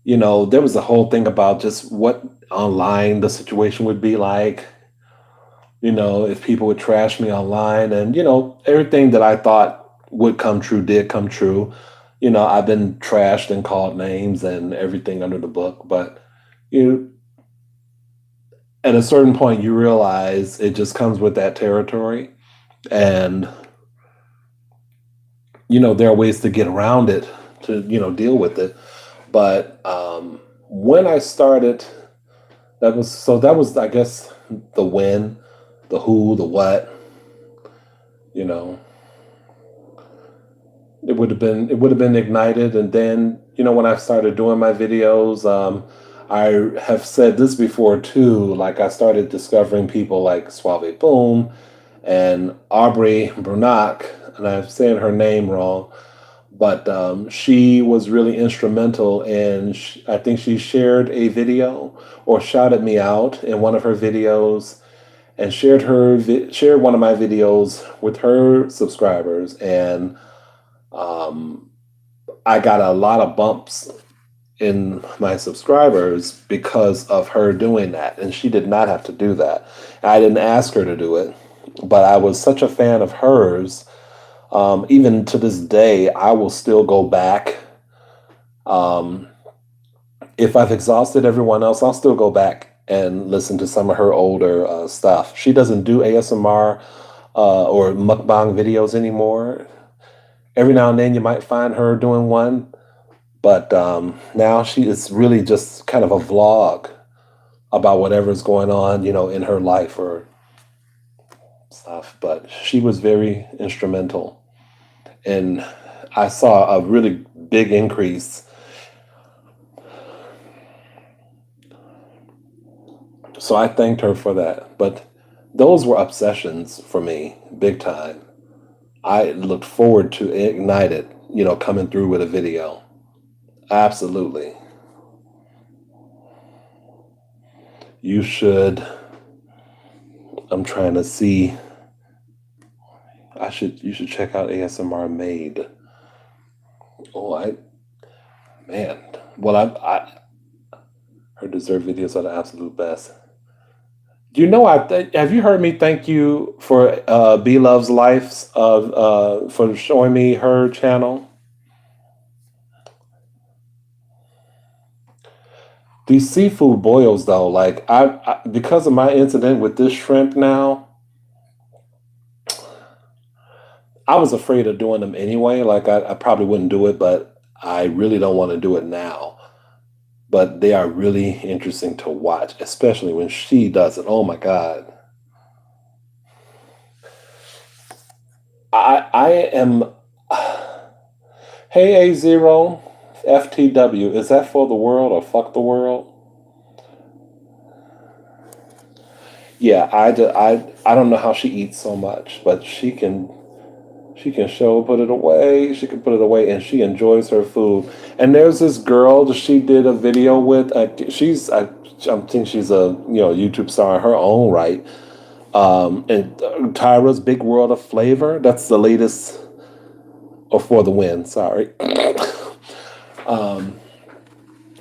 there was a whole thing about just what online the situation would be like, if people would trash me online. And, everything that I thought would come true did come true. I've been trashed and called names and everything under the book, but you at a certain point you realize it just comes with that territory. And there are ways to get around it, to deal with it. But when I started, that was I guess the when, the who, the what. you know it would have been ignited. And then when I started doing my videos, I have said this before too, like I started discovering people like Suave Boom and Aubrey Brunac, and I'm saying her name wrong, but she was really instrumental. And I think she shared a video or shouted me out in one of her videos, and shared one of my videos with her subscribers. And I got a lot of bumps in my subscribers because of her doing that, and she did not have to do that. I didn't ask her to do it, but I was such a fan of hers. Even to this day, I will still go back. Um, if I've exhausted everyone else, I'll still go back and listen to some of her older stuff. She doesn't do ASMR or mukbang videos anymore. Every now and then you might find her doing one, but now she is really just kind of a vlog about whatever's going on, in her life or stuff. But she was very instrumental, and I saw a really big increase. So I thanked her for that. But those were obsessions for me, big time. I looked forward to Ignite It, coming through with a video. Absolutely. You should. I'm trying to see. You should check out ASMR Made. Oh, man. Well, her dessert videos are the absolute best. Have you heard me thank you for B Loves Life for showing me her channel? These seafood boils, though, like because of my incident with this shrimp now, I was afraid of doing them anyway. Like I probably wouldn't do it, but I really don't want to do it now. But they are really interesting to watch, especially when she does it. Oh my God. I am. Hey, A0 FTW. Is that for the world or fuck the world? Yeah, I don't know how she eats so much, but she can put it away. She can put it away, and she enjoys her food. And there's this girl that she did a video with. I think she's a YouTube star in her own right. And Tyra's Big World of Flavor. That's the latest, or For the Win. Sorry. um,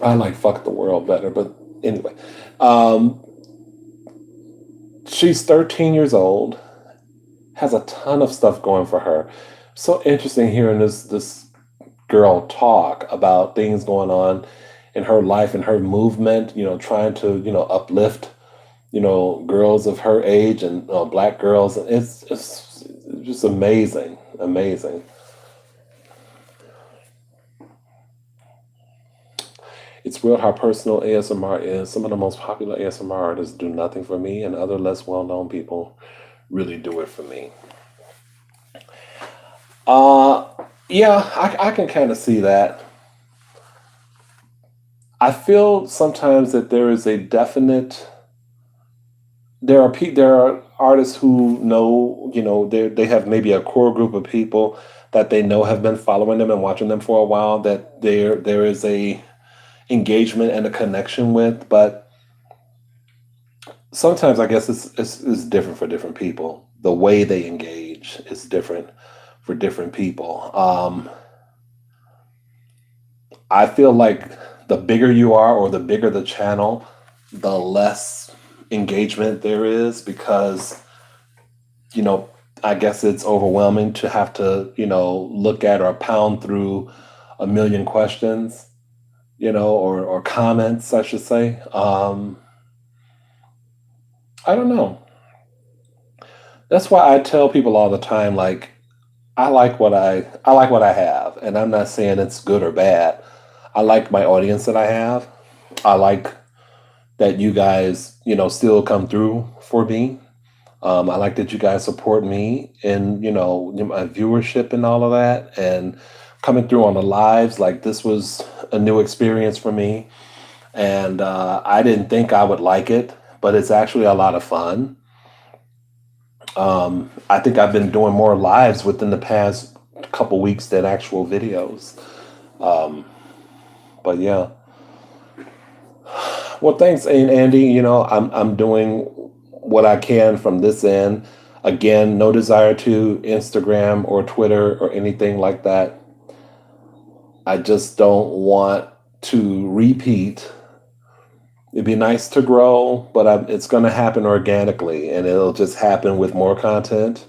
I like Fuck the World better, but anyway, um, she's 13 years old. Has a ton of stuff going for her. So interesting hearing this girl talk about things going on in her life and her movement, trying to, uplift, girls of her age and black girls. It's just amazing, amazing. It's weird how personal ASMR is. Some of the most popular ASMR artists do nothing for me, and other less well-known people really do it for me. Uh, yeah, I can kind of see that. I feel sometimes that there is a definite there are artists who know, they have maybe a core group of people that they know have been following them and watching them for a while, that there is a engagement and a connection with. But sometimes I guess it's different for different people. The way they engage is different for different people. I feel like the bigger you are, or the bigger the channel, the less engagement there is, because you know, I guess it's overwhelming to have to, look at or pound through a million questions, or comments, I should say. I don't know. That's why I tell people all the time, like, I like what I have, and I'm not saying it's good or bad. I like my audience that I have. I like that you guys, still come through for me. I like that you guys support me and, my viewership and all of that, and coming through on the lives. Like, this was a new experience for me, and I didn't think I would like it, but it's actually a lot of fun. I think I've been doing more lives within the past couple weeks than actual videos. Um, but yeah, well, thanks, Andy. I'm doing what I can from this end. Again, no desire to Instagram or Twitter or anything like that. I just don't want to repeat. It'd be nice to grow, but it's going to happen organically, and it'll just happen with more content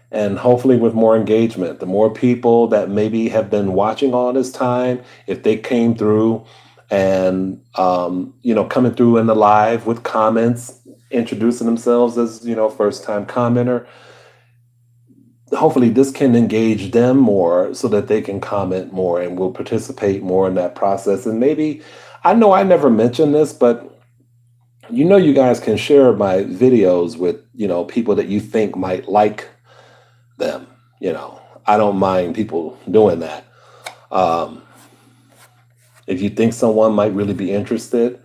and hopefully with more engagement. The more people that maybe have been watching all this time, if they came through and, coming through in the live with comments, introducing themselves as, first time commenter, hopefully this can engage them more so that they can comment more and will participate more in that process. And maybe, I know I never mentioned this, but you guys can share my videos with, people that you think might like them. I don't mind people doing that. Um, if you think someone might really be interested,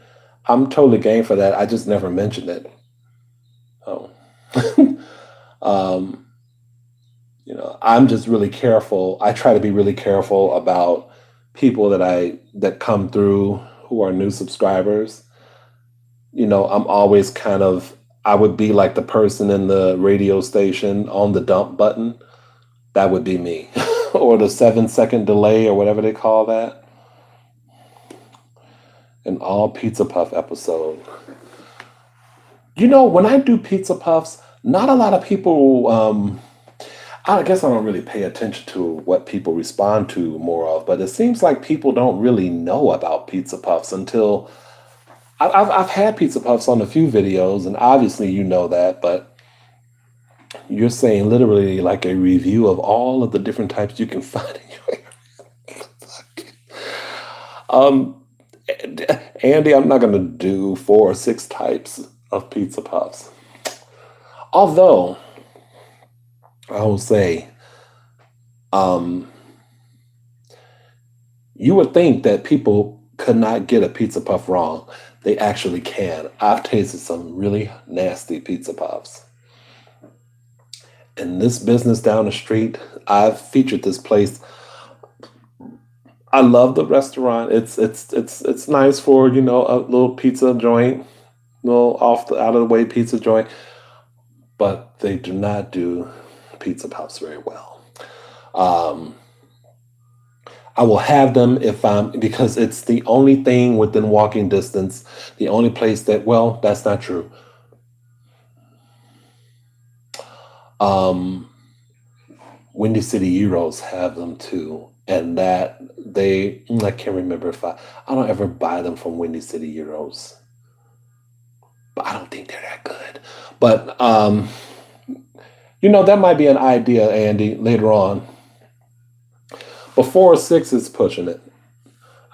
I'm totally game for that. I just never mentioned it. Oh. um, I'm just really careful. I try to be really careful about people that come through who are new subscribers. I'm always I would be like the person in the radio station on the dump button. That would be me. Or the 7-second delay, or whatever they call that. An all pizza puff episode. When I do pizza puffs, not a lot of people, I guess I don't really pay attention to what people respond to more of, but it seems like people don't really know about pizza puffs until I've had pizza puffs on a few videos, and obviously you know that, but you're saying literally like a review of all of the different types you can find in your um Andy, I'm not gonna do 4 or 6 types of pizza puffs. Although I will say, um, you would think that people could not get a pizza puff wrong. They actually can. I've tasted some really nasty pizza puffs. In this business down the street, I've featured this place. I love the restaurant. It's nice for, a little pizza joint, little out of the way pizza joint, but they do not do pizza puffs very well. Um, I will have them because it's the only thing within walking distance, the only place well, that's not true. Um, Windy City Euros have them too. And I can't remember I don't ever buy them from Windy City Euros, but I don't think they're that good. But, that might be an idea, Andy, later on. Before 6 is pushing it.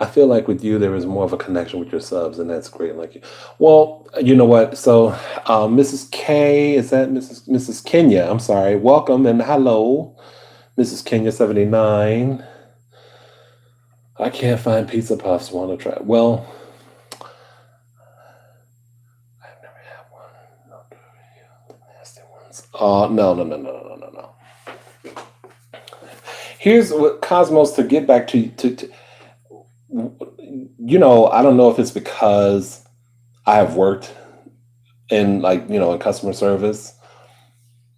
I feel like with you, there is more of a connection with your subs, and that's great. Like, well, you know what? So, Mrs. K, is that Mrs. Kenya? I'm sorry. Welcome and hello, Mrs. Kenya 79. I can't find pizza puffs. Want to try? Well, I've never had one. No, no, no, no, no, no, no. Here's what Cosmos to get back to I don't know if it's because I have worked in in customer service,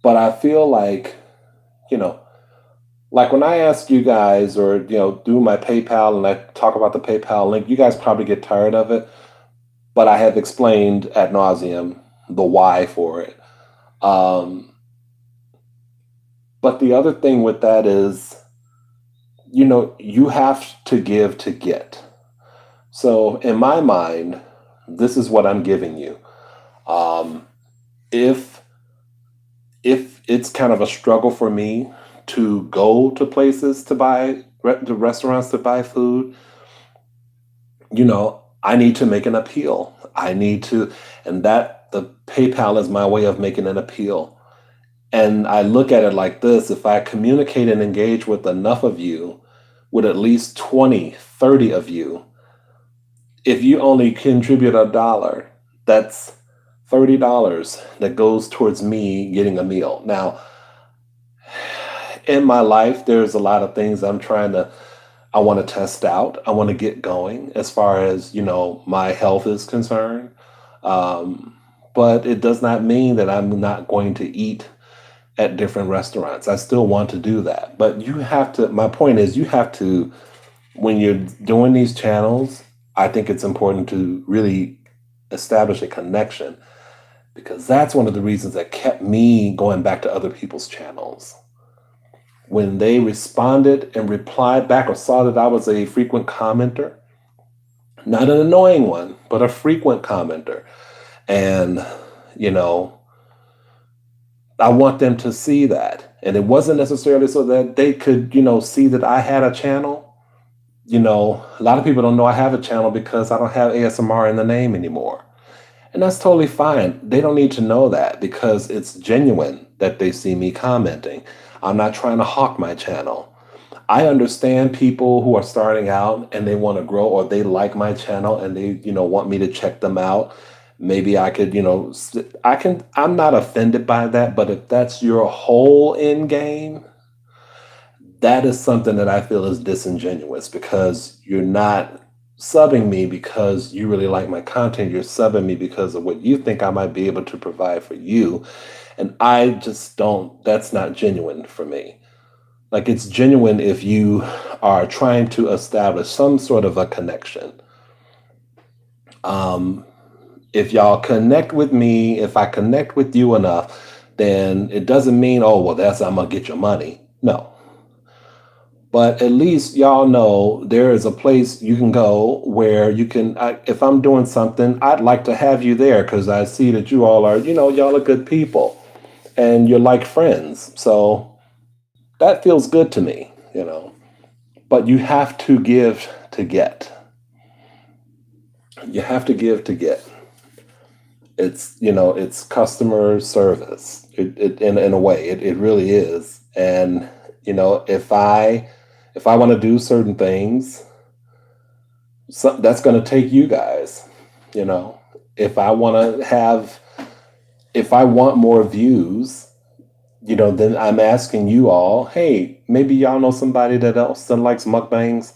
but I feel you know, like when I ask you guys or do my PayPal and I talk about the PayPal link, you guys probably get tired of it, but I have explained ad nauseum the why for it. Um, but the other thing with that is, you have to give to get. So in my mind, this is what I'm giving you. Um, if if it's kind of a struggle for me to go to places to buy the restaurants to buy food, I need to make an appeal. I need to, and that the PayPal is my way of making an appeal. And I look at it like this: if I communicate and engage with enough of you, with at least 20, 30 of you, if you only contribute $1, that's $30 that goes towards me getting a meal. Now, in my life, there's a lot of things I want to test out. I want to get going as far as, my health is concerned. Um, but it does not mean that I'm not going to eat at different restaurants. I still want to do that. But my point is, you have to, when you're doing these channels, I think it's important to really establish a connection, because that's one of the reasons that kept me going back to other people's channels. When they responded and replied back or saw that I was a frequent commenter, not an annoying one, but a frequent commenter. And, you know, I want them to see that. And it wasn't necessarily so that they could, see that I had a channel. A lot of people don't know I have a channel because I don't have ASMR in the name anymore. And that's totally fine. They don't need to know that because it's genuine that they see me commenting. I'm not trying to hawk my channel. I understand people who are starting out and they want to grow, or they like my channel and they, want me to check them out. Maybe I could, I'm not offended by that, but if that's your whole end game, that is something that I feel is disingenuous, because you're not subbing me because you really like my content. You're subbing me because of what you think I might be able to provide for you. And I just don't, that's not genuine for me. Like, it's genuine if you are trying to establish some sort of a connection. Um, if y'all connect with me, if I connect with you enough, then it doesn't mean, oh, well, I'm going to get your money. No. But at least y'all know there is a place you can go where you can, if I'm doing something, I'd like to have you there because I see that you all are, y'all are good people and you're like friends. So that feels good to me. But you have to give to get. You have to give to get. It's customer service. In a way, it really is. And, if I want to do certain things, that's going to take you guys. You know, if I want to have, if I want more views, then I'm asking you all, hey, maybe y'all know somebody that likes mukbangs.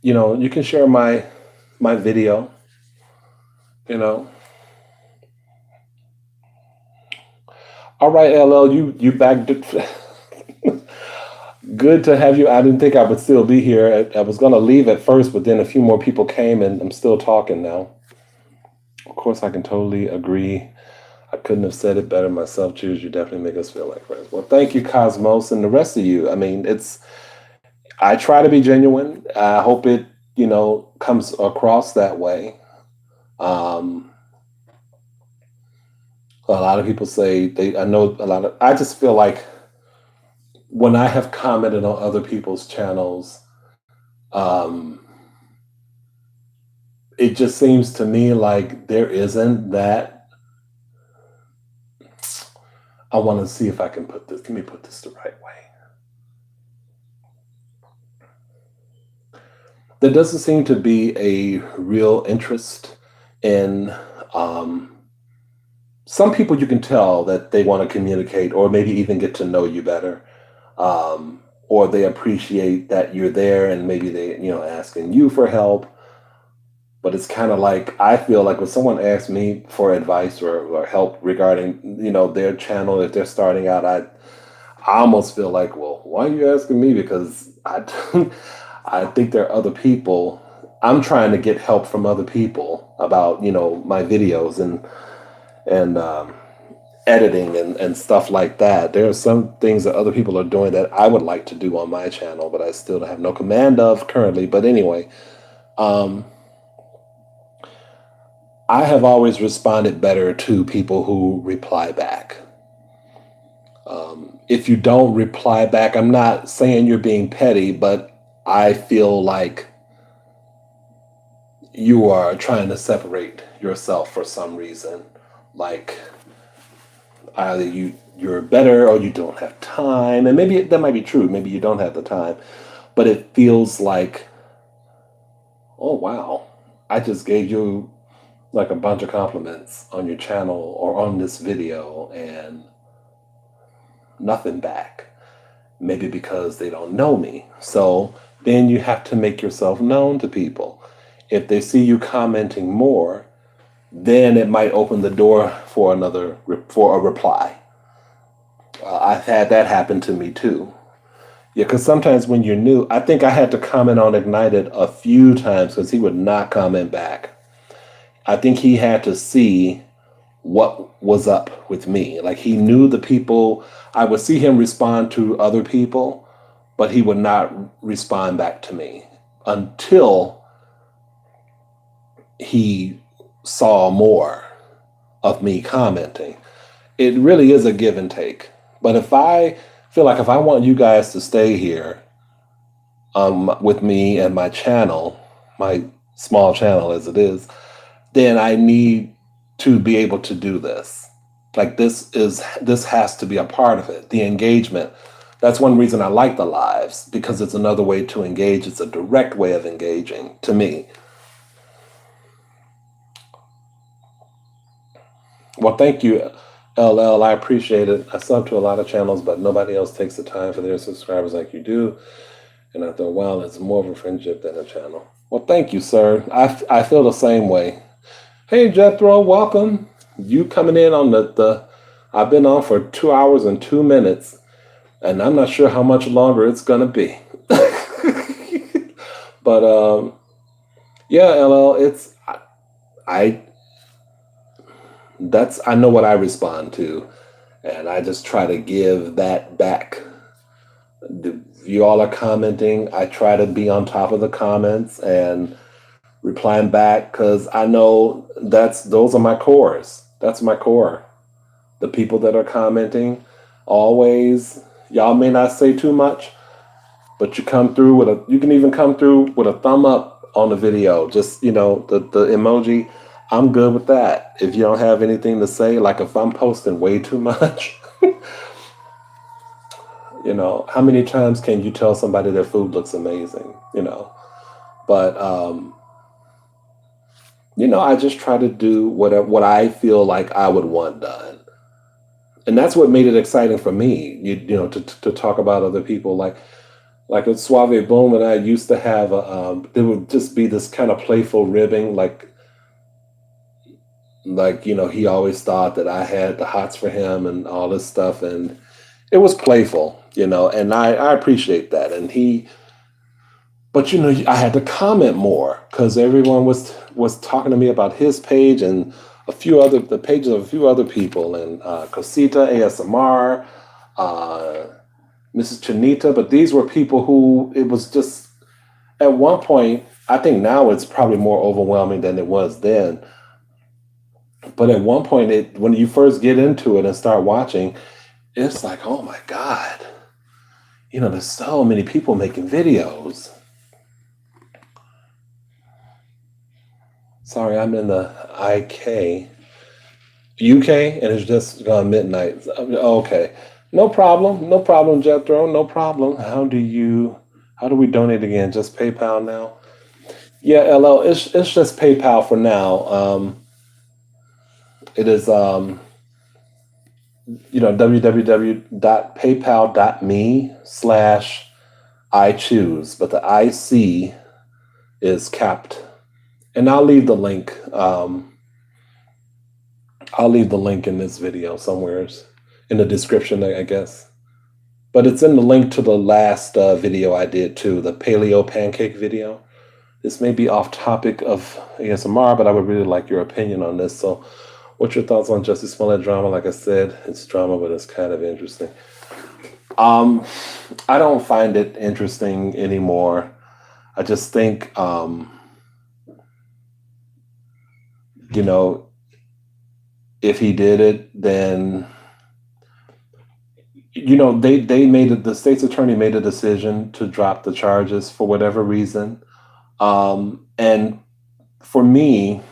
You can share my video. You know. All right, LL, you back. Good to have you. I didn't think I would still be here. I was going to leave at first, but then a few more people came and I'm still talking now. Of course, I can totally agree. I couldn't have said it better myself. Choose, you definitely make us feel like friends. Well, thank you, Cosmos, and the rest of you. I mean, I try to be genuine. I hope it, comes across that way. Um, a lot of people say I know I just feel like when I have commented on other people's channels, um, it just seems to me like there isn't that. I want to see if I can let me put this the right way. There doesn't seem to be a real interest in some people you can tell that they want to communicate or maybe even get to know you better. Or they appreciate that you're there and maybe they, asking you for help. But it's kind of like, I feel like when someone asks me for advice or help regarding, their channel, if they're starting out, I almost feel like, well, why are you asking me? Because I think there are other people. I'm trying to get help from other people about, my videos and editing and stuff like that. There are some things that other people are doing that I would like to do on my channel, but I still have no command of currently. But anyway, um, I have always responded better to people who reply back. If you don't reply back, I'm not saying you're being petty, but I feel like you are trying to separate yourself for some reason. Like either you're better or you don't have time. And maybe that might be true. Maybe you don't have the time. But it feels like, oh wow, I just gave you like a bunch of compliments on your channel or on this video and nothing back. Maybe because they don't know me. So then you have to make yourself known to people. If they see you commenting more, then it might open the door for a reply. I've had that happen to me too. Yeah, because sometimes when you're new, I think I had to comment on Ignited a few times because he would not comment back. I think he had to see what was up with me. Like he knew the people, I would see him respond to other people, but he would not respond back to me until he saw more of me commenting. It really is a give and take. But if I feel like if I want you guys to stay here with me and my channel, my small channel as it is, then I need to be able to do this. Like this has to be a part of it. The engagement. That's one reason I like the lives, because it's another way to engage. It's a direct way of engaging to me. Well, thank you, LL. I appreciate it. I sub to a lot of channels, but nobody else takes the time for their subscribers like you do. And after a while, it's more of a friendship than a channel. Well, thank you, sir. I feel the same way. Hey, Jethro, welcome. You coming in on the I've been on for 2 hours and 2 minutes, and I'm not sure how much longer it's going to be. But, yeah, LL, I know what I respond to, and I just try to give that back. If you all are commenting, I try to be on top of the comments and replying back, because I know those are my cores. That's my core. The people that are commenting, always, y'all may not say too much, but you can even come through with a thumb up on the video. Just, the emoji. I'm good with that. If you don't have anything to say, like if I'm posting way too much, how many times can you tell somebody their food looks amazing, But, I just try to do what I feel like I would want done. And that's what made it exciting for me, to talk about other people. Like with Suave Boom and I used to have, there would just be this kind of playful ribbing, he always thought that I had the hots for him and all this stuff. And it was playful, and I appreciate that. But I had to comment more because everyone was talking to me about his page and the pages of a few other people, and Cosita ASMR, Mrs. Chanita. But these were people who it was just at one point. I think now it's probably more overwhelming than it was then. But at one point, when you first get into it and start watching, it's like, oh my God, there's so many people making videos. Sorry, I'm in the UK, and it's just gone midnight. Okay, no problem, Jethro, no problem. How do we donate again? Just PayPal now? Yeah, LL, it's just PayPal for now. It is www.paypal.me/I choose, but the IC is capped. And I'll leave the link. I'll leave the link in this video somewhere in the description, I guess. But it's in the link to the last video I did too, the paleo pancake video. This may be off topic of ASMR, but I would really like your opinion on this. So what's your thoughts on Jussie Smollett drama? Like I said, it's drama, but it's kind of interesting. I don't find it interesting anymore. I just think, if he did it, then, the state's attorney made a decision to drop the charges for whatever reason. And for me,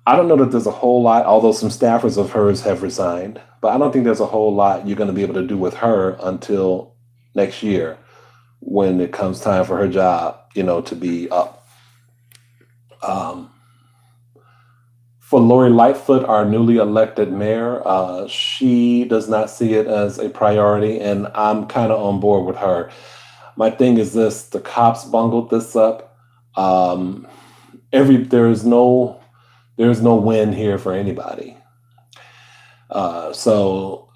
I don't know that there's a whole lot, although some staffers of hers have resigned, but I don't think there's a whole lot you're going to be able to do with her until next year when it comes time for her job, to be up. For Lori Lightfoot, our newly elected mayor, she does not see it as a priority, and I'm kind of on board with her. My thing is this: the cops bungled this up. There's no win here for anybody. So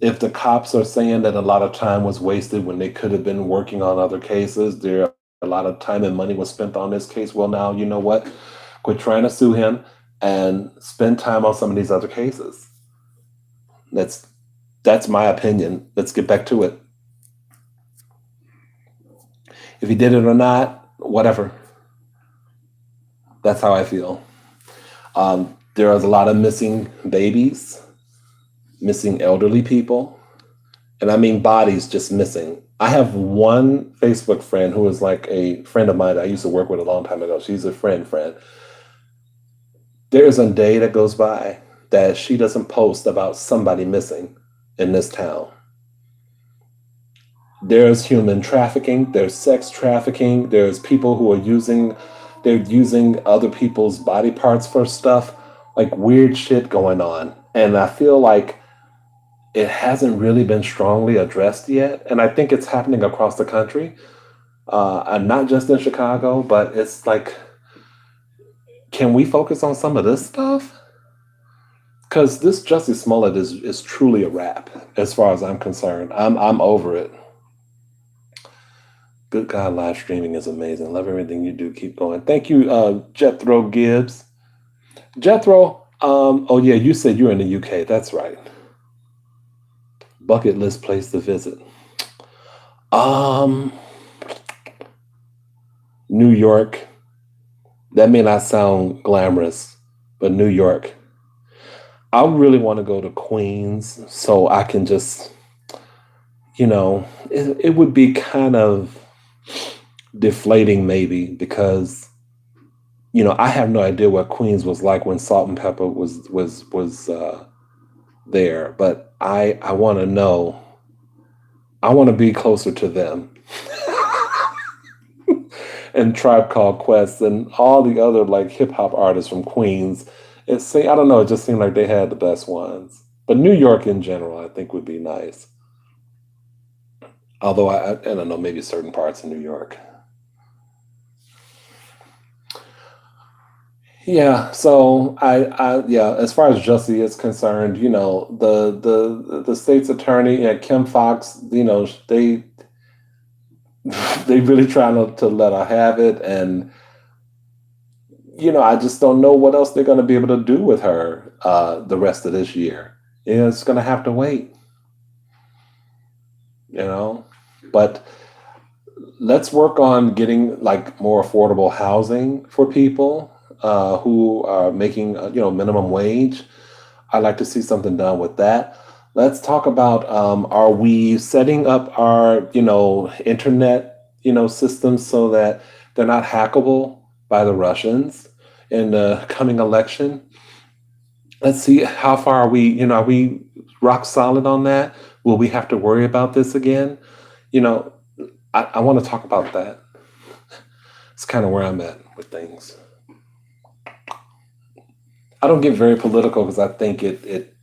if the cops are saying that a lot of time was wasted when they could have been working on other cases, a lot of time and money was spent on this case. Well, now you know what? Quit trying to sue him and spend time on some of these other cases. That's my opinion. Let's get back to it. If he did it or not, whatever. That's how I feel. There is a lot of missing babies, missing elderly people, and I mean bodies just missing. I have one Facebook friend who is like a friend of mine that I used to work with a long time ago. She's a friend. There isn't a day that goes by that she doesn't post about somebody missing in this town. There's human trafficking, there's sex trafficking, there's people who are using other people's body parts for stuff, like weird shit going on. And I feel like it hasn't really been strongly addressed yet. And I think it's happening across the country, and not just in Chicago, but it's like, can we focus on some of this stuff? Because this Jussie Smollett is truly a wrap, as far as I'm concerned. I'm over it. Good God, live streaming is amazing. Love everything you do. Keep going. Thank you, Jethro Gibbs. Jethro, oh yeah, you said you're in the UK. That's right. Bucket list place to visit. New York. That may not sound glamorous, but New York. I really want to go to Queens so I can just, it would be kind of deflating maybe because, I have no idea what Queens was like when Salt and Pepper was there, but I want to know. I want to be closer to them. And Tribe Called Quest and all the other like hip hop artists from Queens. I don't know, it just seemed like they had the best ones. But New York in general, I think would be nice. Although I don't know, maybe certain parts of New York. Yeah, so as far as Jussie is concerned, the state's attorney and Kim Fox, they really trying to let her have it, and I just don't know what else they're going to be able to do with her the rest of this year. It's going to have to wait, but let's work on getting like more affordable housing for people who are making minimum wage. I'd like to see something done with that. Let's talk about are we setting up our internet systems so that they're not hackable by the Russians in the coming election? Let's see how far are we rock solid on that? Will we have to worry about this again? I want to talk about that. It's kind of where I'm at with things. I don't get very political because I think it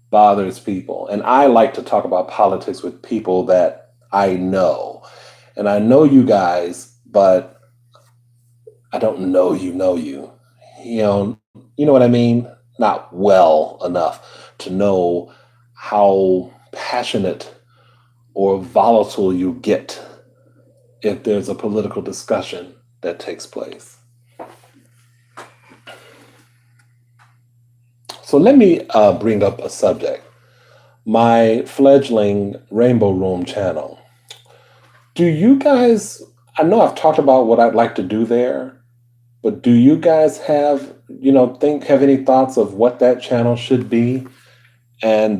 bothers people. And I like to talk about politics with people that I know. And I know you guys, but I don't know you. You know what I mean? Not well enough to know how passionate or volatile you get if there's a political discussion that takes place. So let me bring up a subject. My fledgling Rainbow Room channel. Do you guys, I know I've talked about what I'd like to do there, but do you guys have any thoughts of what that channel should be? And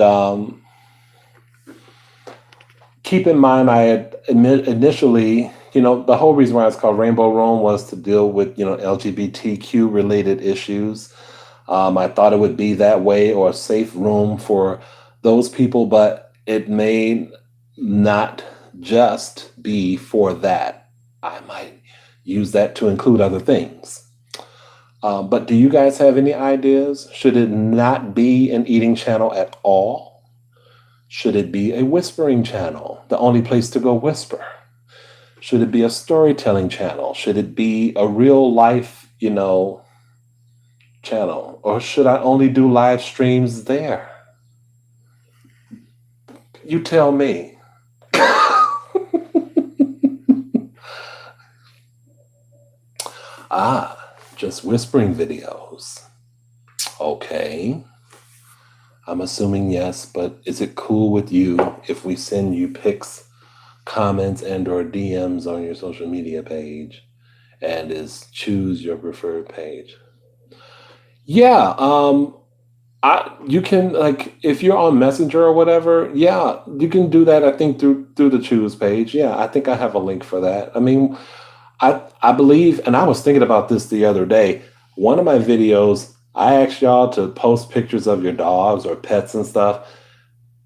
keep in mind, I had initially, the whole reason why it's called Rainbow Room was to deal with, LGBTQ related issues. I thought it would be that way, or a safe room for those people, but it may not just be for that. I might use that to include other things. But do you guys have any ideas? Should it not be an eating channel at all? Should it be a whispering channel, the only place to go whisper? Should it be a storytelling channel? Should it be a real life, channel? Or should I only do live streams there? You tell me. Just whispering videos. Okay. I'm assuming yes, but is it cool with you if we send you pics, comments, and or DMs on your social media page, and is choose your preferred page? Yeah, you can, like, if you're on Messenger or whatever, yeah, you can do that. I think through the choose page. Yeah, I think I have a link for that. I mean, I believe, and I was thinking about this the other day. One of my videos, I asked y'all to post pictures of your dogs or pets and stuff.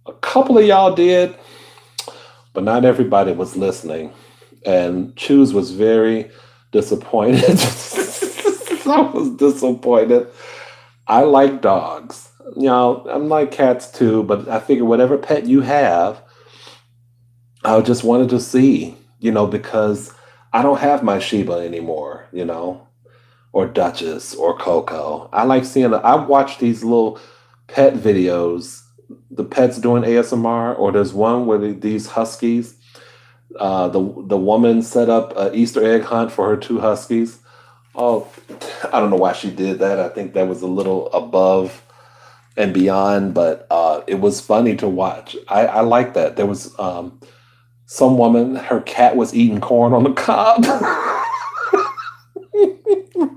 A couple of y'all did, but not everybody was listening. And Choose was very disappointed. I was disappointed. I like dogs. I'm like cats too, but I figure whatever pet you have, I just wanted to see, because I don't have my Shiba anymore, or Duchess or Coco. I like seeing, I watch these little pet videos, the pets doing ASMR, or there's one where these huskies, the woman set up an Easter egg hunt for her two huskies. Oh, I don't know why she did that. I think that was a little above and beyond, but it was funny to watch. I like that. There was some woman, her cat was eating corn on the cob.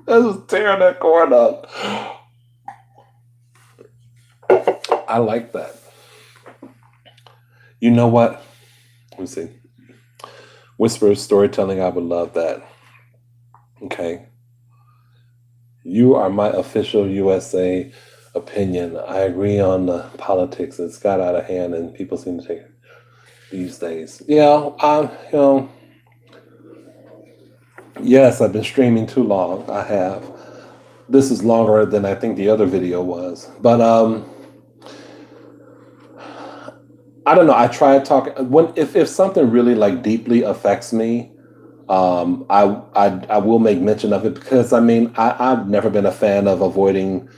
I was tearing that corn up. I like that. You know what? Let me see. Whisper storytelling, I would love that. Okay. You are my official USA opinion. I agree on the politics. It's got out of hand and people seem to take it these days. Yeah, yes, I've been streaming too long. I have. This is longer than I think the other video was. But I don't know. I try talking if something really like deeply affects me, I will make mention of it because I've never been a fan of avoiding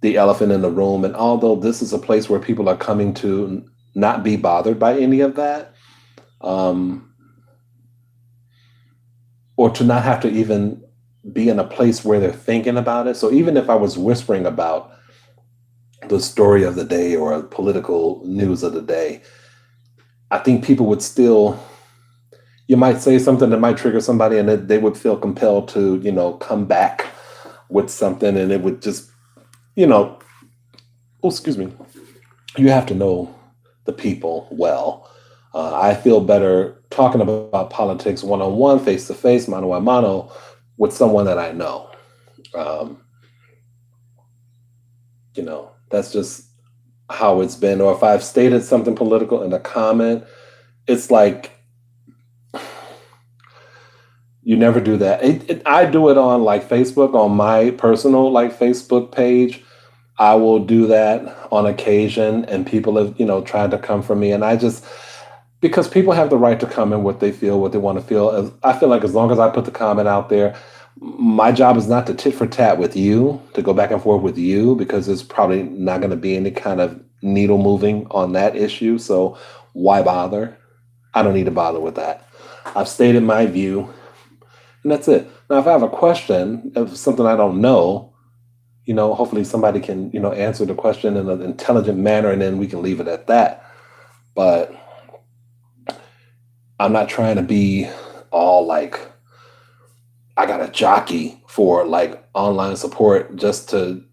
the elephant in the room. And although this is a place where people are coming to not be bothered by any of that, or to not have to even be in a place where they're thinking about it. So even if I was whispering about the story of the day or political news of the day, I think people would still, you might say something that might trigger somebody and they would feel compelled to, come back with something, and it would just, oh, excuse me. You have to know the people well. I feel better talking about politics one-on-one, face-to-face, mano a mano, with someone that I know. That's just how it's been. Or if I've stated something political in a comment, it's like You never do that. I do it on like Facebook, on my personal like Facebook page. I will do that on occasion, and people have, tried to come for me, and I just because people have the right to comment what they feel, what they want to feel. I feel like as long as I put the comment out there, my job is not to tit for tat with you, to go back and forth with you, because there's probably not going to be any kind of needle moving on that issue. So why bother? I don't need to bother with that. I've stated my view, and that's it. Now, if I have a question of something I don't know, hopefully somebody can, answer the question in an intelligent manner, and then we can leave it at that. But I'm not trying to be all like, I got a jockey for like online support just to,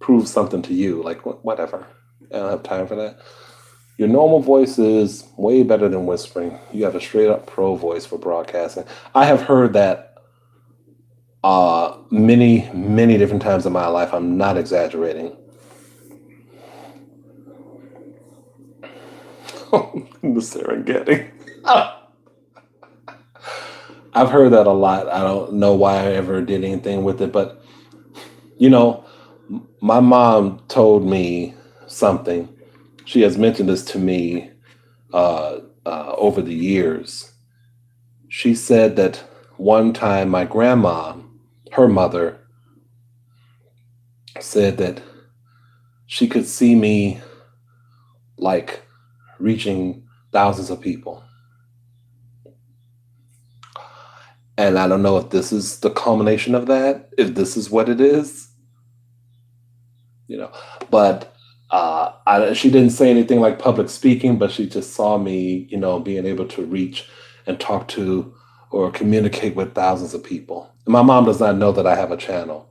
prove something to you. Like, whatever. I don't have time for that. Your normal voice is way better than whispering. You have a straight up pro voice for broadcasting. I have heard that many, many different times in my life. I'm not exaggerating. The Serengeti. I've heard that a lot. I don't know why I ever did anything with it, but my mom told me something. She has mentioned this to me over the years. She said that one time my grandma, her mother, said that she could see me like reaching thousands of people. And I don't know if this is the culmination of that, if this is what it is, but she didn't say anything like public speaking, but she just saw me, being able to reach and talk to or communicate with thousands of people. And my mom does not know that I have a channel.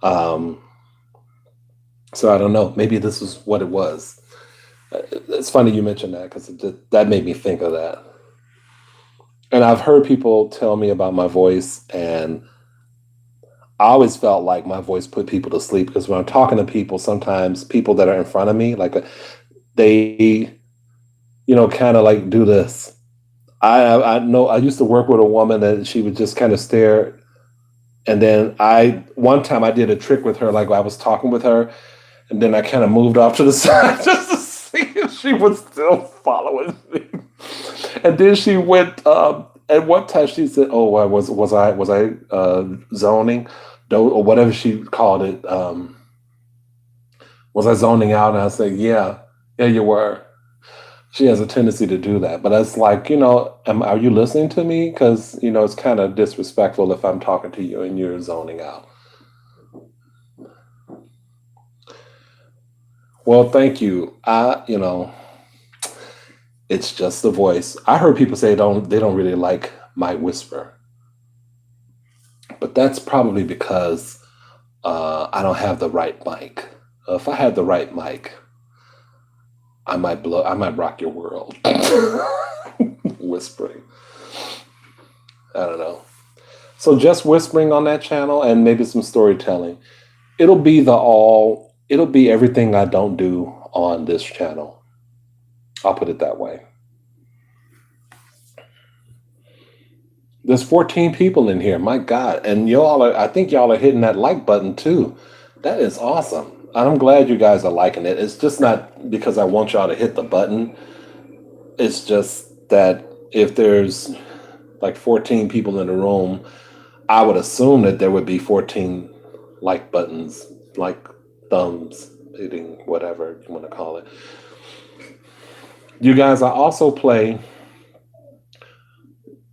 So I don't know. Maybe this is what it was. It's funny you mentioned that, because that made me think of that. And I've heard people tell me about my voice, and I always felt like my voice put people to sleep, because when I'm talking to people, sometimes people that are in front of me, like they, kind of like do this. I know I used to work with a woman that she would just kind of stare. And then one time I did a trick with her, like I was talking with her, and then I kind of moved off to the side just to see if she was still following me. And then she went, at one time she said, "Oh, was I zoning, or whatever she called it? Was I zoning out?" And I said, "Yeah, you were." She has a tendency to do that, but it's like, are you listening to me? Because it's kind of disrespectful if I'm talking to you and you're zoning out. Well, thank you. It's just the voice. I heard people say they don't really like my whisper, but that's probably because I don't have the right mic. If I had the right mic, I might rock your world. Whispering. I don't know. So just whispering on that channel, and maybe some storytelling. It'll be everything I don't do on this channel. I'll put it that way. There's 14 people in here. My God. And I think y'all are hitting that like button too. That is awesome. I'm glad you guys are liking it. It's just not because I want y'all to hit the button. It's just that if there's like 14 people in the room, I would assume that there would be 14 like buttons, like thumbs, hitting, whatever you want to call it. You guys, I also play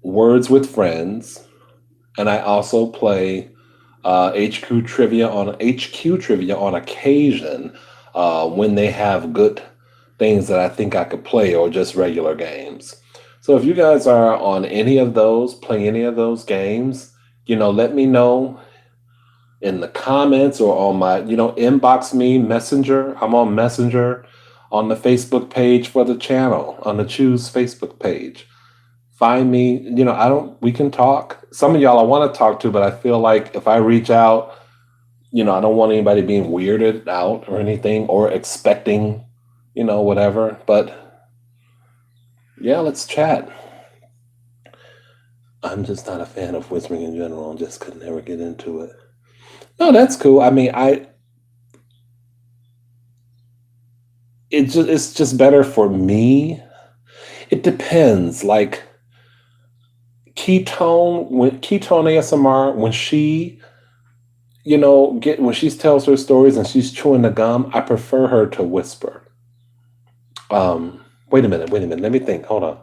Words with Friends, and I also play HQ trivia on occasion when they have good things that I think I could play, or just regular games. So if you guys are on any of those, play any of those games, let me know in the comments, or on my, inbox me, Messenger. I'm on Messenger on the Facebook page for the channel, on the Choose Facebook page. Find me, we can talk. Some of y'all I want to talk to, but I feel like if I reach out, I don't want anybody being weirded out or anything, or expecting, whatever. But yeah, let's chat. I'm just not a fan of whispering in general and just could never get into it. No, that's cool. I mean, it's just better for me. It depends. Like Ketone ASMR, when she, when she tells her stories and she's chewing the gum, I prefer her to whisper. Wait a minute. Let me think. Hold on.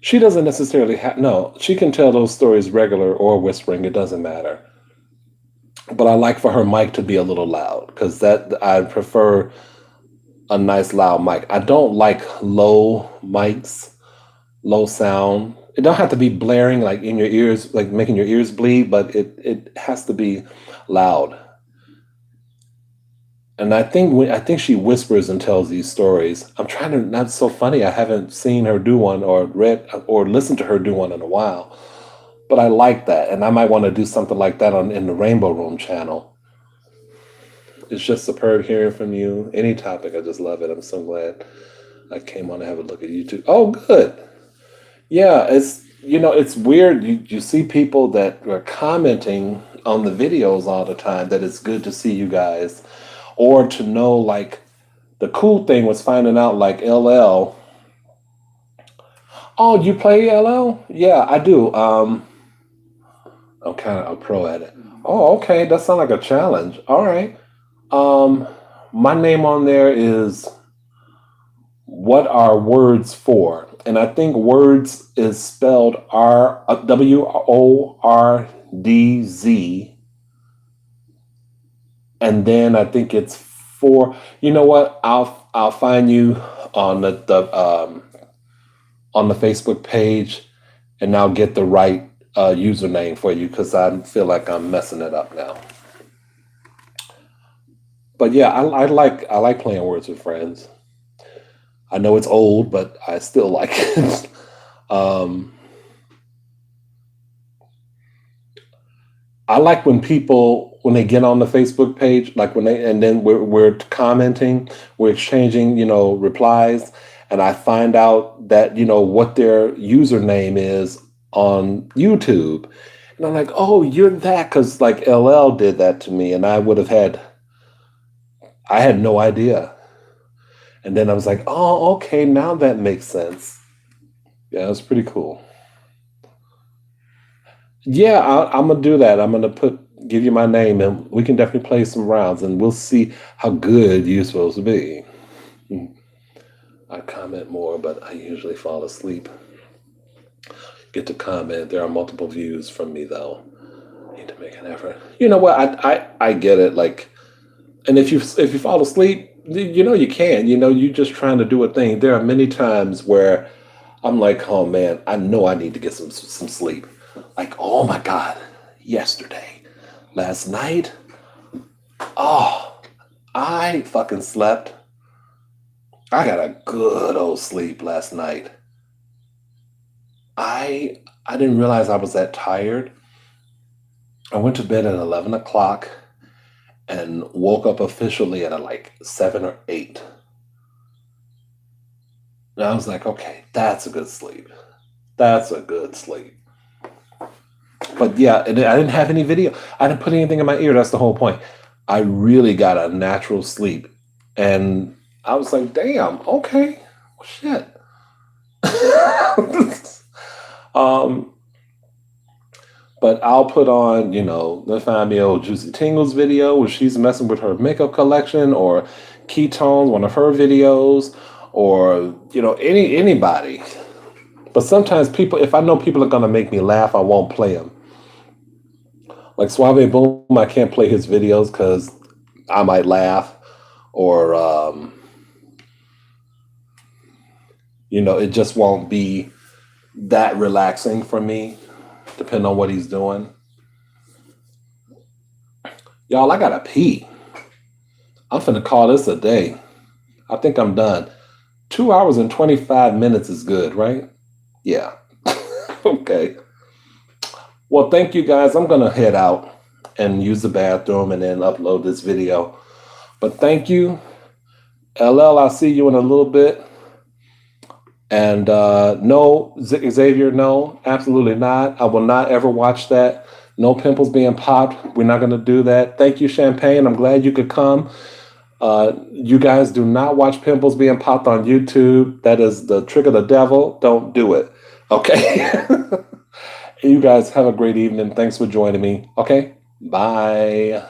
She doesn't necessarily have, no, she can tell those stories regular or whispering. It doesn't matter. But I like for her mic to be a little loud because I prefer a nice loud mic. I don't like low mics, low sound. It don't have to be blaring like in your ears, like making your ears bleed, but it has to be loud. And I think she whispers and tells these stories. I'm trying to. That's so funny. I haven't seen her do one or read or listened to her do one in a while. But I like that, and I might want to do something like that in the Rainbow Room channel. It's just superb hearing from you. Any topic, I just love it. I'm so glad I came on to have a look at YouTube. Oh, good. Yeah, it's weird. You see people that are commenting on the videos all the time. That it's good to see you guys, or to know like the cool thing was finding out like LL. Oh, you play LL? Yeah, I do. I'm kind of a pro at it. Oh, okay. That sounds like a challenge. All right. Um, my name on there is What Are Words For? And I think words is spelled WORDZ. And then I think it's for, you know what? I'll find you on on the Facebook page, and I'll get the right username for you because I feel like I'm messing it up now. But yeah, I like playing words with friends. I know it's old, but I still like it. um, I like when they get on the Facebook page, like and then we're commenting, we're exchanging, replies, and I find out that what their username is on YouTube, and I'm like, oh, you're that, because like LL did that to me, and I had no idea, and then I was like, oh, okay, now that makes sense. Yeah, it's pretty cool. Yeah, I'm gonna do that. I'm gonna give you my name, and we can definitely play some rounds, and we'll see how good you're supposed to be. I comment more, but I usually fall asleep. Get to comment. There are multiple views from me, though. Need to make an effort. You know what? I get it. Like, and if you fall asleep, you can. You're just trying to do a thing. There are many times where I'm like, oh man, I know I need to get some sleep. Like, oh my God, yesterday, last night, oh, I fucking slept. I got a good old sleep last night. I didn't realize I was that tired. I went to bed at 11 o'clock and woke up officially at like 7 or 8. And I was like, okay, that's a good sleep. That's a good sleep. But yeah, I didn't have any video. I didn't put anything in my ear. That's the whole point. I really got a natural sleep. And I was like, damn, okay, well, shit. But I'll put on, the find me old Juicy Tingles video where she's messing with her makeup collection, or Ketones, one of her videos, or, anybody. But sometimes if I know people are going to make me laugh, I won't play them. Like Suave Boom, I can't play his videos because I might laugh, or, it just won't be that relaxing for me, depending on what he's doing. Y'all, I gotta pee. I'm finna call this a day. I think I'm done. 2 hours and 25 minutes is good, right? Yeah. Okay. Well, thank you guys. I'm gonna head out and use the bathroom and then upload this video. But thank you. LL, I'll see you in a little bit. And no, Xavier, no, absolutely not. I will not ever watch that. No pimples being popped. We're not going to do that. Thank you, Champagne. I'm glad you could come. You guys do not watch pimples being popped on YouTube. That is the trick of the devil. Don't do it. Okay. You guys have a great evening. Thanks for joining me. Okay. Bye.